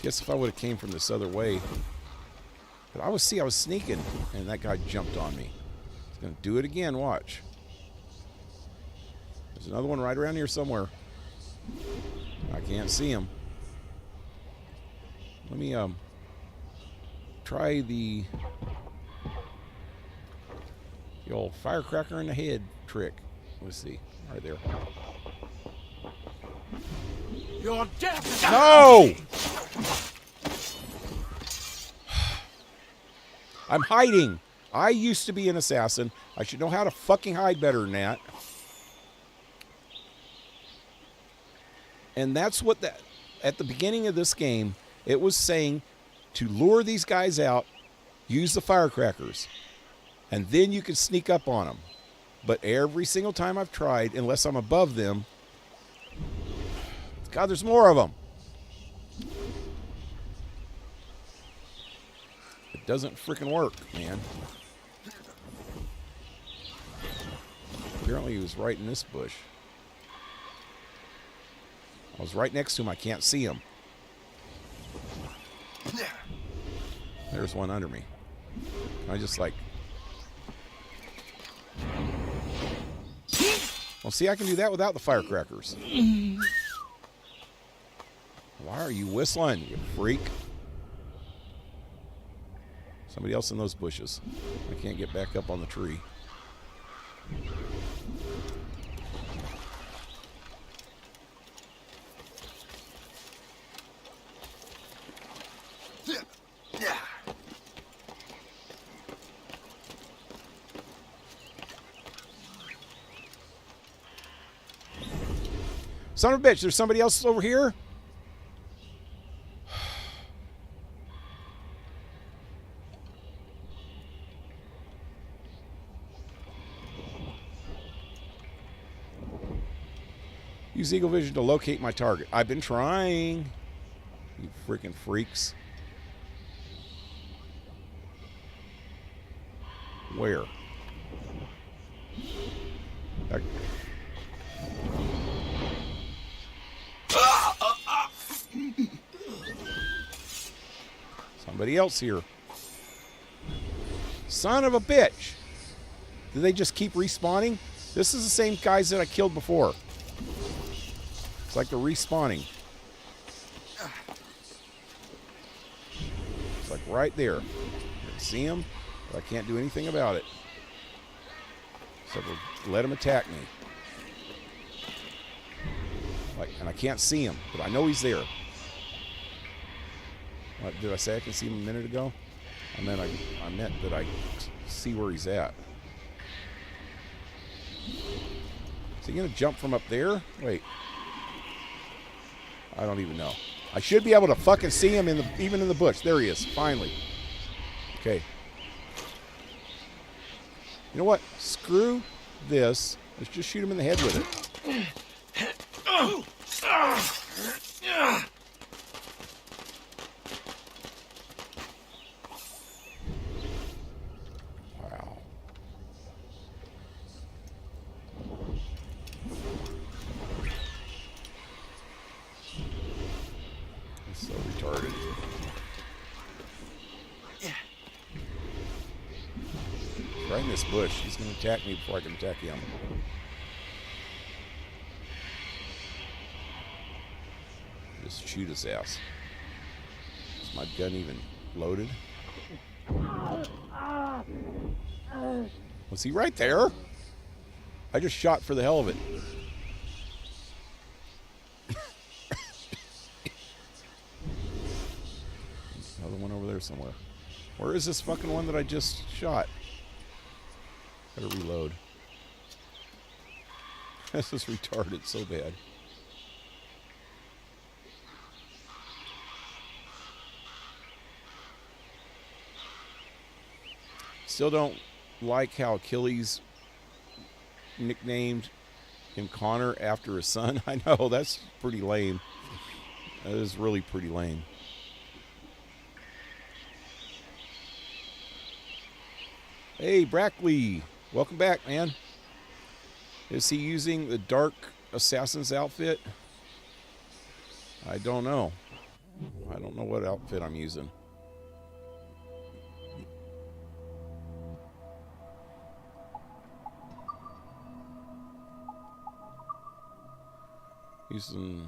Guess if I would have came from this other way. But I was sneaking, and that guy jumped on me. He's going to do it again, watch. There's another one right around here somewhere. I can't see him. Let me try the old firecracker in the head trick. Let's see. Right there. Your death! No! I'm hiding. I used to be an assassin. I should know how to fucking hide better than that. And that's what that, at the beginning of this game, it was saying to lure these guys out, use the firecrackers, and then you can sneak up on them. But every single time I've tried, unless I'm above them, God, there's more of them. It doesn't freaking work, man. Apparently he was right in this bush. I was right next to him. I can't see him. There's one under me. I just like... Well, see, I can do that without the firecrackers. Why are you whistling, you freak? Somebody else in those bushes. I can't get back up on the tree. Son of a bitch, there's somebody else over here? Use Eagle Vision to locate my target. I've been trying. You freaking freaks. Where? Somebody else here. Son of a bitch. Do they just keep respawning? This is the same guys that I killed before. It's like they're respawning. It's like right there. I can see them, but I can't do anything about it. So we'll let him attack me. And I can't see him, but I know he's there. What, did I say I can see him a minute ago? I meant that I see where he's at. Is he going to jump from up there? Wait. I don't even know. I should be able to fucking see him even in the bush. There he is, finally. Okay. You know what? Screw this. Let's just shoot him in the head with it. Wow. It's so retarded. Right in this bush. He's going to attack me before I can attack him. Just shoot his ass. Is my gun even loaded? Was he right there? I just shot for the hell of it. Another one over there somewhere. Where is this fucking one that I just shot? Gotta reload. This is retarded so bad. Still don't like how Achilles nicknamed him Connor after his son. I know, that's pretty lame. That is really pretty lame. Hey, Brackley. Welcome back, man. Is he using the Dark Assassin's outfit? I don't know. I don't know what outfit I'm using. Using...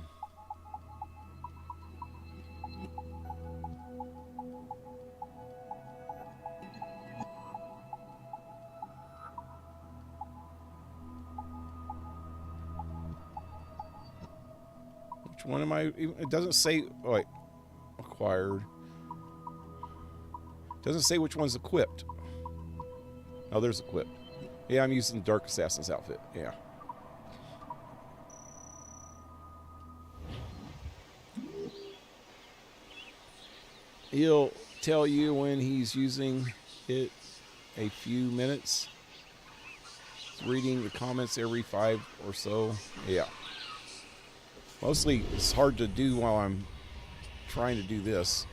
Which one am I? It doesn't say. Oh, wait. Acquired. Doesn't say which one's equipped. Oh, there's equipped. Yeah, I'm using Dark Assassin's outfit. Yeah. He'll tell you when he's using it a few minutes. Reading the comments every 5 or so. Yeah. Mostly it's hard to do while I'm trying to do this.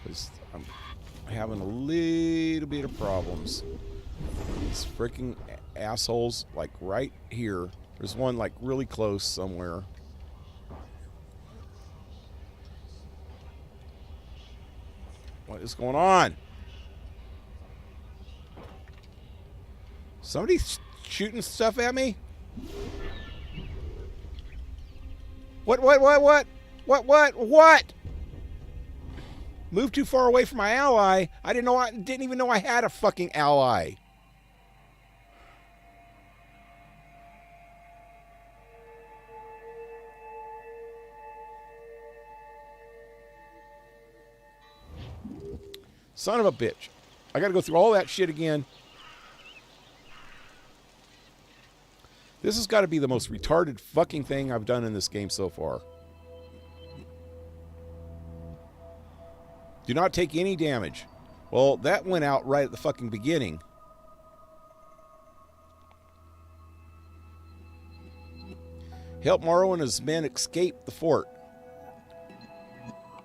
Because I'm having a little bit of problems. These freaking assholes, like right here. There's one like really close somewhere. What is going on? Somebody shooting stuff at me? What? Moved too far away from my ally. I didn't even know I had a fucking ally. Son of a bitch. I gotta go through all that shit again. This has got to be the most retarded fucking thing I've done in this game so far. Do not take any damage. Well, that went out right at the fucking beginning. Help Morrow and his men escape the fort.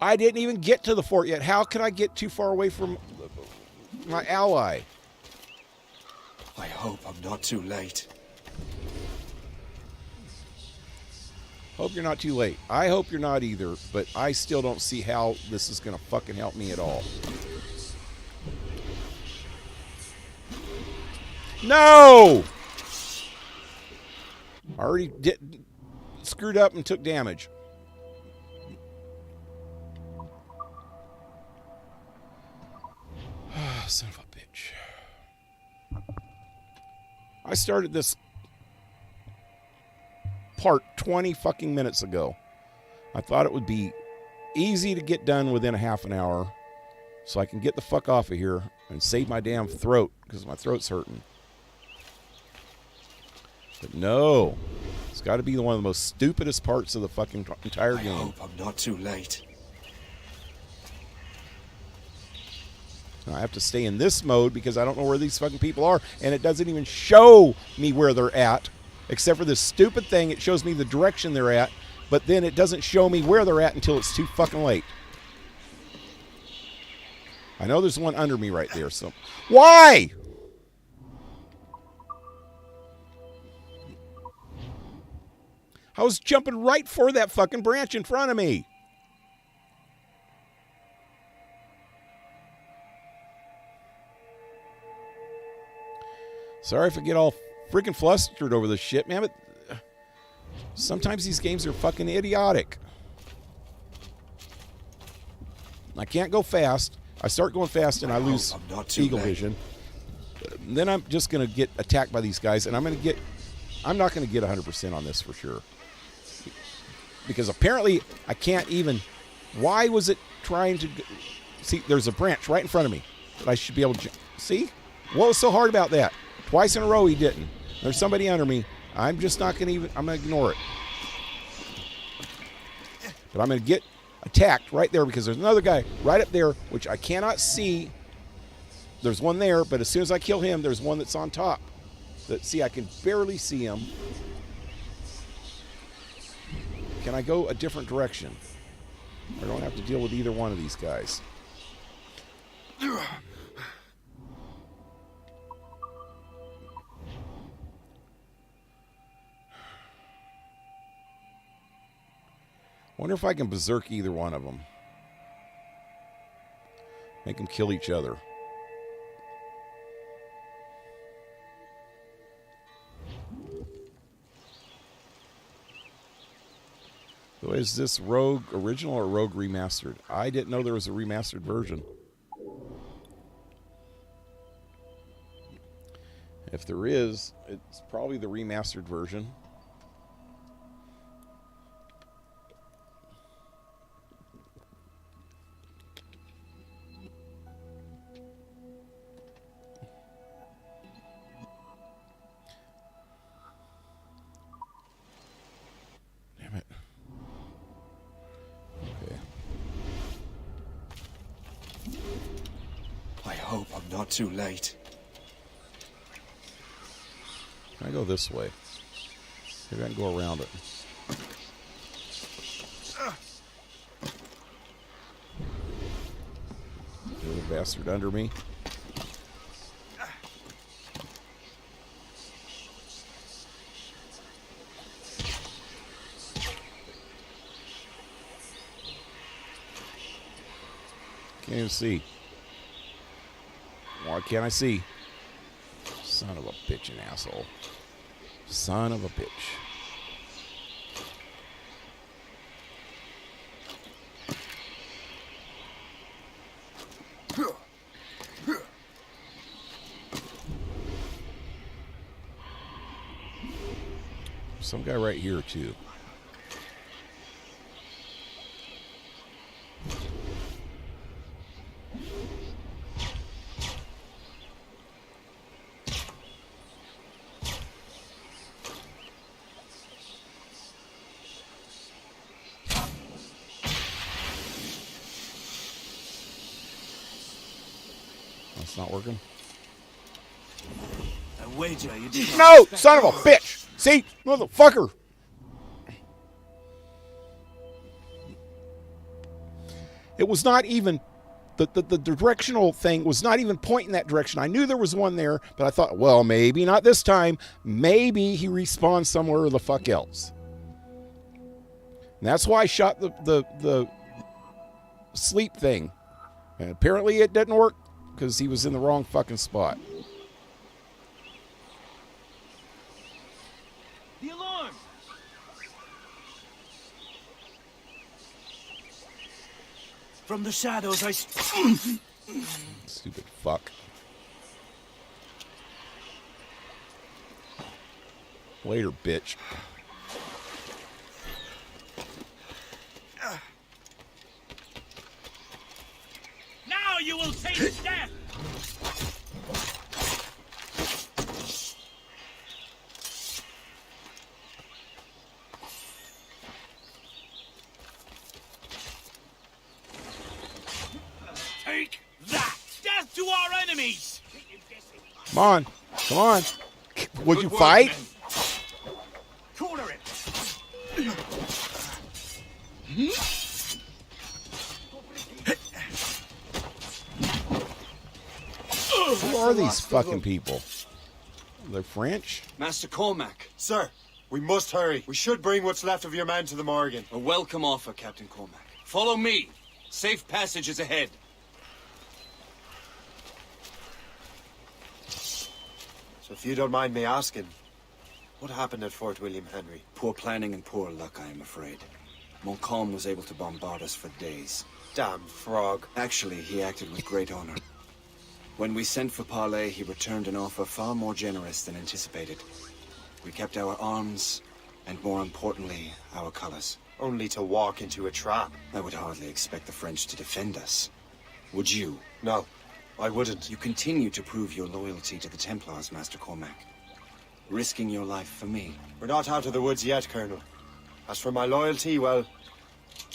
I didn't even get to the fort yet. How could I get too far away from my ally? I hope I'm not too late. Hope you're not too late. I hope you're not either, but I still don't see how this is going to fucking help me at all. No! I already screwed up and took damage. Son of a bitch. I started this part 20 fucking minutes ago. I thought it would be easy to get done within a half an hour so I can get the fuck off of here and save my damn throat because my throat's hurting. But no, it's got to be one of the most stupidest parts of the fucking entire game. I hope I'm not too late. I have to stay in this mode because I don't know where these fucking people are, and it doesn't even show me where they're at, except for this stupid thing. It shows me the direction they're at, but then it doesn't show me where they're at until it's too fucking late. I know there's one under me right there, so... Why? I was jumping right for that fucking branch in front of me. Sorry if I get all freaking flustered over this shit, man, but sometimes these games are fucking idiotic. I can't go fast. I start going fast and I lose eagle vision. And then I'm just going to get attacked by these guys, and I'm not going to get 100% on this for sure. Because apparently I can't even... Why was it trying to... See, there's a branch right in front of me that I should be able to... See? What was so hard about that? Twice in a row he didn't. There's somebody under me. I'm just not going to even... I'm going to ignore it. But I'm going to get attacked right there because there's another guy right up there, which I cannot see. There's one there, but as soon as I kill him, there's one that's on top. See, I can barely see him. Can I go a different direction? I don't have to deal with either one of these guys. Wonder if I can berserk either one of them. Make them kill each other. So is this Rogue original or Rogue remastered? I didn't know there was a remastered version. If there is, it's probably the remastered version. Damn it. Okay. I hope I'm not too late. Can I go this way? Maybe I can go around it. Little bastard under me. Can't even see. Why can't I see? Son of a bitch, an asshole. Son of a bitch. Some guy right here, too. That's not working. I wager you did. No! Son of a bitch! See? Motherfucker! It was not even... The directional thing was not even pointing that direction. I knew there was one there, but I thought, well, maybe not this time. Maybe he respawned somewhere the fuck else. And that's why I shot the sleep thing. And apparently it didn't work because he was in the wrong fucking spot. The alarm! From the shadows, I... Stupid fuck. Later, bitch. Now you will taste death! Take that! Death to our enemies! Come on. Come on. Would you fight? Corner it! Who are these fucking people? They're French? Master Cormac, Sir, we must hurry. We should bring what's left of your men to the Morgan. a welcome offer, Captain Cormac. Follow me. Safe passage is ahead. So if you don't mind me asking, what happened at Fort William Henry? Poor planning and poor luck, I am afraid. Montcalm was able to bombard us for days. Damn frog. Actually, he acted with great honor. When we sent for parley, he returned an offer far more generous than anticipated. We kept our arms, and more importantly, our colors. Only to walk into a trap. I would hardly expect the French to defend us. Would you? No, I wouldn't. You continue to prove your loyalty to the Templars, Master Cormac. risking your life for me. We're not out of the woods yet, Colonel. As for my loyalty, well,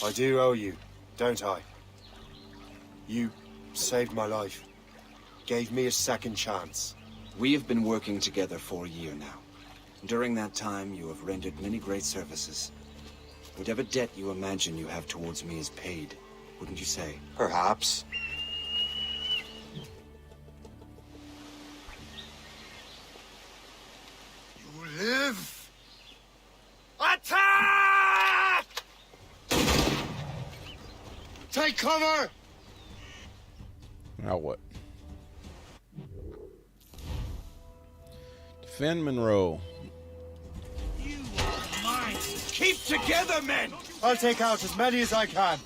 I do owe you, don't I? You saved my life. Gave me a second chance. We have been working together for a year now. During that time, you have rendered many great services. Whatever debt you imagine you have towards me is paid, wouldn't you say? Perhaps. You live! Attack! Take cover! Now what? Defend Monroe. You are mine! Keep together, men! I'll take out as many as I can.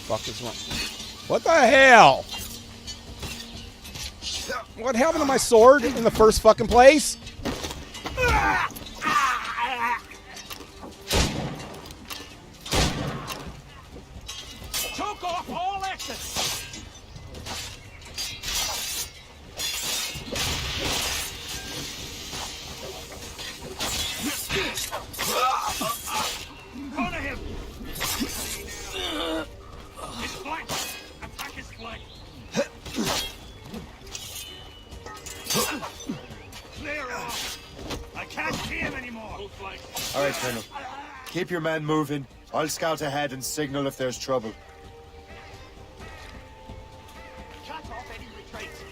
Fuck is wrong? What the hell? What happened to my sword in the first fucking place? Choke off all exits! Corner him! His flank! Attack his flank! Clear off! I can't see him anymore! Both flanks. All right, Colonel. Keep your men moving. I'll scout ahead and signal if there's trouble. Cut off any retreats!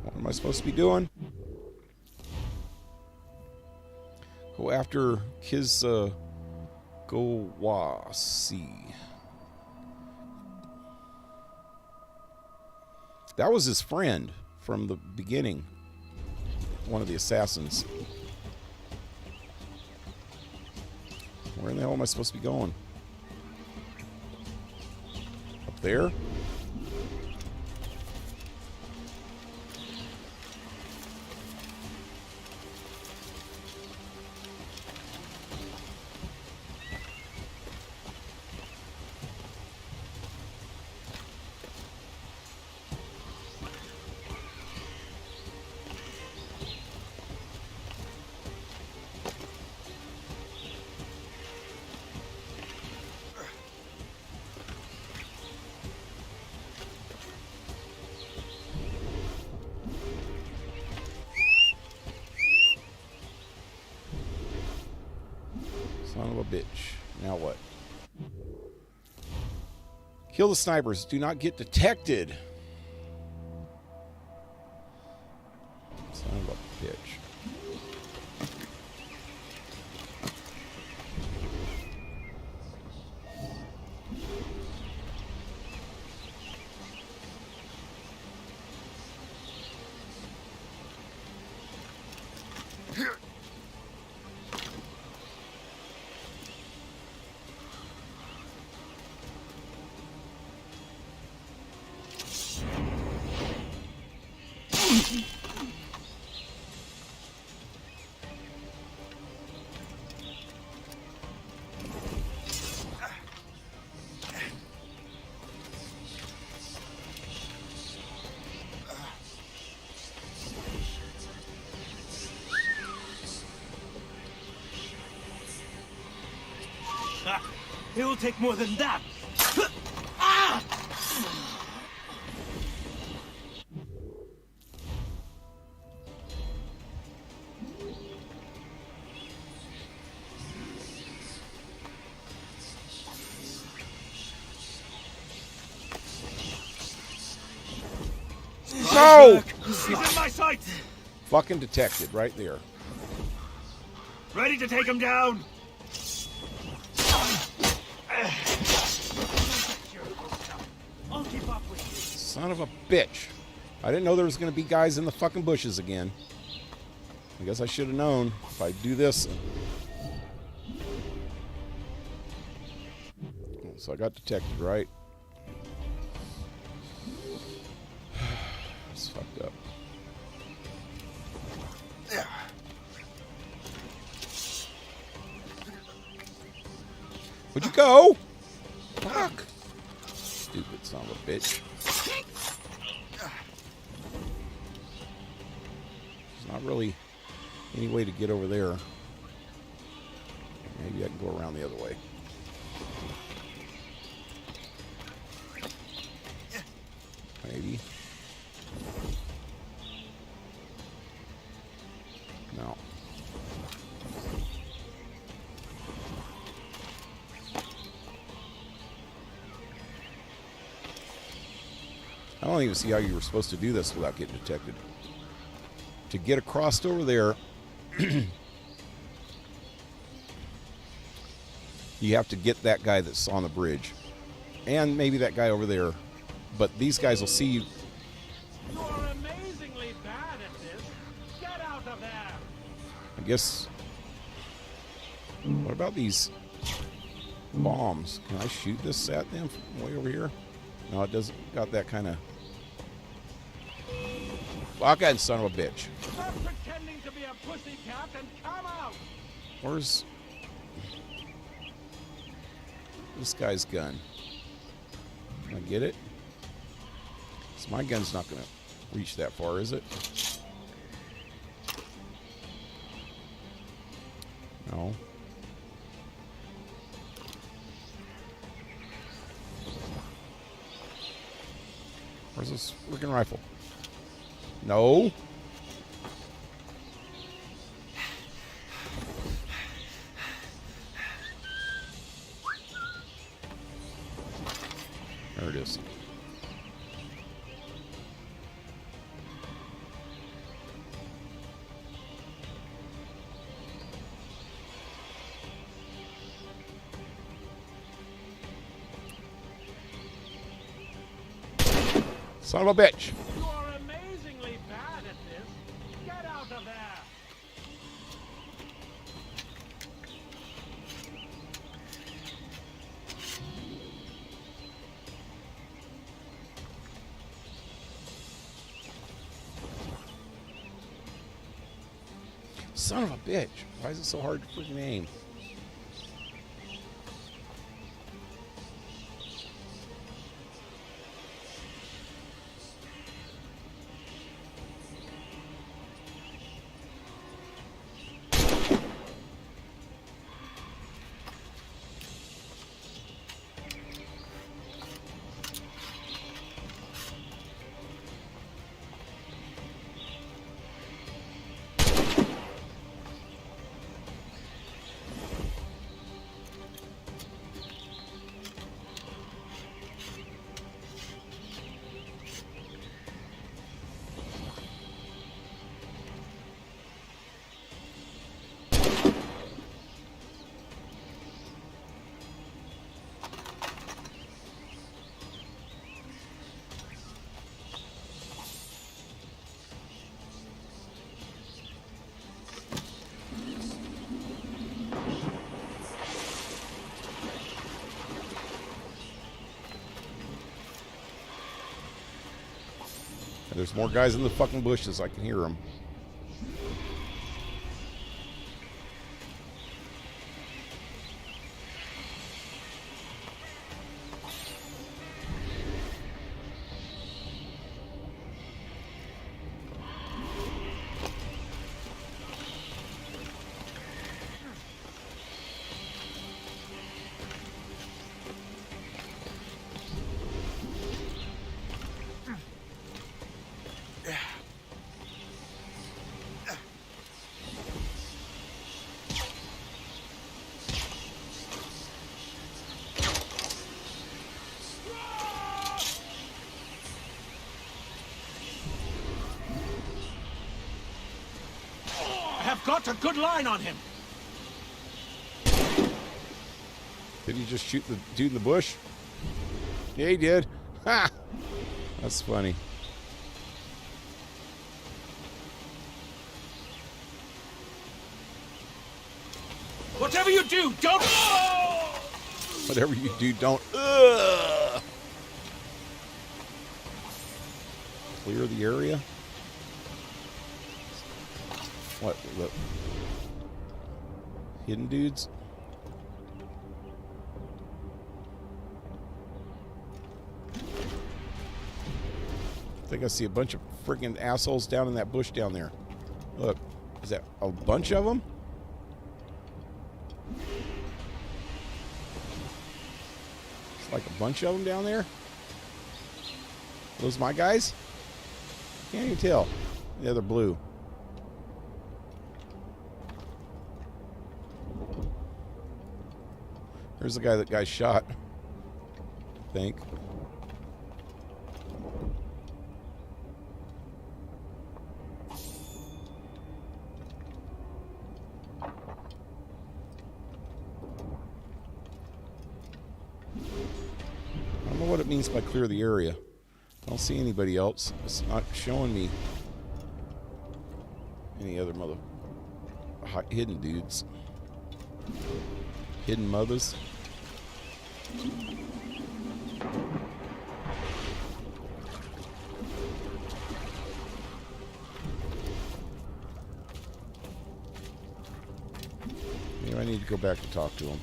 What am I supposed to be doing? Go after Kizgowasi. That was his friend from the beginning. One of the assassins. Where in the hell am I supposed to be going? Up there? Son of a bitch. Now what? Kill the snipers. Do not get detected. Son of a bitch. It will take more than that! No! He's in my sight! Fucking detected right there. Ready to take him down! I'll keep up with you. Son of a bitch. I didn't know there was going to be guys in the fucking bushes again. I guess I should have known if I do this. So I got detected, right? It's fucked up. Would you go? Fuck. Stupid son of a bitch. There's not really any way to get over there. Maybe I can go around the other way. Maybe. No. I don't even see how you were supposed to do this without getting detected. To get across over there, you have to get that guy that's on the bridge. And maybe that guy over there. But these guys will see you. You are amazingly bad at this. Get out of there. I guess. What about these bombs? Can I shoot this at them from way over here? No, it doesn't. Got that kind of. Fucking son of a bitch. Stop pretending to be a pussycat and come out. Where's this guy's gun? Can I get it? So my gun's not going to reach that far, is it? No. Where's this freaking rifle? No. There it is. Son of a bitch. You are amazingly bad at this. Get out of there. Son of a bitch. Why is it so hard to freaking aim? There's more guys in the fucking bushes. I can hear them. I've got a good line on him. Did he just shoot the dude in the bush? Yeah, he did. Ha! That's funny. Whatever you do, don't... Whatever you do, don't... Ugh! Clear the area? What? The hidden dudes? I think I see a bunch of freaking assholes down in that bush down there. Look, is that a bunch of them? It's like a bunch of them down there. Those my guys? Can't even tell. Yeah, they're blue. There's the guy that got shot, I think. I don't know what it means by clear the area. I don't see anybody else. It's not showing me any other hidden dudes. Hidden mothers. Maybe I need to go back to talk to him.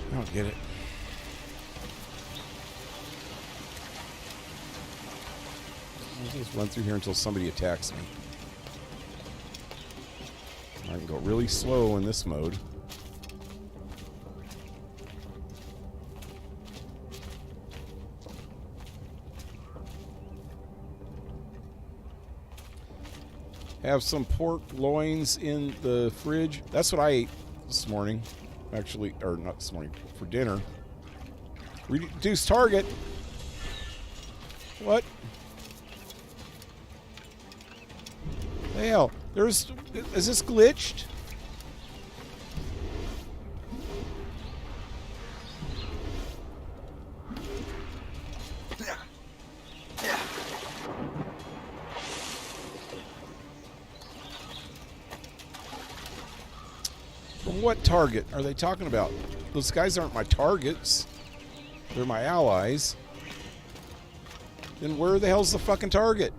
I don't get it. I'll just run through here until somebody attacks me. I can go really slow in this mode. Have some pork loins in the fridge. That's what I ate this morning. Actually, or not this morning, for dinner. Reduce target. What? The hell? Is this glitched? What target are they talking about? Those guys aren't my targets. They're my allies. Then where the hell's the fucking target?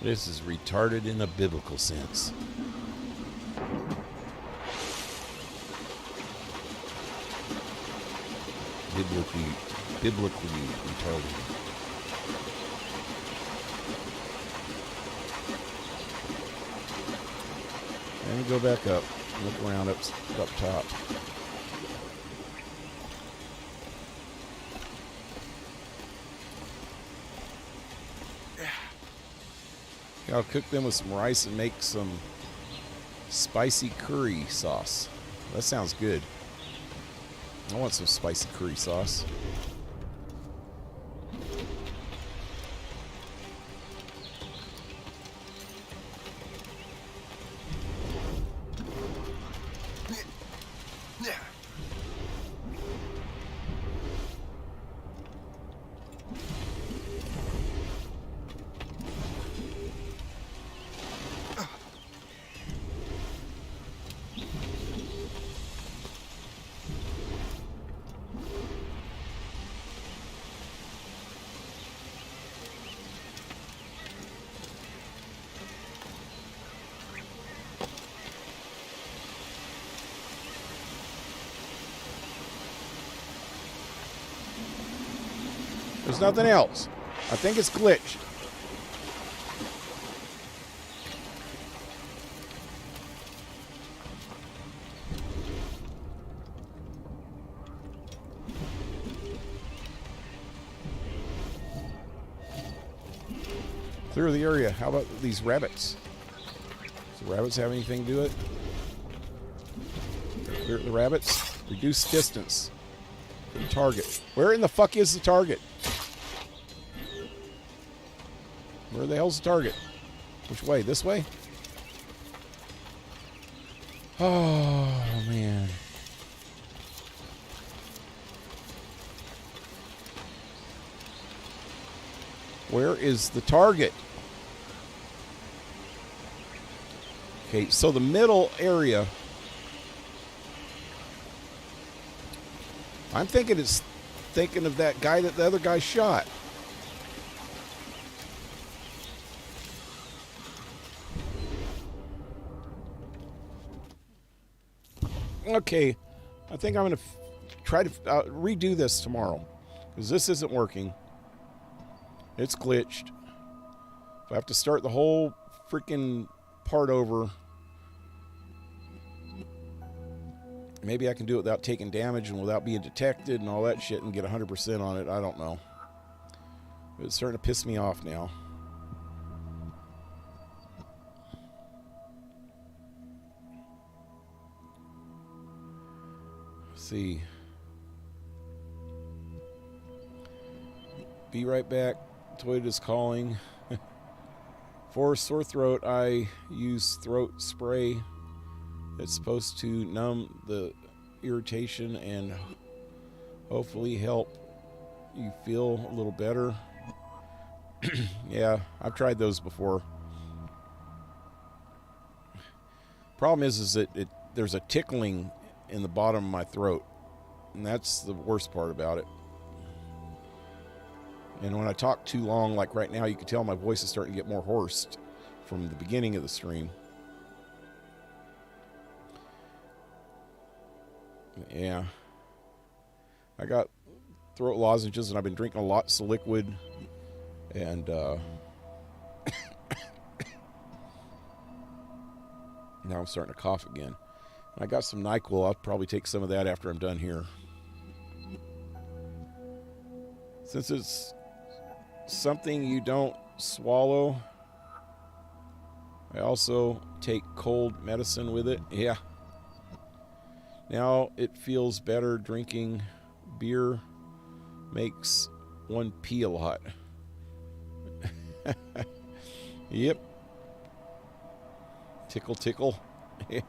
This is retarded in a biblical sense. Biblically retarded. And go back up. Look around up top. I'll cook them with some rice and make some spicy curry sauce. That sounds good. I want some spicy curry sauce. There's nothing else. I think it's glitched. Clear the area. How about these rabbits? Does the rabbits have anything to do it? Clear the rabbits. Reduce distance from target. Where in the fuck is the target? Where the hell's the target? Which way? This way? Oh, man. Where is the target? Okay, so the middle area. I'm thinking it's thinking of that guy that the other guy shot. Okay, I think I'm going to try to redo this tomorrow because this isn't working. It's glitched. If I have to start the whole freaking part over, maybe I can do it without taking damage and without being detected and all that shit and get 100% on it. I don't know. But it's starting to piss me off now. Let's see. Be right back. Toyota's calling. For sore throat, I use throat spray. It's supposed to numb the irritation and hopefully help you feel a little better. Yeah, I've tried those before. Problem is that there's a tickling in the bottom of my throat, and that's the worst part about it. And when I talk too long, like right now, you can tell my voice is starting to get more hoarse from the beginning of the stream. Yeah. I got throat lozenges, and I've been drinking lots of liquid. And, now I'm starting to cough again. I got some NyQuil. I'll probably take some of that after I'm done here. Since it's something you don't swallow, I also take cold medicine with it. Yeah. Now it feels better. Drinking beer makes one pee a lot. Yep. Tickle, tickle. Yeah.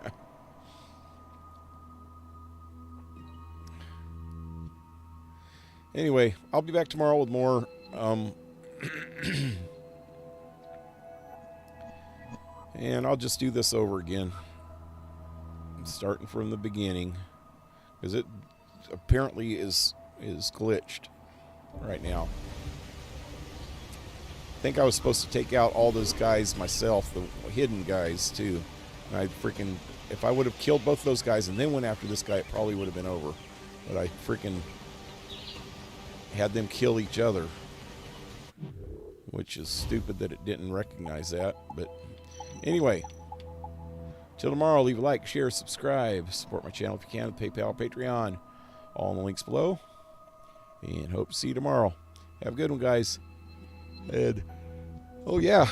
Anyway, I'll be back tomorrow with more. And I'll just do this over again, starting from the beginning, because it apparently is glitched right now. I think I was supposed to take out all those guys myself, the hidden guys too. And I freaking, if I would have killed both those guys and then went after this guy, it probably would have been over. But I freaking had them kill each other, which is stupid that it didn't recognize that. But anyway, till tomorrow, leave a like, share, subscribe, support my channel if you can, PayPal, Patreon, all in the links below, and hope to see you tomorrow. Have a good one, guys. And oh yeah,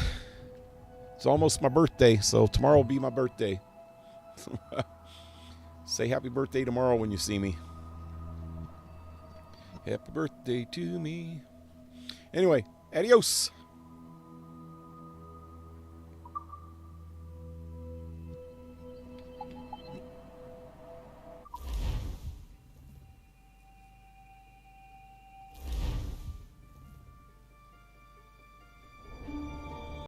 it's almost my birthday, so tomorrow will be my birthday. Say happy birthday tomorrow when you see me. Happy birthday to me. Anyway, adios.